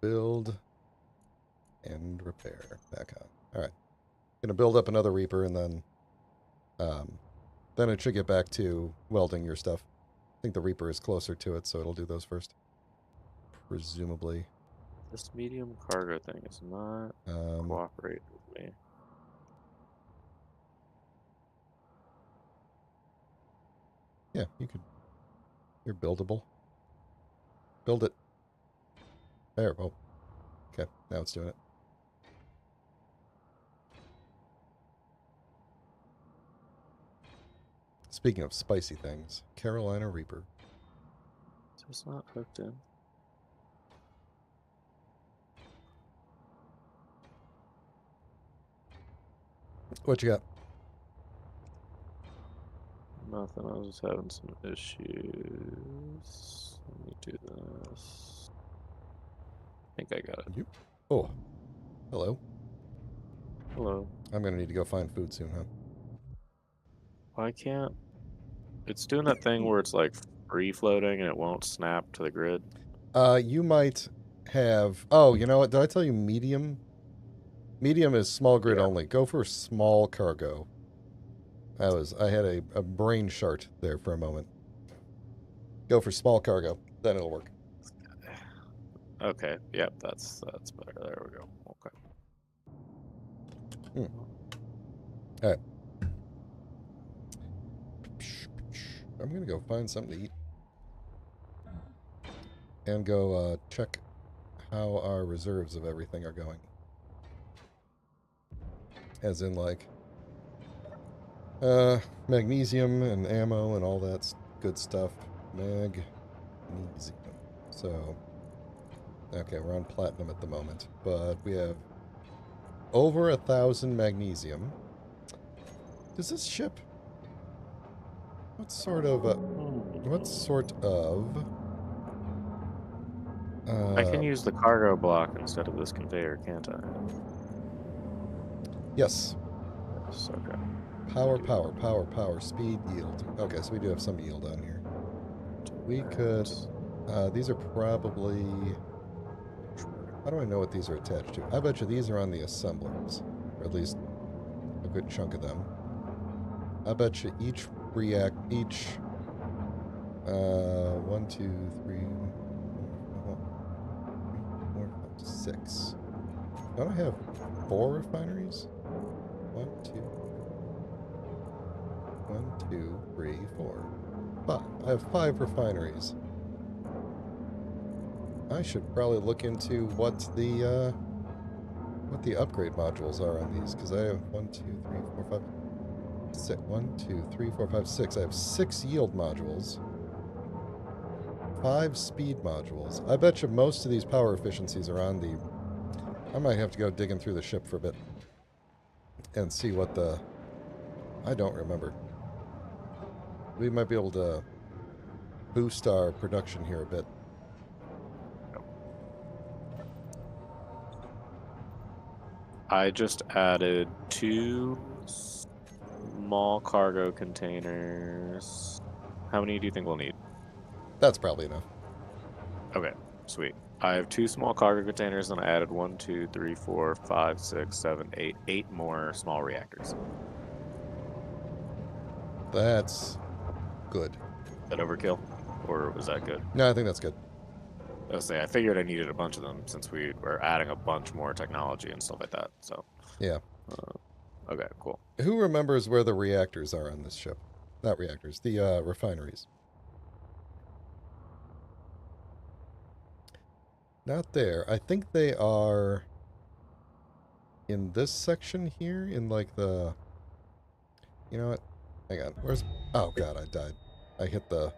Build and repair. Back on. All right. Gonna build up another Reaper and then it should get back to welding your stuff. I think the Reaper is closer to it, so it'll do those first. Presumably.
this medium cargo thing is not cooperating with me.
Yeah, you're buildable. Build it. There. Oh. Okay. Now it's doing it. Speaking of spicy things, Carolina Reaper.
So it's not hooked in.
What you got?
Nothing. I was just having some issues. Let me do this. I think I got it.
You? Oh. Hello.
Hello.
I'm gonna need to go find food soon, huh?
Why can't... It's doing that thing where it's like free floating and it won't snap to the grid.
You might have. Oh, you know what? Did I tell you medium? Medium is small grid only. Go for small cargo. I had a brain shart there for a moment. Go for small cargo, then it'll work.
Okay. Yep. That's better. There we go. Okay.
All right. I'm gonna go find something to eat and go check how our reserves of everything are going. As in, like, magnesium and ammo and all that good stuff. Magnesium. So, okay, we're on platinum at the moment, but we have over 1,000 magnesium. Does this ship? What sort of
I can use the cargo block instead of this conveyor, can't I?
yes.
Yes, okay.
Power, speed, yield. Okay, so we do have some yield on here. We could... these are probably... How do I know what these are attached to? I bet you these are on the assemblers. Or at least a good chunk of them. I bet you each... 1, 2, 3... 4, 5, 6. Don't I have 4 refineries? 1, 2, 3, 4. 5. I have 5 refineries. I should probably look into what the upgrade modules are on these, because I have 1, 2, 3, 4, 5, 6. 1, 2, 3, 4, 5, 6. I have 6 yield modules. 5 speed modules. I bet you most of these power efficiencies are on the... I might have to go digging through the ship for a bit and see what the... I don't remember. We might be able to boost our production here a bit.
I just added 2 small cargo containers. How many do you think we'll need?
That's probably enough.
Okay, sweet. I have 2 small cargo containers, and I added 1, 2, 3, 4, 5, 6, 7, 8. 8 more small reactors.
That's good.
Is that overkill? Or was that good?
No, I think that's good.
I figured I needed a bunch of them since we were adding a bunch more technology and stuff like that. So
Yeah.
okay, cool.
Who remembers where the reactors are on this ship? Not reactors, the refineries. Not there. I think they are in this section here, in like the... You know what? Hang on. Where's... Oh god, I died. I hit the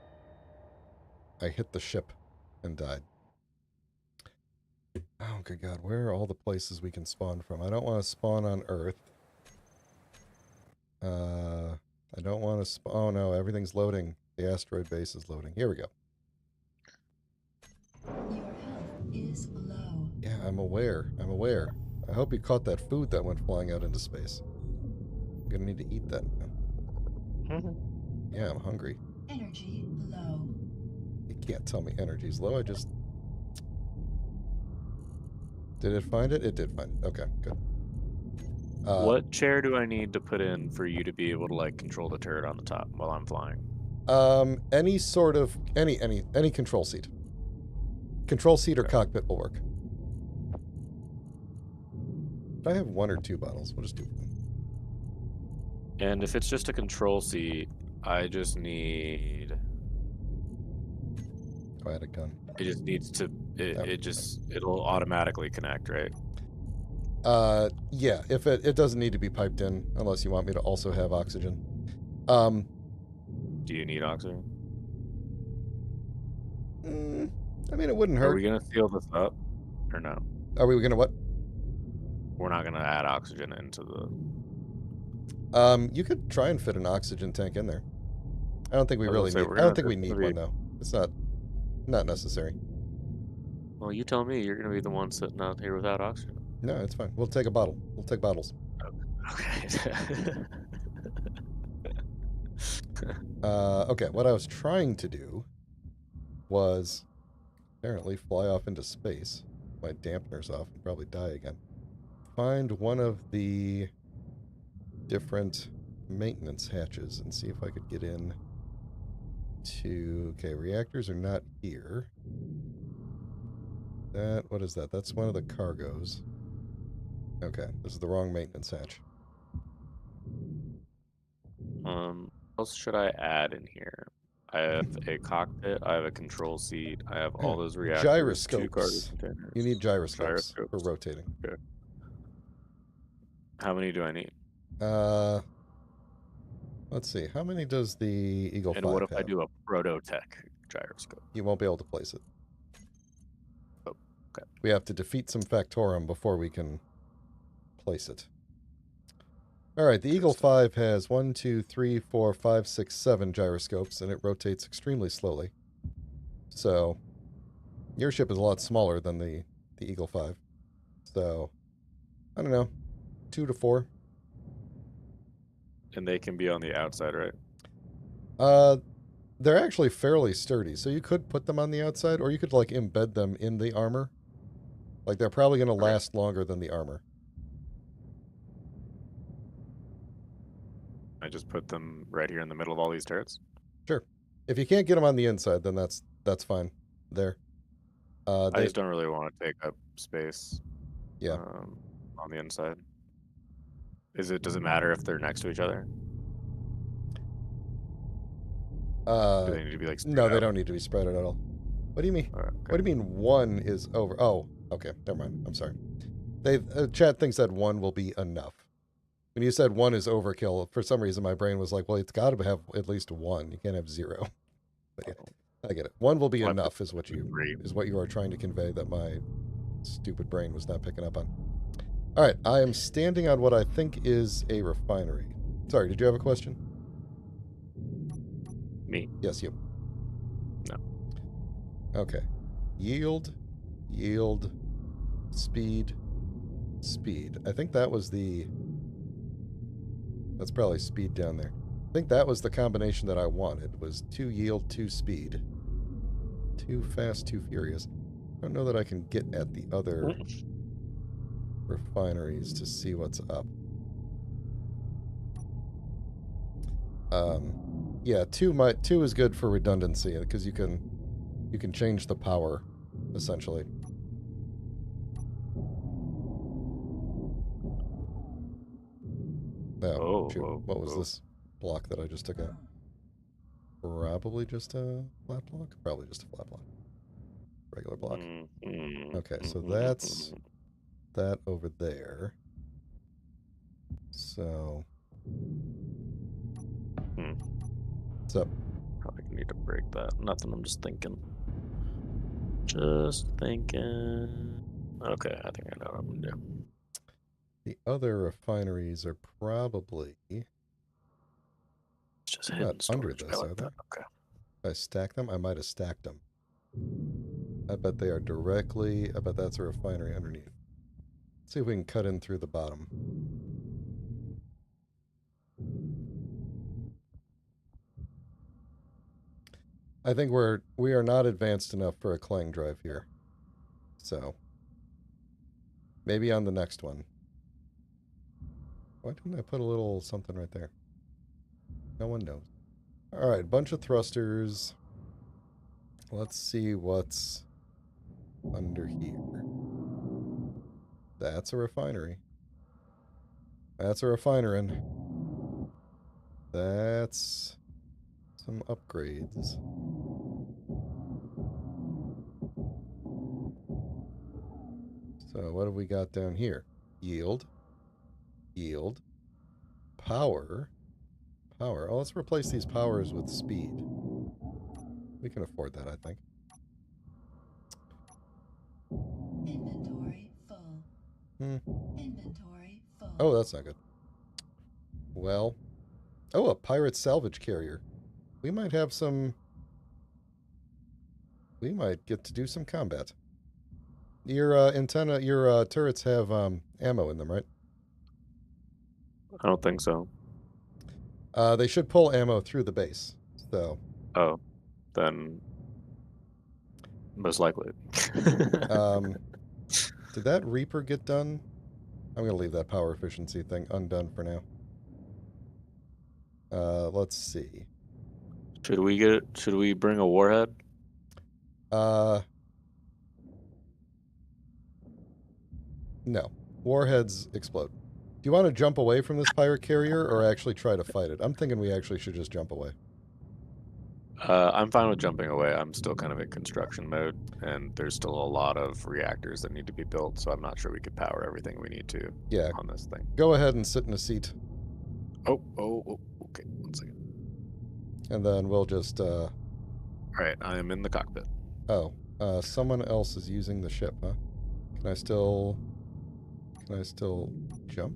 ship and died. Oh good god, where are all the places we can spawn from? I don't want to spawn on Earth. I don't want to spawn... Oh no, everything's loading. The asteroid base is loading. Here we go.
Your health is low.
Yeah, I'm aware. I'm aware. I hope you caught that food that went flying out into space. I'm gonna need to eat that now. Yeah, I'm hungry.
Energy low.
You can't tell me energy's low. I just... Did it find it? It did find it. Okay, good.
What chair do I need to put in for you to be able to like control the turret on the top while I'm flying?
Any sort of... Any control seat. Control seat or cockpit will work. I have 1 or 2 bottles. We'll just do one.
And if it's just a control seat, I just need...
Oh, I had a gun.
It just needs to... It'll automatically connect, right?
Yeah, if it doesn't need to be piped in, unless you want me to also have oxygen.
Do you need oxygen?
I mean, it wouldn't hurt.
Are we going to seal this up or no?
Are we gonna what?
We're not going to add oxygen into the...
You could try and fit an oxygen tank in there. I don't think we really need... I don't think we need one, though. It's not necessary.
Well, you tell me. You're going to be the one sitting out here without oxygen.
No, it's fine. We'll take a bottle. We'll take bottles.
Okay.
Okay, what I was trying to do was apparently fly off into space. My dampener's off and probably die again. Find one of the different maintenance hatches and see if I could get in to... Okay, reactors are not here. What is that? That's one of the cargoes. Okay, this is the wrong maintenance hatch.
What else should I add in here? I have a cockpit, I have a control seat, I have all those reactors, 2
Gyroscopes.
cargo containers.
You need gyroscopes for rotating.
Okay. How many do I need?
Let's see. How many does the Eagle 5
And what if
have?
I do a prototech gyroscope?
You won't be able to place it.
Oh, okay.
We have to defeat some Factorum before we can place it. All right, the Eagle 5 has 1, 2, 3, 4, 5, 6, 7 gyroscopes, and it rotates extremely slowly. So, your ship is a lot smaller than the Eagle 5. So, I don't know, 2 to 4.
And they can be on the outside, right?
They're actually fairly sturdy, so you could put them on the outside, or you could, like, embed them in the armor. Like, they're probably going to last longer than the armor.
I just put them right here in the middle of all these turrets.
Sure. If you can't get them on the inside, then that's fine. There.
I just don't really want to take up space.
Yeah.
On the inside. Does it matter if they're next to each other? Do they need to be like
no,
spread
they
out?
don't need to be spread out at all. What do you mean?
Okay.
What do you mean one is over? Oh, okay. Never mind. I'm sorry. They chat thinks that one will be enough. When you said one is overkill, for some reason my brain was like, well, it's got to have at least one. You can't have 0. But yeah, I get it. One will be
Well,
enough is what you are trying to convey that my stupid brain was not picking up on. All right, I am standing on what I think is a refinery. Sorry, did you have a question?
Me?
Yes, you.
No.
Okay. Yield, speed. I think that was that's probably speed down there. I think that was the combination that I wanted, was 2 yield, 2 speed. 2 fast, 2 furious. I don't know that I can get at the other refineries to see what's up. Yeah, 2 is good for redundancy because you can change the power essentially. Oh, shoot. What was this block that I just took out? Probably just a flat block? Probably just a flat block. Regular block. Okay, so that's that over there. So... What's up?
Probably need to break that. Nothing, I'm just thinking. Just thinking. Okay, I think I know what I'm gonna do.
The other refineries are probably...
It's just
They're
hidden
not under
storage.
this,
I
are
like
they?
that. Okay.
If I stack them, I might have stacked them. I bet they are directly... I bet that's a refinery underneath. Let's see if we can cut in through the bottom. I think we are not advanced enough for a clang drive here. So... maybe on the next one. Why didn't I put a little something right there? No one knows. Alright, bunch of thrusters. Let's see what's under here. That's a refinery. That's a refinery. That's some upgrades. So what have we got down here? Yield. Power. Oh, let's replace these powers with speed. We can afford that, I think.
Inventory full. Inventory full.
Oh, that's not good. Well. Oh, a pirate salvage carrier. We might have some... we might get to do some combat. Your antenna, your turrets have ammo in them, right?
I don't think so.
They should pull ammo through the base. So.
Oh, then most likely.
Did that Reaper get done? I'm gonna leave that power efficiency thing undone for now. Let's see.
Should we bring a warhead?
No. Warheads explode. Do you want to jump away from this pirate carrier or actually try to fight it? I'm thinking we actually should just jump away.
I'm fine with jumping away. I'm still kind of in construction mode, and there's still a lot of reactors that need to be built, so I'm not sure we could power everything we need to on this thing.
Go ahead and sit in a seat.
Oh, okay. 1 second.
And then we'll just...
All right, I am in the cockpit.
Oh, someone else is using the ship, huh? Can I still jump?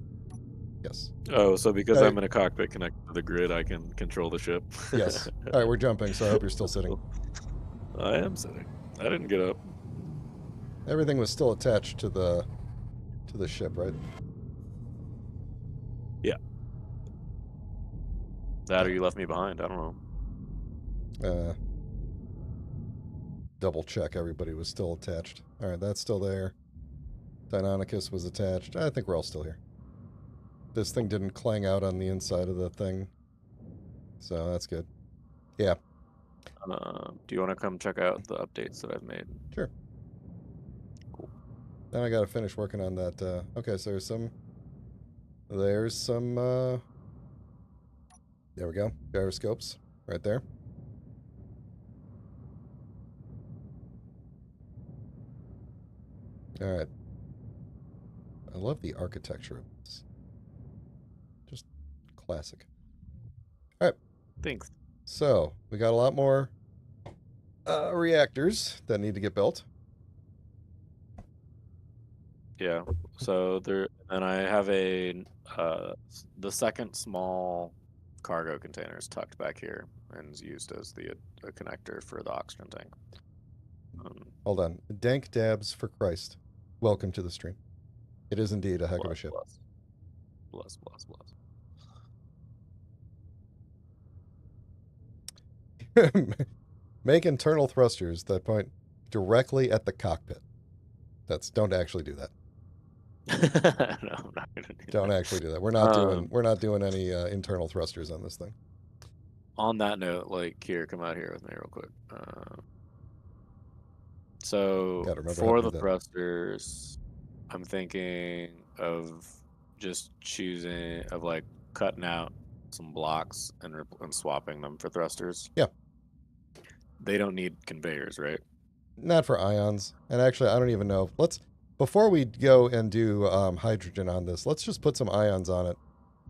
Yes.
Oh, so because
Hey.
I'm in a cockpit connected to the grid, I can control the ship.
Yes. All right, we're jumping, so I hope you're still sitting.
I am sitting. I didn't get up.
Everything was still attached to the ship, right?
That or you left me behind. I don't know.
Double check everybody was still attached. All right, that's still there. Deinonychus was attached. I think we're all still here. This thing didn't clang out on the inside of the thing, so that's good. Yeah.
Do you want to come check out the updates that I've made?
Sure.
Cool.
Then I gotta finish working on that. Okay, so there's some, there we go, gyroscopes right there. All right. I love the architecture of this. Just classic. All right.
Thanks.
So we got a lot more reactors that need to get built.
Yeah. So there, and I have the second small cargo container is tucked back here and is used as the a connector for the oxygen tank.
Hold on. Dank Dabs for Christ. Welcome to the stream. It is indeed a heck of a ship.
Bless.
Make internal thrusters that point directly at the cockpit. Don't actually do that.
No, I'm not gonna do
Don't
that.
actually do that. We're not doing any internal thrusters on this thing.
On that note, like, here, come out here with me real quick. So
Gotta remember how
for
to
the
do that.
thrusters, I'm thinking of just choosing of like cutting out some blocks and swapping them for thrusters.
Yeah.
They don't need conveyors, right?
Not for ions. And actually, I don't even know. Before we go and do hydrogen on this, let's just put some ions on it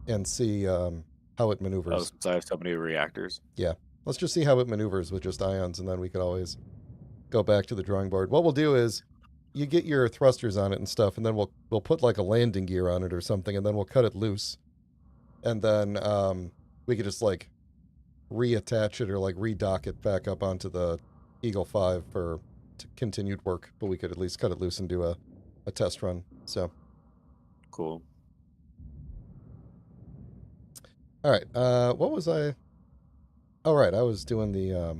and see how it maneuvers.
Oh, since I have so many reactors.
Yeah. Let's just see how it maneuvers with just ions, and then we could always go back to the drawing board. What we'll do is you get your thrusters on it and stuff, and then we'll put like a landing gear on it or something, and then we'll cut it loose. And then we could just like reattach it or like redock it back up onto the Eagle 5 for continued work, but we could at least cut it loose and do a test run. So
Cool.
all right, what was I? Oh right, I was doing the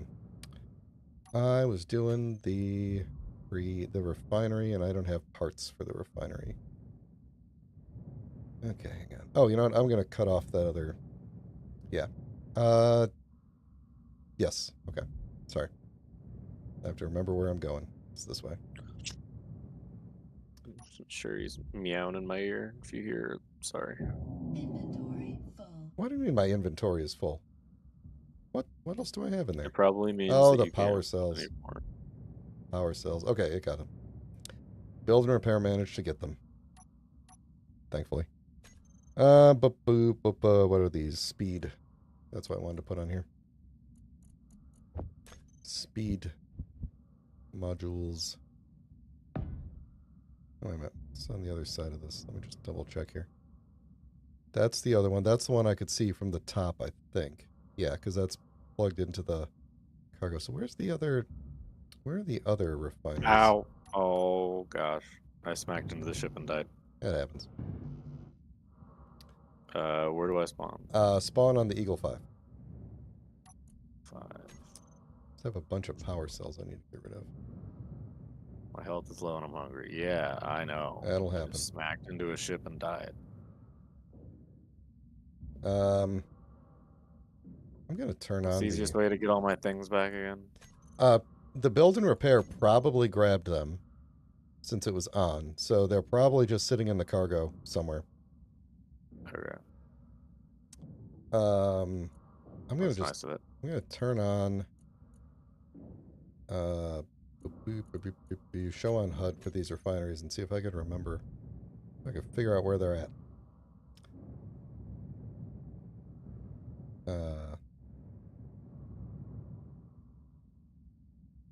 refinery, and I don't have parts for the refinery. Okay, hang on. Oh, you know what? I'm gonna cut off that other. Yeah. Yes. Okay. Sorry. I have to remember where I'm going. It's this way.
I'm sure he's meowing in my ear. If you hear, sorry.
Inventory full.
What do you mean my inventory is full? What else do I have in there?
It probably means
Oh,
that
the
you
power
can't
cells.
anymore.
Power cells. Okay, it got them. Build and repair managed to get them. Thankfully. What are these? Speed. That's what I wanted to put on here. Speed modules. Oh, wait a minute. It's on the other side of this. Let me just double check here. That's the other one. That's the one I could see from the top, I think. Yeah, because that's plugged into the cargo. So where are the other refineries?
Ow. Oh, gosh. I smacked into the ship and died.
That happens.
Where do I spawn?
Spawn on the Eagle 5.
5.
I have a bunch of power cells I need to get rid of.
My health is low and I'm hungry. Yeah, I know.
That'll
I
happen.
just smacked into a ship and died.
I'm gonna turn
It's
on
the easiest way to get all my things back again.
the build and repair probably grabbed them since it was on, so they're probably just sitting in the cargo somewhere.
Okay.
I'm gonna
That's
just
nice of it.
I'm gonna turn on show on HUD for these refineries and see if I can remember. If I can figure out where they're at.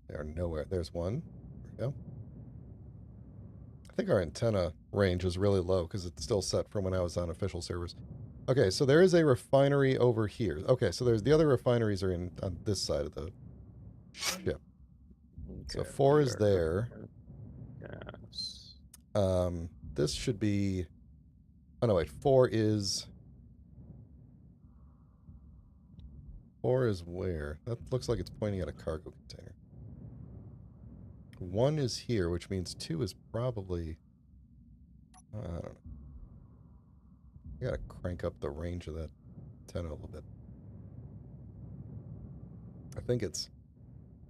They are nowhere. There's one. There we go. I think our antenna range is really low because it's still set from when I was on official servers. Okay, so there is a refinery over here. Okay, so there's the other refineries are in on this side of the ship. So
Okay,
4
we
is
are
there.
Yes.
This should be. Oh no, wait. 4 is. 4 is where? That looks like it's pointing at a cargo container. 1 is here, which means 2 is probably. I don't know. I gotta crank up the range of that antenna a little bit. I think it's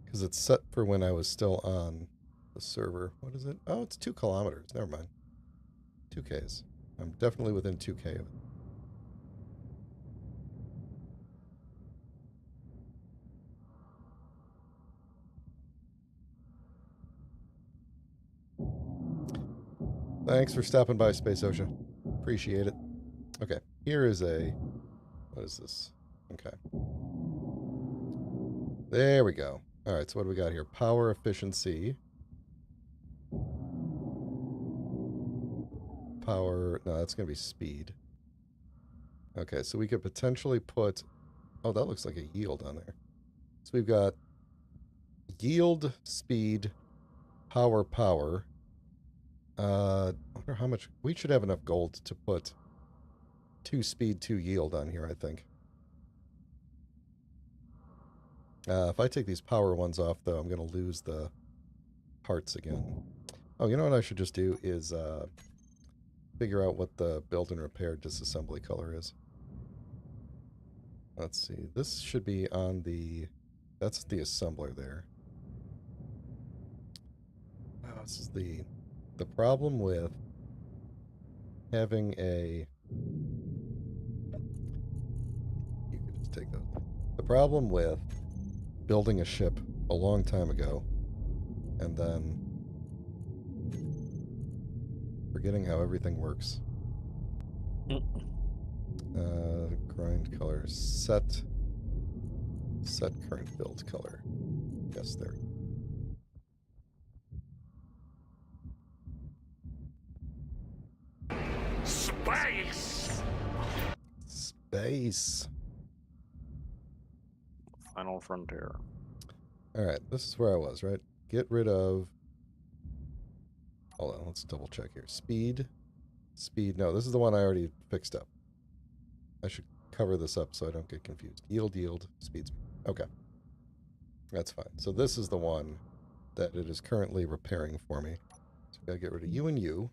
because it's set for when I was still on the server. What is it? Oh, it's 2 kilometers. Never mind. 2 Ks. I'm definitely within 2K of it. Thanks for stopping by, Space OSHA. Appreciate it. Okay, here is a... What is this? Okay. There we go. All right, so what do we got here? Power efficiency. Power... No, that's going to be speed. Okay, so we could potentially put... Oh, that looks like a yield on there. So we've got yield, speed, power. I wonder how much... We should have enough gold to put 2 speed, 2 yield on here, I think. If I take these power ones off, though, I'm going to lose the parts again. Oh, you know what I should just do is figure out what the build and repair disassembly color is. Let's see. This should be on the... That's the assembler there. Oh, this is the problem with having a... You can just take those. The problem with building a ship a long time ago and then forgetting how everything works. Grind color. Set current build color. Yes, there.
Space!
Space.
Final frontier.
Alright, this is where I was, right? Get rid of... Hold on, let's double check here. Speed. Speed. No, this is the one I already fixed up. I should cover this up so I don't get confused. Yield, speed. Okay. That's fine. So this is the one that it is currently repairing for me. So I gotta get rid of you and you.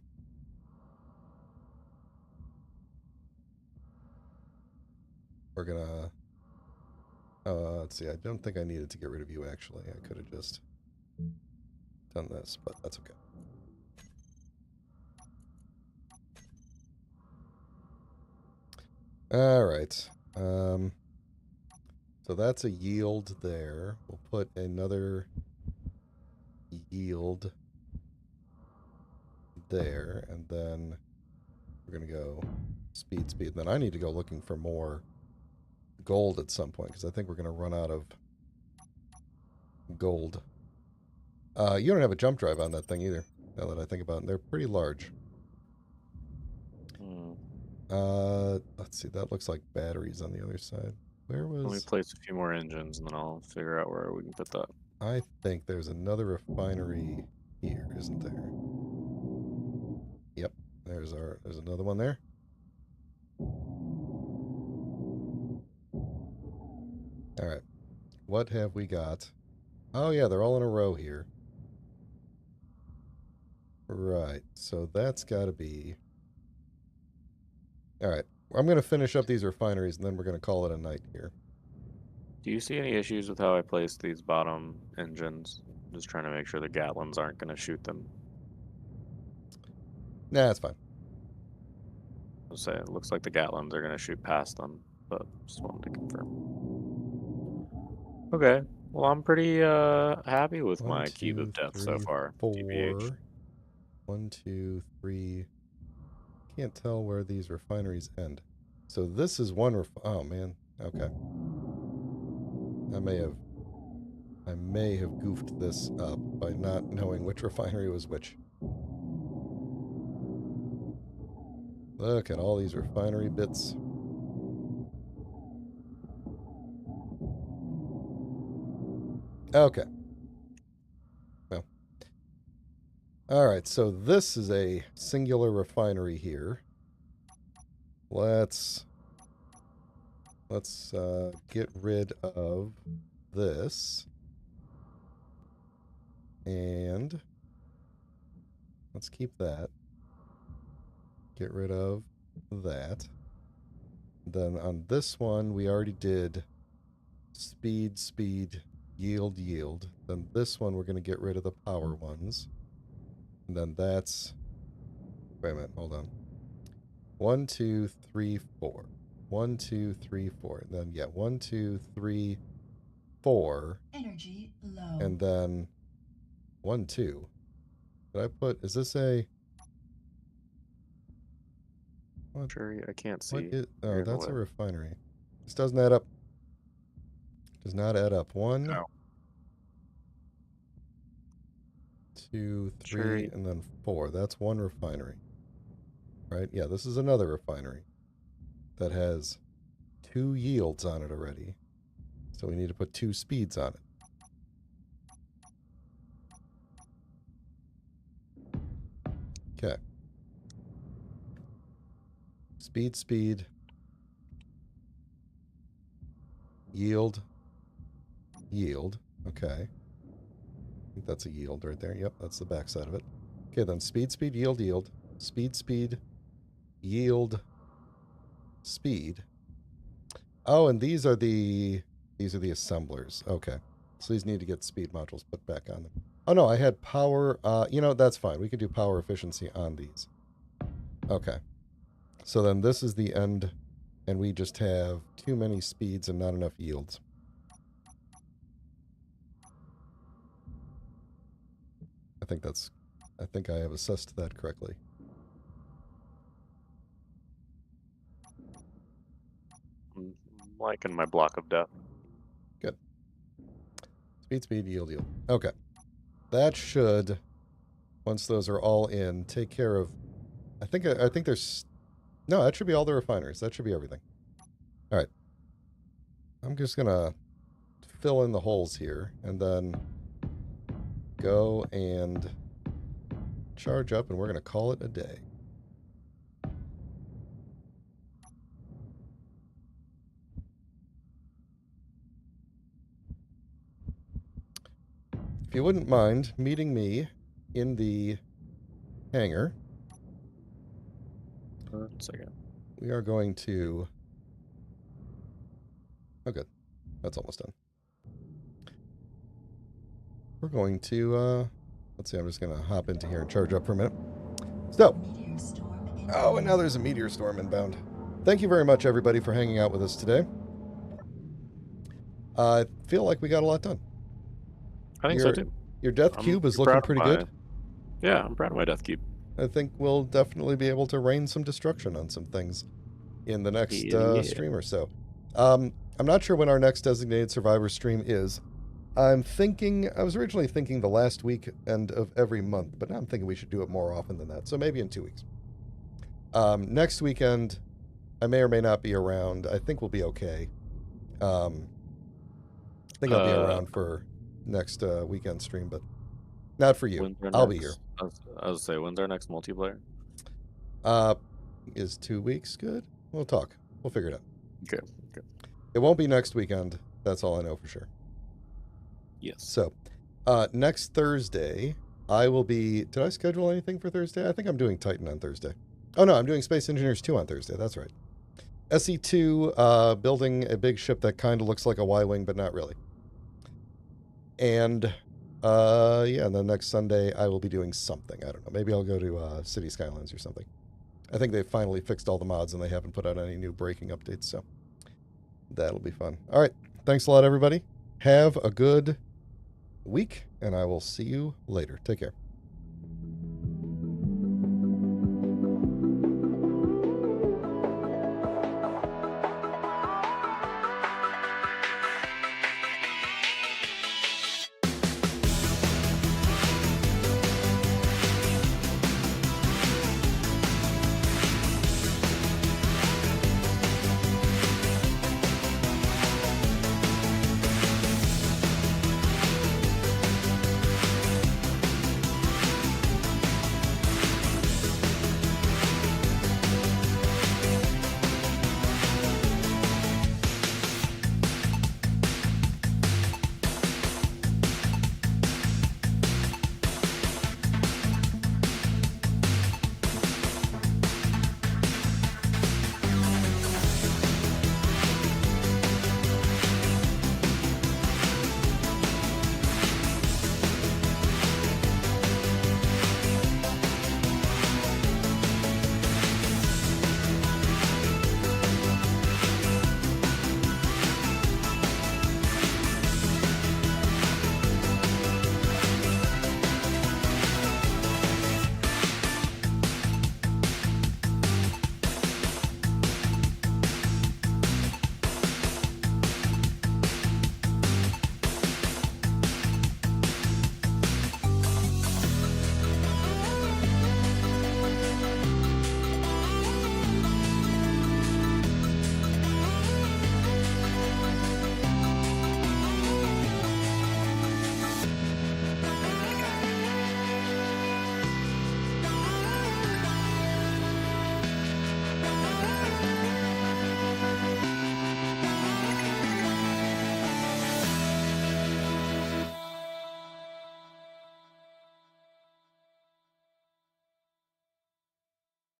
We're gonna... let's see, I don't think I needed to get rid of you, actually. I could have just done this, but that's okay. Alright. So that's a yield there. We'll put another yield there, and then we're going to go speed. And then I need to go looking for more gold at some point, because I think we're going to run out of gold. You don't have a jump drive on that thing either, now that I think about it. They're pretty large. Let's see, that looks like batteries on the other side. Where was...
Let me place a few more engines and then I'll figure out where we can put that.
I think there's another refinery here, isn't there? Yep, there's another one there. Alright. What have we got? Oh yeah, they're all in a row here. Right, so that's gotta be... Alright, I'm gonna finish up these refineries and then we're gonna call it a night here.
Do you see any issues with how I placed these bottom engines? Just trying to make sure the Gatlins aren't going to shoot them.
Nah, it's fine.
I'll say it looks like the Gatlins are going to shoot past them, but just wanted to confirm. Okay, well I'm pretty happy with my cube of death so far.
4.
TBH.
1, 2, 3. Can't tell where these refineries end. So this is one oh man. Okay. I may have goofed this up by not knowing which refinery was which. Look at all these refinery bits. Okay. Well. Alright, so this is a singular refinery here. Let's get rid of this. And let's keep that. Get rid of that. Then on this one, we already did speed, speed, yield, yield. Then this one, we're going to get rid of the power ones. And then that's... Wait a minute, hold on. 1, 2, 3, 4. 1, 2, 3, 4. And then, yeah, 1, 2, 3, 4.
Energy low.
And then 1, 2. Did I put... Is this a... What?
Sure, I can't
What
see.
is, oh,
You're in the
that's a
way.
refinery. This doesn't add up. Does not add up. 1,
No.
2, 3,
Sure.
and then 4. That's one refinery. Right? Yeah, this is another refinery that has 2 yields on it already. So we need to put 2 speeds on it. Okay. Speed, speed. Yield. Yield. Okay. I think that's a yield right there. Yep, that's the back side of it. Okay, then speed, speed, yield, yield. Speed, speed, yield, speed. Oh, and these are the assemblers. Okay. So these need to get speed modules put back on them. Oh no, I had power. You know, that's fine. We could do power efficiency on these. Okay. So then this is the end, and we just have too many speeds and not enough yields. I think I have assessed that correctly.
I'm liking my block of death.
Good. Speed, speed, yield, yield. Okay. That should, once those are all in, take care of... I think there's... No, that should be all the refineries. That should be everything. All right. I'm just going to fill in the holes here, and then go and charge up, and we're going to call it a day. If you wouldn't mind meeting me in the hangar,
1 second.
we are going to... Oh, good. That's almost done. We're going to, let's see, I'm just going to hop into here and charge up for a minute. So,
Meteor storm
oh, and now there's a meteor storm inbound. Thank you very much, everybody, for hanging out with us today. I feel like we got a lot done.
I think so too.
Your death
I'm
cube is
proud
looking
of
pretty
my-
good.
Yeah, I'm proud of my death cube.
I think we'll definitely be able to rain some destruction on some things in the next
Yeah.
stream or so. I'm not sure when our next designated survivor stream is. I was originally thinking the last weekend of every month, but now I'm thinking we should do it more often than that. So maybe in 2 weeks. Next weekend, I may or may not be around. I think we'll be okay. I think I'll be around for next weekend stream, but not for you.
When's our
I'll be here.
next- I was say, when's our next multiplayer?
Is 2 weeks good? We'll talk. We'll figure it out.
Okay.
It won't be next weekend. That's all I know for sure.
Yes.
So, next Thursday, I will be... Did I schedule anything for Thursday? I think I'm doing Titan on Thursday. Oh, no, I'm doing Space Engineers 2 on Thursday. That's right. SE2, building a big ship that kind of looks like a Y-Wing, but not really. And, yeah, and then next Sunday, I will be doing something. I don't know. Maybe I'll go to City Skylines or something. I think they've finally fixed all the mods, and they haven't put out any new breaking updates, so that'll be fun. All right. Thanks a lot, everybody. Have a good week, and I will see you later. Take care.